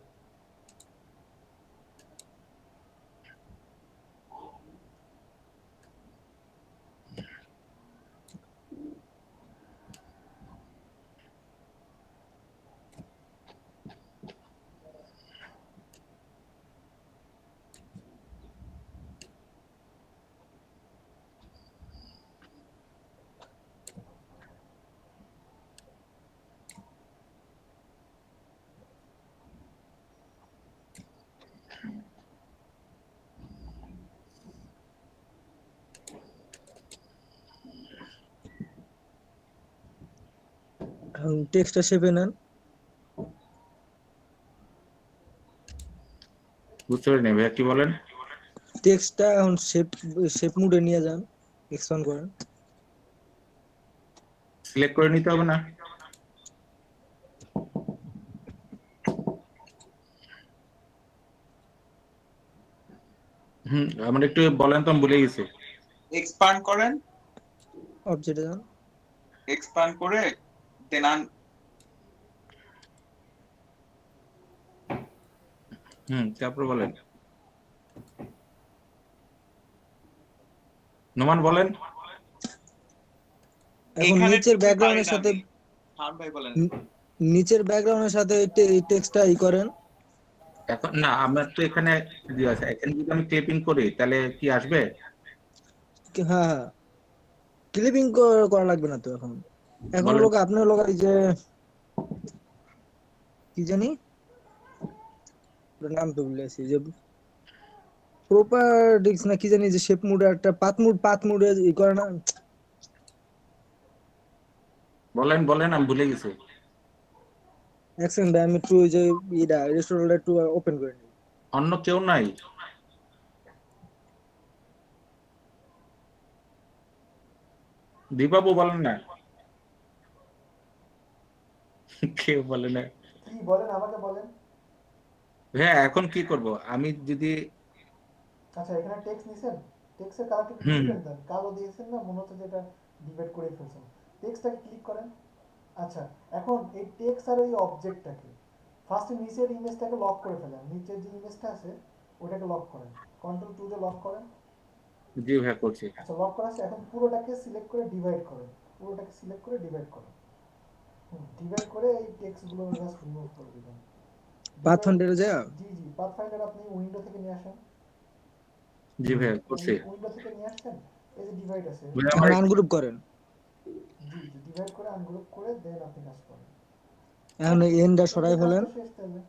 টেক্সটটা শেপে নেন। বুঝতে পারিনি ভাইয়া, কি বলেন? টেক্সটটা এখন শেপ মোডে নিয়ে যান, এক্সপ্যান্ড করেন। সিলেক্ট করে নিতে হবে না? আমার একটু বলেন তো, আমি ভুলে গেছি। এক্সপ্যান্ড করেন, অবজেক্টে যান, এক্সপ্যান্ড করে দেন তারপর বলেন, নোমান বলেন। এখন নিচের ব্যাকগ্রাউন্ডের সাথে ভাই বলেন, নিচের ব্যাকগ্রাউন্ডের সাথে এই টেক্সটটা ই করেন। এখন না, আমার তো এখানে দিয়ে আছে, এখানে যদি আমি ক্লিপিং করি তাহলে কি আসবে? হ্যাঁ, ক্লিপিং করা লাগবে না তো এখন। এখন লোক আপনার লোক এই যে কি জানি নাম তো ভুলে গেছি, যে প্রপার্টিক্স না কি জানি, যে শেপ মুড একটা পাত মুড ই করে না। বলেন আমি ভুলে গেছি। এক সেকেন্ড ভাই, আমি একটু ওই যে ইটা রেস্টুরেন্টটা একটু ওপেন করে নিই। অন্য কেউ নাই? দীপাবু বলেন না, কেউ বলে না। কি বলেন, আমাকে বলেন। হ্যাঁ এখন কি করব আমি যদি আচ্ছা এখানে টেক্সট নিছেন, টেক্সটের কালারটা একটু হুম ডিফারেন্ট দেন, কালো দিয়েছেন না, মনে হচ্ছে যে এটা ডিভাইড করে ফেলছেন। টেক্সটটাকে ক্লিক করেন। আচ্ছা এখন এই টেক্সট আর এই অবজেক্টটাকে ফার্স্টে নিচের ইমেজটাকে লক করে ফেলেন, নিচের যে ইমেজটা আছে ওটাকে লক করেন, কন্ট্রোল 2 দিয়ে লক করেন। জি ভাই করছি। আচ্ছা লক করা আছে, এখন পুরোটাকে সিলেক্ট করে ডিভাইড করেন, পুরোটাকে সিলেক্ট করে ডিভাইড করেন। ডিভাইড করে এই টেক্সটগুলো জাস্ট রিমুভ করে দিবেন। পাথফাইন্ডারে যা। জি জি, পাথফাইন্ডার আপনি উইন্ডো থেকে নিয়ে আসেন। জি ভাই করছি। উইন্ডো থেকে নিয়ে আসছেন, এই যে ডিভাইড আছে, আমার আনগ্রুপ করেন। জি জি, ডিভাইড করে আনগ্রুপ করে দেন আপনি কাজ করেন। এখন এন্ডটা সরাই ফেলেন। শেষ তাহলে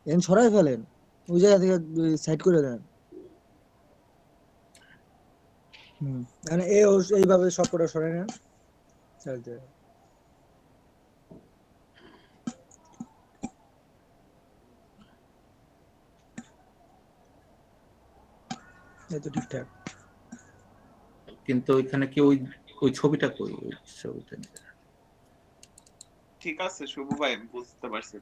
এন্ড সরাই ফেলেন, ওই জায়গা থেকে সাইড করে দেন। মানে এইভাবে সবকটা সরাই নেন, চলতে এই তো ঠিকঠাক। কিন্তু ওইখানে কি ওই ছবিটা কই, ওই ছবিটা ঠিক আছে শুভ ভাই, বুঝতে পারছি।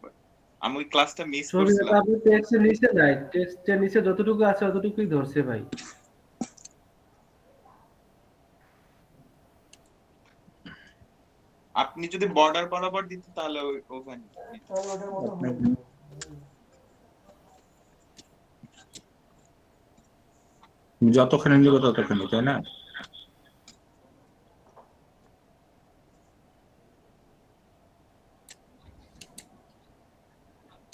আমি ওই ক্লাসটা মিস ছবিটা করছিলাম। আপনি টেক্সটের নিচে নাই, টেক্সটের নিচে যতটুকু আছে ততটুকুই ধরছে ভাই। আপনি যদি বর্ডার বরাবর দিতেন তাহলে ওখানে ওটার মতো হয়ে যাবে। যতখানি নিব ততখানি, তাই না?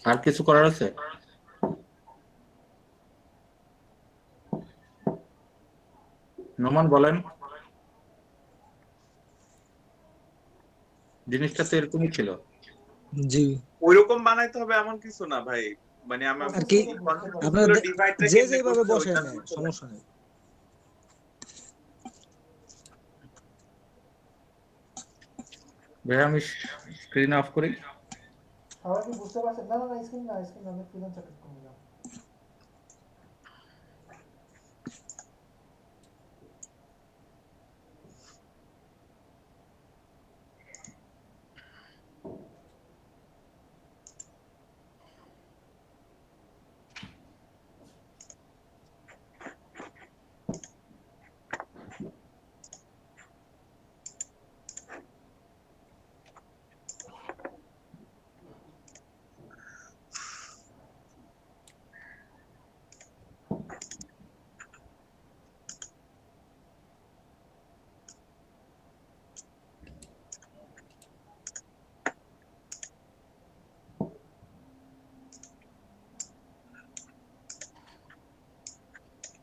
আর কিছু করার আছে? নোমান বলেন। জিনিসটা তো এরকমই ছিল। জি ওইরকম বানাইতে হবে এমন কিছু না ভাই, মানে আমার আর কি আপনারা ডিভাইডটা যে যেভাবে বসে নেন সমস্যা নেই। ভাই আমি স্ক্রিন অফ করি। সবাই কি বুঝতে পারছেন? না না না, স্ক্রিন না, স্ক্রিন আমি ফ্রিল্যান্সার ক্লিক করে দিলাম।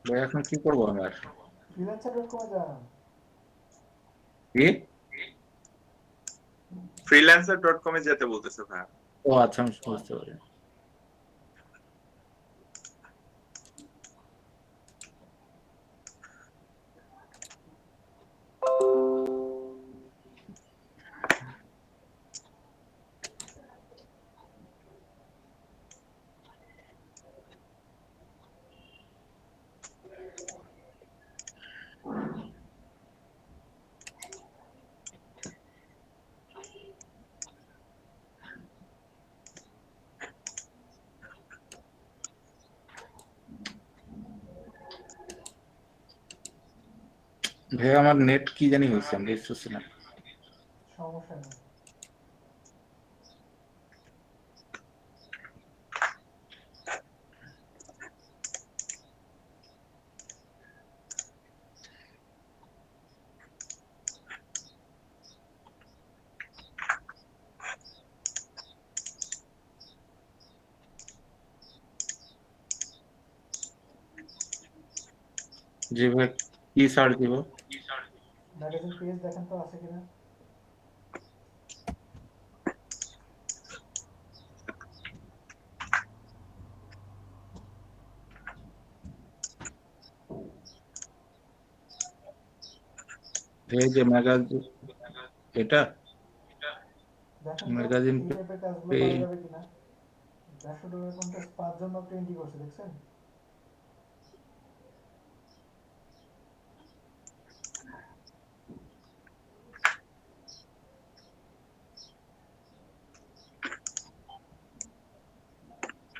ভাই এখন কি করব আমরা? freelancer.com এ যান। কি freelancer.com এ যেতে বলতেছে ভাই। ও আচ্ছা আমি বুঝতে পারি। ভাই আমার নেট কি জানি হয়েছে, আমি বুঝতেছি না। সমস্যা নেই। জি ভাই কি সার্চ দিব? ম্যাগাজিন পেজ দেখেন তো আছে কিনা। এই যে ম্যাগাজিন, এটা দেখেন ম্যাগাজিন তো এই টাইপের কাজগুলো পাওয়া যাবে কিনা। $150 কন্টেস্ট 5 জন মাত্র এন্ট্রি করছে, দেখছেন?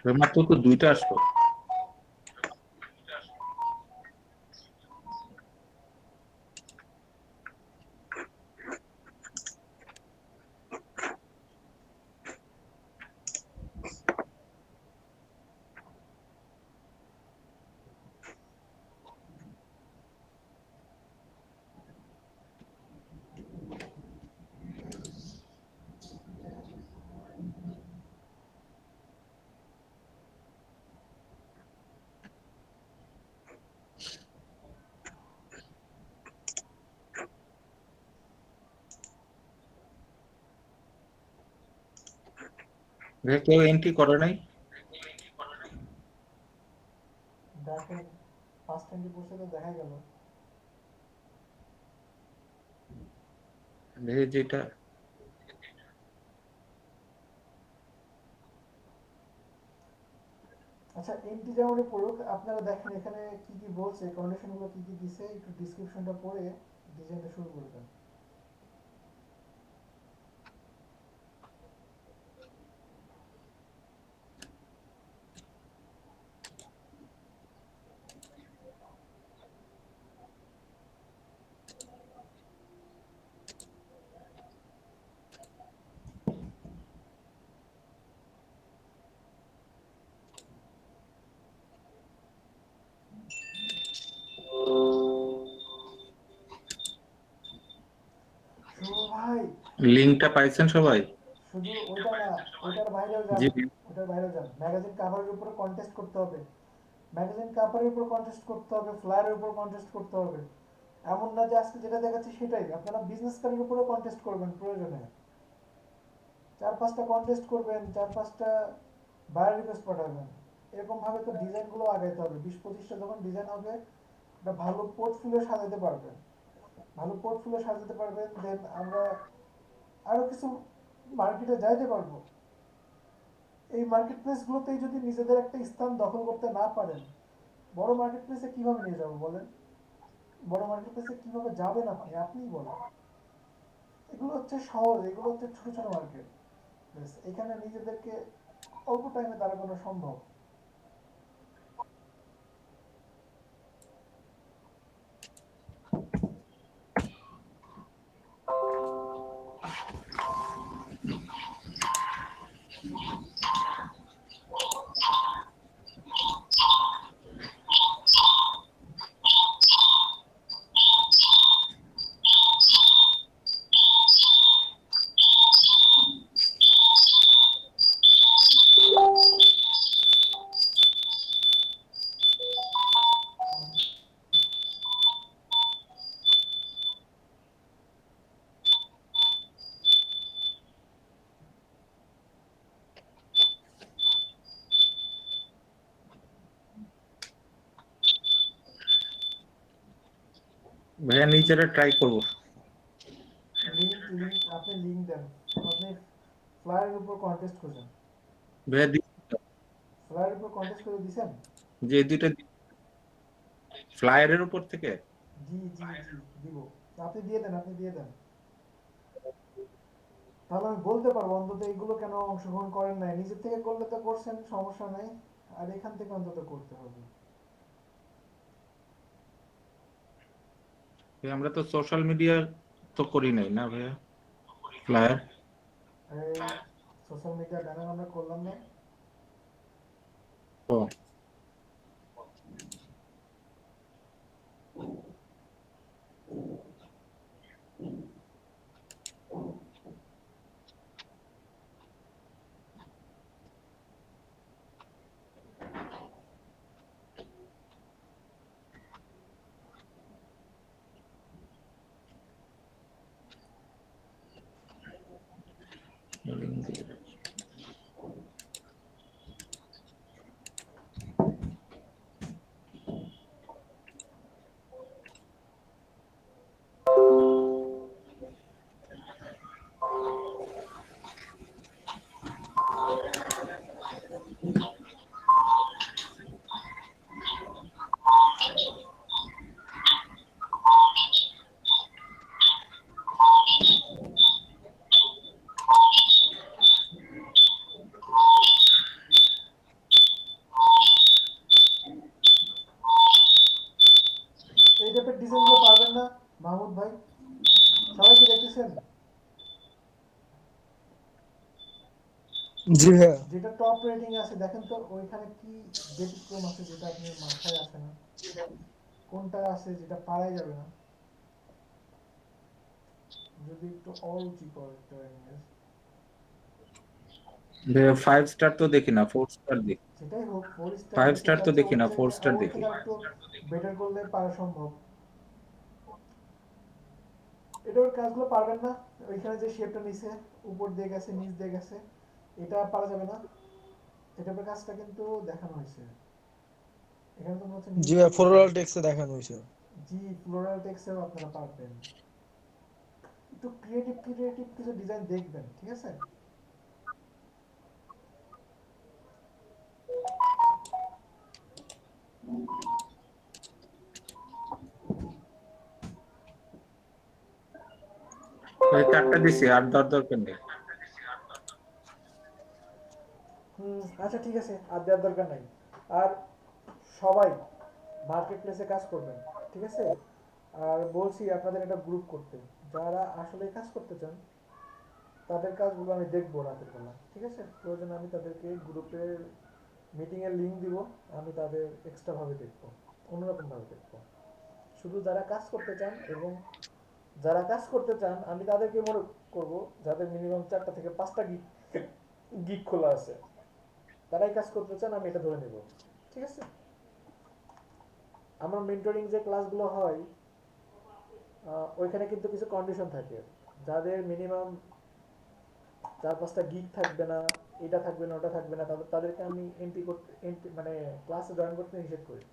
মাত্র তো 2টা আসলো। কেউ এন্ট্রি করে নাই? দেখেন ফার্স্ট এন্ট্রি করছে তো দেখা গেল। যেটা আচ্ছা এন্ট্রি যেমনই পড়ুক, আপনারা দেখেন এখানে কি কি বলছে, কন্ডিশনগুলো কি কি দিছে, একটু ডেসক্রিপশনটা পড়ে ডিজাইনটা শুরু করবেন। শুভ ভাই লিংকটা পাইছেন সবাই? শুধু ওইটা না, ওইটার বাইরেও যান, জি ওইটার বাইরেও যান। ম্যাগাজিন কাভারের উপরে কন্টেস্ট করতে হবে, ম্যাগাজিন কাভারের উপর কন্টেস্ট করতে হবে, ফ্লায়ারের উপর কন্টেস্ট করতে হবে। এমন না যে আজকে যেটা দেখাচ্ছি সেটাই, আপনারা বিজনেস কার্ডের উপরেও কন্টেস্ট করবেন প্রয়োজনে। 4-5টা কন্টেস্ট করবেন, 4-5টা বায়ার রিকোয়েস্ট পাঠাবেন। এরকম ভাবে তো ডিজাইনগুলো আগাইতে হবে। 20-25টা যখন ডিজাইন হবে, একটা ভালো পোর্টফোলিও সাজাতে পারবেন, ভালো পোর্টফোলিও সাজাতে পারবেন, দেন আমরা আরো কিছু মার্কেটে যাইতে পারবো। এই মার্কেট প্লেসগুলোতেই যদি নিজেদের একটা স্থান দখল করতে না পারেন, বড় মার্কেট প্লেসে কিভাবে নিয়ে যাবো বলেন? বড় মার্কেট প্লেসে কিভাবে যাবেন আপনি, আপনিই বলেন। এগুলো হচ্ছে সহজ, এগুলো হচ্ছে ছোট ছোট মার্কেট প্লেস, এখানে নিজেদেরকে অল্প টাইমে দাঁড়ানো সম্ভব। ভাইয়া নিচেটা ট্রাই করব। লিংক আপনি লিংক দেন, আপনি ফ্লায়ারের উপর কন্টেস্ট করছেন, ভাইয়া ফ্লায়ারের উপর কন্টেস্ট করে দিছেন? যে দুইটা ফ্লায়ারের উপর থেকে জি জি জি দিব, আপনি দিয়ে দেন, আপনি দিয়ে দেন, তাহলে আমি বলতে পারবো অন্তত এগুলো কেন অংশগ্রহণ করেন নাই। নিজের থেকে করলে তো করছেন, সমস্যা নাই, আর এখান থেকে অন্তত করতে হবে। আমরা তো সোশ্যাল মিডিয়া তো করি নাই না ভাইয়া ফ্লায়ার। এই সোশ্যাল মিডিয়া ব্যানার আমরা করলাম না। ও দেখতেছেন? জি ভাইয়া। যেটা টপ রেটিং আছে দেখেন তো ওইখানে কি ব্যতিক্রম আছে যেটা আপনার মাথায় আসে না, কোনটা আছে যেটা পারাই যাবে না। যদি একটু অরুচি করে তো ইংলিশ 5 স্টার তো দেখি না, 4 স্টার দেখি। সেটাই হোক 4 স্টার 5 দেখে স্টার তো যাচ্ছে, দেখি ওর না, 4 থেকে স্টার ওর দেখি। থেকে একটু বেটার করলে পারা সম্ভব। এটার কাজগুলো পারবেন না, ওইখানে যে শেপটা নিছে উপর দিয়ে গেছে নিচ দিয়ে গেছে এটা পারা যাবে না। এটার কাজটা কিন্তু দেখানো হয়েছে এখানে তো মনে হচ্ছে জি ভাই, ফ্লোরাল টেক্সটে দেখানো হয়েছে। জি ফ্লোরাল টেক্সটেও আপনারা পারবেন। একটু ক্রিয়েটিভ কিছু ডিজাইন দেখবেন, ঠিক আছে? ওই 4টা দিছি, আর দরকার নেই। আচ্ছা ঠিক আছে, আর দেওয়ার দরকার নাই। আর সবাই মার্কেট প্লেসে কাজ করবেন, ঠিক আছে? আর বলছি আপনাদের একটা গ্রুপ করতে, যারা আসলে কাজ করতে চান তাদের কাজগুলো আমি দেখবো রাতের বেলা, ঠিক আছে? প্রয়োজন আমি তাদেরকে গ্রুপের মিটিংয়ের লিঙ্ক দিব, আমি তাদের এক্সট্রা ভাবে দেখবো, অন্যরকম ভাবে দেখবো। শুধু যারা কাজ করতে চান এবং যারা কাজ করতে চান আমি তাদেরকে মনে করব যাদের মিনিমাম 4টা থেকে 5টা গিগ খোলা আছে, তারাই কাজ করতে চান, আমি এটা ধরে নেব, ঠিক আছে? আমার মেন্টরিং যে ক্লাসগুলো হয় ওইখানে কিন্তু কিছু কন্ডিশন থাকে, যাদের মিনিমাম 4-5টা গিগ থাকবে না, এটা থাকবে না ওটা থাকবে না, তাদেরকে আমি এন্ট্রি মানে ক্লাসে জয়েন করতে নিষেধ করি।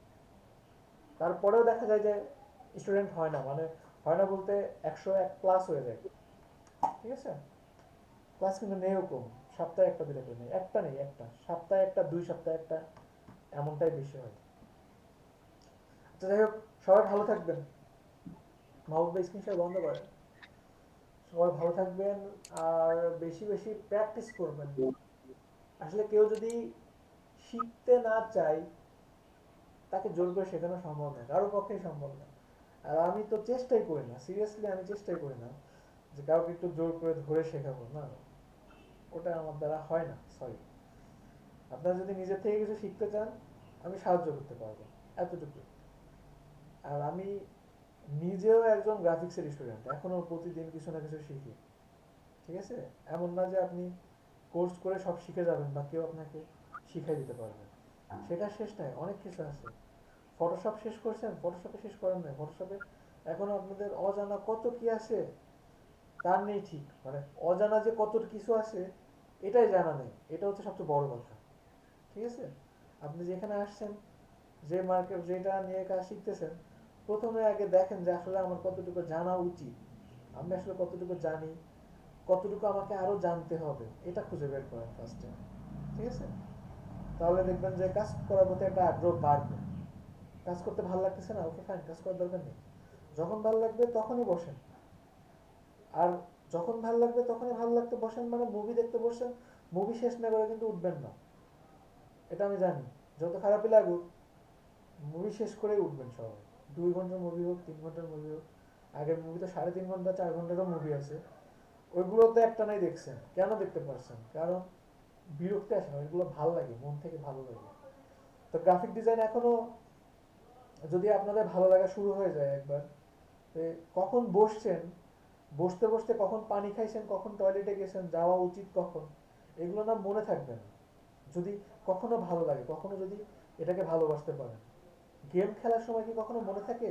তারপরেও দেখা যায় যে স্টুডেন্ট হয় না, মানে হয় না বলতে 101 ক্লাস হয়ে যায়, ঠিক আছে? ক্লাস কিন্তু নেইও কম, সপ্তাহে একটা দিলে নেই, একটা নেই, একটা সপ্তাহে একটা, 2 সপ্তাহে একটা, এমনটাই বেশি হয়। আচ্ছা যাই হোক, সবাই ভালো থাকবেন। মাহবুব ভাই স্ক্রিন শেয়ার বন্ধ করেন। সবাই ভালো থাকবেন আর বেশি বেশি প্র্যাকটিস করবেন। আসলে কেউ যদি শিখতে না চায় তাকে জোর করে শেখানো সম্ভব না, কারোর পক্ষেই সম্ভব না। আর আমি তো চেষ্টাই করি না, সিরিয়াসলি আমি চেষ্টাই করি না যে কাউকে একটু জোর করে ধরে শেখাবো, না, ওটা আমার দ্বারা হয় না, সরি। আপনারা যদি নিজের থেকে কিছু শিখতে চান আমি সাহায্য করতে পারবো, এতটুকু। আর আমি নিজেও একজন গ্রাফিক্সের স্টুডেন্ট, এখনো প্রতিদিন কিছু না কিছু শিখি, ঠিক আছে? এমন না যে আপনি কোর্স করে সব শিখে যাবেন বা কেউ আপনাকে শিখাই দিতে পারবে, সেটা শেষ নয়, অনেক কিছু আছে। ফটোশপ শেষ করছেন, ফটোশপে শেষ করেন না, ফটোশপে এখনো আপনাদের অজানা কত কি আছে তার নেই ঠিক, মানে অজানা যে কত কিছু আছে এটাই জানা নেই, এটা হচ্ছে সবচেয়ে বড় কথা, ঠিক আছে? আপনি যেখানে আসছেন, যে মার্কেট যেটা নিয়ে কাজ শিখতেছেন, প্রথমে আগে দেখেন যে আসলে আমার কতটুকু জানা উচিত, আমি আসলে কতটুকু জানি, কতটুকু আমাকে আরো জানতে হবে, এটা খুঁজে বের করেন ফার্স্টে, ঠিক আছে? তাহলে দেখবেন যে কাজ করার প্রতি একটা আগ্রহ বাড়বে। কাজ করতে ভালো লাগতেছে না, ওকে ফাইন, কাজ করার দরকার নেই, যখন ভালো লাগবে তখনই বসেন। আর যখন ভালো লাগবে তখনই ভালো লাগতে বসেন, মানে মুভি দেখতে বসেন, মুভি শেষ না করে কিন্তু উঠবেন না, এটা আমি জানি। যত খারাপই লাগুক মুভি শেষ করেই উঠবেন সবাই, 2 ঘন্টার মুভি হোক 3 ঘন্টার মুভি হোক। আগের মুভি তো 3.5 ঘন্টা 4 ঘন্টারও মুভি আছে, ওইগুলোতে একটা নাই দেখছেন, কেন দেখতে পারছেন? কারণ বিরক্তি আসে না, ওইগুলো ভালো লাগে, মন থেকে ভালো লাগে। তো গ্রাফিক ডিজাইন এখনো যদি আপনাদের ভালো লাগা শুরু হয়ে যায় একবার, কখন বসছেন, বসতে বসতে কখন পানি খাইছেন, কখন টয়লেটে গেছেন, যাওয়া উচিত কখন, এগুলো না মনে থাকবে না যদি কখনো ভালো লাগে, কখনো যদি এটাকে ভালোবাসতে পারেন। গেম খেলার সময় কি কখনো মনে থাকে?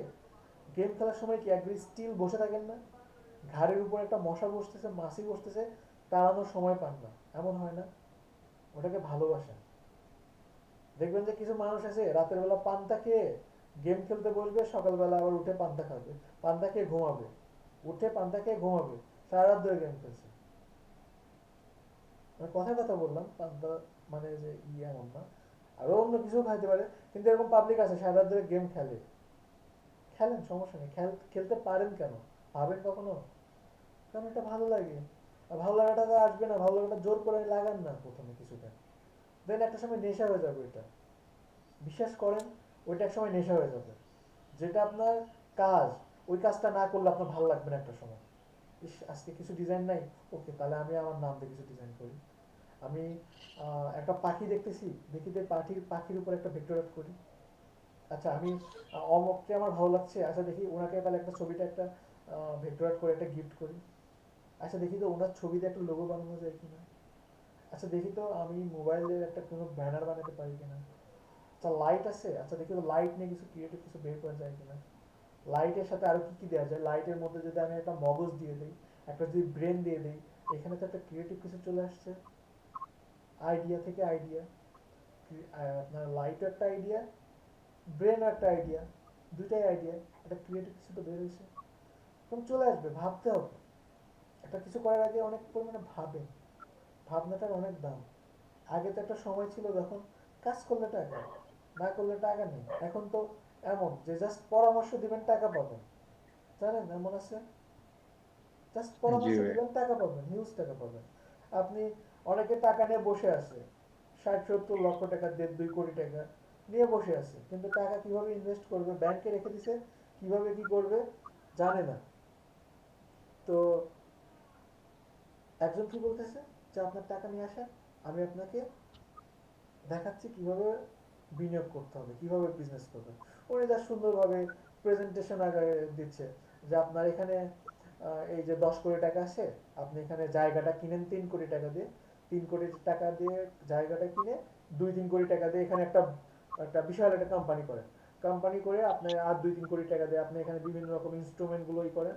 গেম খেলার সময় কি একবার স্টিল বসে থাকেন না? ঘাড়ের উপর একটা মশা বসতেছে, মাছি বসতেছে, তাড়ানোর সময় পান না, এমন হয় না? ওটাকে ভালোবাসেন। দেখবেন যে কিছু মানুষ আছে রাতের বেলা পান্তা খেয়ে গেম খেলতে বসবে, সকালবেলা আবার উঠে পান্তা খাবে, পান্তা খেয়ে ঘুমাবে, উঠে পান্তা খেয়ে ঘুমাবে, সারা রাত ধরে গেম খেলছে। কথা কথা বললাম, পান্তা মানে যে এমন না, আরো অন্য কিছু খাইতে পারে, কিন্তু এরকম পাবলিক আছে সারা রাত ধরে গেম খেলে। খেলেন, সমস্যা নেই, খেলতে পারেন, কেন ভাবেন কখনো? কারণ এটা ভালো লাগে। আর ভালো লাগাটা তো আসবে না, ভালো লাগাটা জোর করে লাগান না প্রথমে কিছুটা, দেন একটা সময় নেশা হয়ে যাবে। এটা বিশ্বাস করেন, ওইটা এক সময় নেশা হয়ে যাবে। যেটা আপনার কাজ, ওই কাজটা না করলে আপনার ভালো লাগবে না একটা সময়। ইস আজকে কিছু ডিজাইন নাই, ওকে তাহলে আমি আমার নাম দিয়ে কিছু ডিজাইন করি। আমি একটা পাখি দেখতেছি, দেখি যে পাখির উপর একটা ভেক্টর আর্ট করি। আচ্ছা আমি অমককে আমার ভালো লাগছে, আচ্ছা দেখি ওনাকে তাহলে একটা ছবিটা একটা ভেক্টর আর্ট করে একটা গিফট করি। আচ্ছা দেখি তো ওনার ছবিতে একটা লোগো বানানো যায় কিনা। আচ্ছা দেখি তো আমি মোবাইলের একটা কোনো ব্যানার বানাতে পারি কিনা। আচ্ছা লাইট আছে, আচ্ছা দেখি তো লাইট নিয়ে কিছু ক্রিয়েটিভ কিছু বের করা যায় কিনা। লাইটের সাথে আরো কি কি দেওয়া যায়, লাইটের মধ্যে যদি আমি একটা মগজ দিয়ে দিই, একটা যদি ব্রেন দিয়ে দিই, এখানে তো একটা ক্রিয়েটিভ কিছু চলে আসছে। আইডিয়া থেকে আইডিয়া, আপনার লাইটও একটা আইডিয়া, ব্রেন একটা আইডিয়া, দুইটাই আইডিয়া, একটা ক্রিয়েটিভ কিছু তো বের হয়েছে। তখন চলে আসবে, ভাবতে হবে। একটা কিছু করার আগে অনেক পরিমাণে ভাবেন, ভাবনাটার অনেক দাম। আগে তো একটা সময় ছিল যখন কাজ করলে টাকা, না করলে টাকা নেই। এখন তো এমন যে জাস্ট পরামর্শ দিবেন টাকা পাবেন, জানেন এমন আছে, জাস্ট পরামর্শ দিবেন টাকা পাবেন, হিউজ টাকা পাবেন। আপনি অনেকে টাকা নিয়ে বসে আছে, 60-70 লক্ষ টাকা, 1.5-2 কোটি টাকা নিয়ে বসে আছে, কিন্তু টাকা কিভাবে ইনভেস্ট করবে, ব্যাংকে রেখে দিছে, কিভাবে কি করবে জানে না। তো একজন কি বলতেছে যে আপনার টাকা নিয়ে আসেন, আমি আপনাকে দেখাচ্ছি কিভাবে বিনিয়োগ করতে হবে, কিভাবে বিজনেস করবে। উনি যা সুন্দরভাবে প্রেজেন্টেশন আকারে দিচ্ছে যে আপনার এখানে এই যে 10 কোটি টাকা আছে, আপনি এখানে জায়গাটা কিনেন 3 কোটি টাকা দিয়ে, 3 কোটি টাকা দিয়ে জায়গাটা কিনে 2-3 কোটি টাকা দিয়ে এখানে একটা একটা বিশাল একটা কোম্পানি করেন। কোম্পানি করে আপনি আর 2-3 কোটি টাকা দিয়ে আপনি এখানে বিভিন্ন রকম ইনস্ট্রুমেন্ট গুলোই করেন,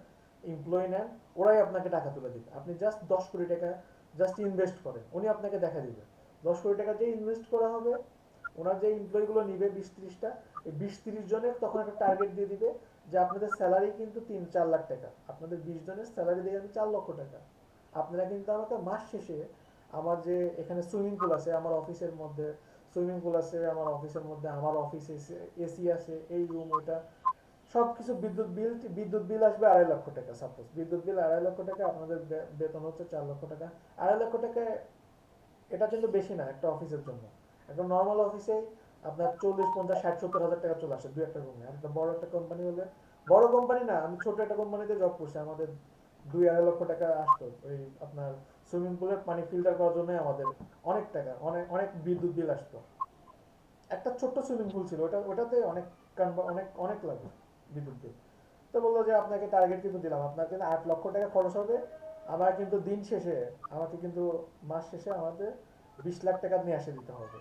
এমপ্লয়ি নেন, ওরাই আপনাকে টাকা তুলে দিবে। আপনি জাস্ট 10 কোটি টাকা জাস্ট ইনভেস্ট করেন, উনি আপনাকে দেখা দিবে। 10 কোটি টাকা যে ইনভেস্ট করা হবে, ওনার যে এমপ্লয়ি গুলো নিবে 20-30টা, এই 20-30 জনের তখন একটা টার্গেট দিয়ে দিবে যে আপনাদের স্যালারি কিন্তু 3-4 লাখ টাকা, আপনাদের 20 জনের স্যালারি দিয়ে আমি 4 লক্ষ টাকা। আপনারা কিন্তু আমাকে মাস শেষে আমার যে এখানে সুইমিং পুল আছে আমার অফিসের মধ্যে, সুইমিং পুল আছে আমার অফিসের মধ্যে, আমার অফিসে এসি আছে, এই রুম ওইটা সবকিছু, বিদ্যুৎ বিল আসবে 2.5 লক্ষ টাকা। সাপোজ বিদ্যুৎ বিল 2.5 লক্ষ টাকা, আপনাদের বেতন হচ্ছে 4 লক্ষ টাকা। 2.5 লক্ষ টাকা এটা কিন্তু বেশি না একটা অফিসের জন্য। একটা নর্মাল অফিসে আপনার 40-50-60-70 হাজার টাকা চলে আসে দুই একটা রুমে। আর একটা বড় একটা কোম্পানি হলে, বড় কোম্পানি না, আমি ছোট একটা কোম্পানিতে জব করছি, আমাদের 2-2.5 লক্ষ টাকা আসতো ওই আপনার সুইমিং পুলের পানি ফিল্টার করার জন্য। আমাদের অনেক টাকা, অনেক অনেক বিদ্যুৎ বিল আসতো। একটা ছোট্ট সুইমিং পুল ছিল, ওটাতে অনেক অনেক অনেক লাগে বিদ্যুৎ বিল। তো বললো যে আপনাকে টার্গেট কিন্তু দিলাম, আপনার কিন্তু 8 লক্ষ টাকা খরচ হবে, আমার কিন্তু দিন শেষে আমাকে কিন্তু মাস শেষে আমাদের 20 লাখ টাকা নিয়ে আসে দিতে হবে।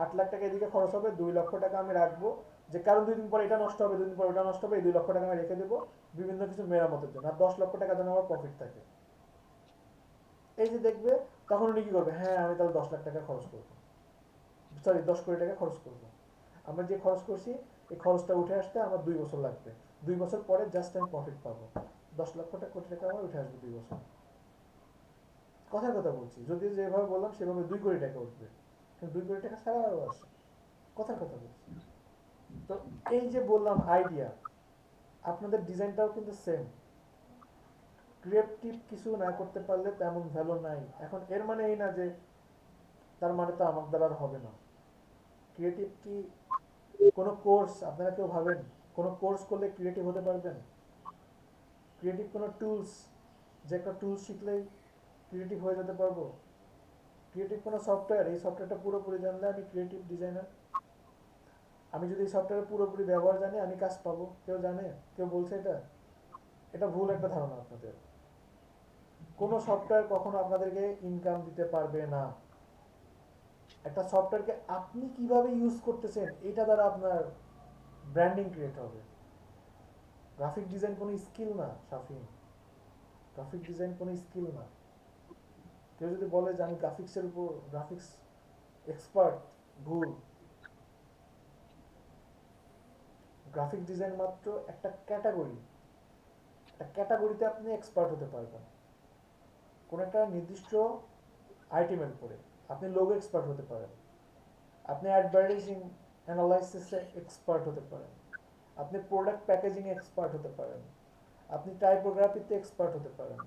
8 লাখ টাকা এদিকে খরচ হবে, 2 লক্ষ টাকা আমি রাখবো, যে কারণ 2 দিন পর এটা নষ্ট হবে, 2 দিন পর ওটা নষ্ট হবে, এই 2 লক্ষ টাকা আমি রেখে দেবো বিভিন্ন কিছু মেরামতের জন্য, আর 10 লক্ষ টাকা যেন আমার প্রফিট থাকে। এই যে দেখবে, তখন উনি কি করবে, হ্যাঁ আমি তাহলে 10 লাখ টাকা খরচ করবো, সরি 10 কোটি টাকা খরচ করবো। আমরা যে খরচ করছি এই খরচটা উঠে আসতে আমার 2 বছর লাগবে, 2 বছর পরে জাস্ট আমি প্রফিট পাবো, 10 লক্ষ কোটি টাকা আমার উঠে আসবে 2 বছর। কথার কথা বলছি, যদি যেভাবে বললাম সেভাবে 2 কোটি টাকা উঠবে, কিন্তু 2 কোটি টাকা ছাড়া আরো আসে, কথার কথা বলছি। তো এই যে বললাম আইডিয়া, আপনাদের ডিজাইনটাও কিন্তু সেম। ক্রিয়েটিভ কিছু না করতে পারলে তেমন ভ্যালু নাই। এখন এর মানে এই না যে তার মানে তো আমার দ্বারা হবে না। ক্রিয়েটিভ কি কোনো কোর্স, আপনারা কেউ ভাবেন কোনো কোর্স করলে ক্রিয়েটিভ হতে পারবেন? ক্রিয়েটিভ কোনো টুলস, যে একটা টুলস শিখলেই ক্রিয়েটিভ হয়ে যেতে পারবো? ক্রিয়েটিভ কোনো সফটওয়্যার, এই সফটওয়্যারটা পুরোপুরি জানলে আমি ক্রিয়েটিভ ডিজাইনার? আমি যদি এই সফটওয়্যার পুরোপুরি ব্যবহার জানি আমি কাজ পাবো? কেউ জানে? কেউ বলছে এটা? এটা ভুল একটা ধারণা আপনাদের। কোনো সফটওয়্যার কখনো আপনাদেরকে ইনকাম দিতে পারবে না। একটা সফটওয়্যারকে আপনি কিভাবে ইউজ করতেছেন এটা দ্বারা আপনার ব্র্যান্ডিং ক্রিয়েট হবে। গ্রাফিক ডিজাইন কোনো স্কিল না শাফিন, গ্রাফিক ডিজাইন কোনো স্কিল না। কেউ যদি বলে যে আমি গ্রাফিক্সের উপর গ্রাফিক্স এক্সপার্ট, ভুল। গ্রাফিক ডিজাইন মাত্র একটা ক্যাটাগরি, একটা ক্যাটাগরিতে আপনি এক্সপার্ট হতে পারবেন। কোন একটা নির্দিষ্ট আইটেমের উপরে আপনি লোগো এক্সপার্ট হতে পারেন, আপনি অ্যাডভার্টাইজিং অ্যানালাইসিসে এক্সপার্ট হতে পারেন, আপনি প্রোডাক্ট প্যাকেজিং এক্সপার্ট হতে পারেন, আপনি টাইপোগ্রাফিতে এক্সপার্ট হতে পারেন,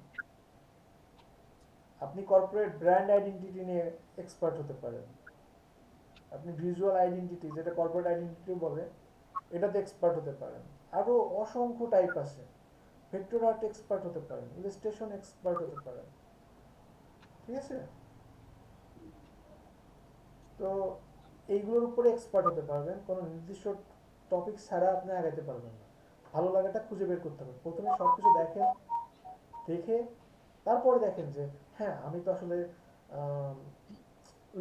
আপনি কর্পোরেট ব্র্যান্ড আইডেন্টিটি নিয়ে এক্সপার্ট হতে পারেন, আপনি ভিজুয়াল আইডেন্টিটি, যেটা কর্পোরেট আইডেন্টিটি বলে, এটাতে এক্সপার্ট হতে পারেন। আরো অসংখ্য টাইপ আছে। ভেক্টর আর্ট এক্সপার্ট হতে পারেন, ইলাস্ট্রেশন এক্সপার্ট হতে পারেন, ঠিক আছে? তো এইগুলোর উপরে এক্সপার্ট হতে পারবেন, কোনো নির্দিষ্ট টপিক ছাড়া আপনি আগাইতে পারবেন না। ভালো লাগাটা খুঁজে বের করতে হবে। প্রথমে সবকিছু দেখেন, দেখে তারপরে দেখেন যে হ্যাঁ আমি তো আসলে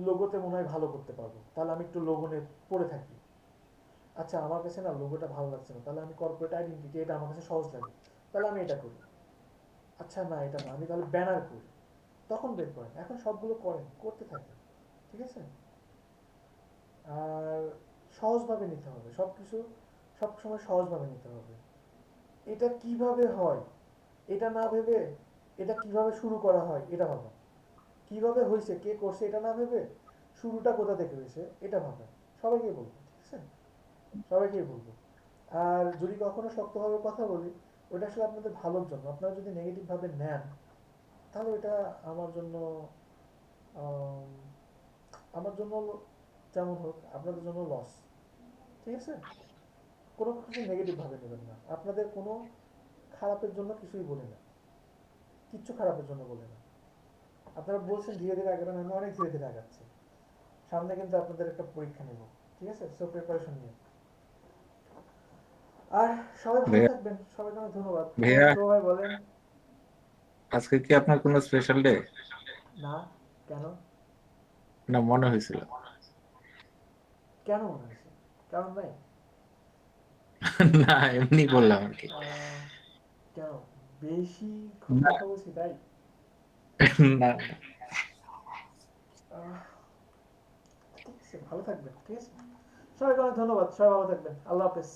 লোগোতে মনে হয় ভালো করতে পারবো, তাহলে আমি একটু লোগো নিয়ে পড়ে থাকি। আচ্ছা আমার কাছে না লোগোটা ভালো লাগছে না, তাহলে আমি কর্পোরেট আইডেন্টিটি, এটা আমার কাছে সহজ লাগে, তাহলে আমি এটা করি। আচ্ছা না এটা না, আমি তাহলে ব্যানার করি। তখন বের করেন, এখন সবগুলো করেন, করতে থাকেন, ঠিক আছে? আর সহজভাবে নিতে হবে সবকিছু, সবসময় সহজভাবে নিতে হবে। এটা কিভাবে হয় এটা না ভেবে এটা কিভাবে শুরু করা হয় এটা ভাবা, কিভাবে হয়েছে কে করছে এটা না ভেবে শুরুটা কোথা থেকে হয়েছে এটা ভাবা। সবাইকেই বলবো, ঠিক আছে? সবাইকেই বলবো। আর যদি কখনো শক্তভাবে কথা বলি, ওটা আসলে আপনাদের ভালোর জন্য। আপনারা যদি নেগেটিভ ভাবে নেন তাহলে এটা আমার জন্য যেমন হোক আপনাদের জন্য লস, ঠিক আছে? কোনো কিছু নেগেটিভ ভাবে নেবেন না। আপনাদের কোনো খারাপের জন্য কিছুই বলি না, কিচ্ছু খারাপের জন্য বলি না। আপনারা বলছেন ধীরে ধীরে আগাবেন, আমি অনেক ধীরে ধীরে আগাচ্ছি। সামনে কিন্তু আপনাদের একটা পরীক্ষা নেব, ঠিক আছে? সো প্রিপারেশন নিয়ে। আর সবাই ভালো থাকবেন, সবাইকে অনেক ধন্যবাদ। ভাইয়া সবাই বলেন আজকে কি আপনার কোনো স্পেশাল ডে? না। কেন? না মনে হয়েছিল। কেন মনে হয়েছে? কারণ নাই? না এমনি বললাম আর কি। কেন বেশি কথা বলছি তাই? না ঠিক আছে, ভালো থাকবেন, ঠিক আছে? সবাইকে অনেক ধন্যবাদ, সবাই ভালো থাকবেন, আল্লাহ হাফেজ।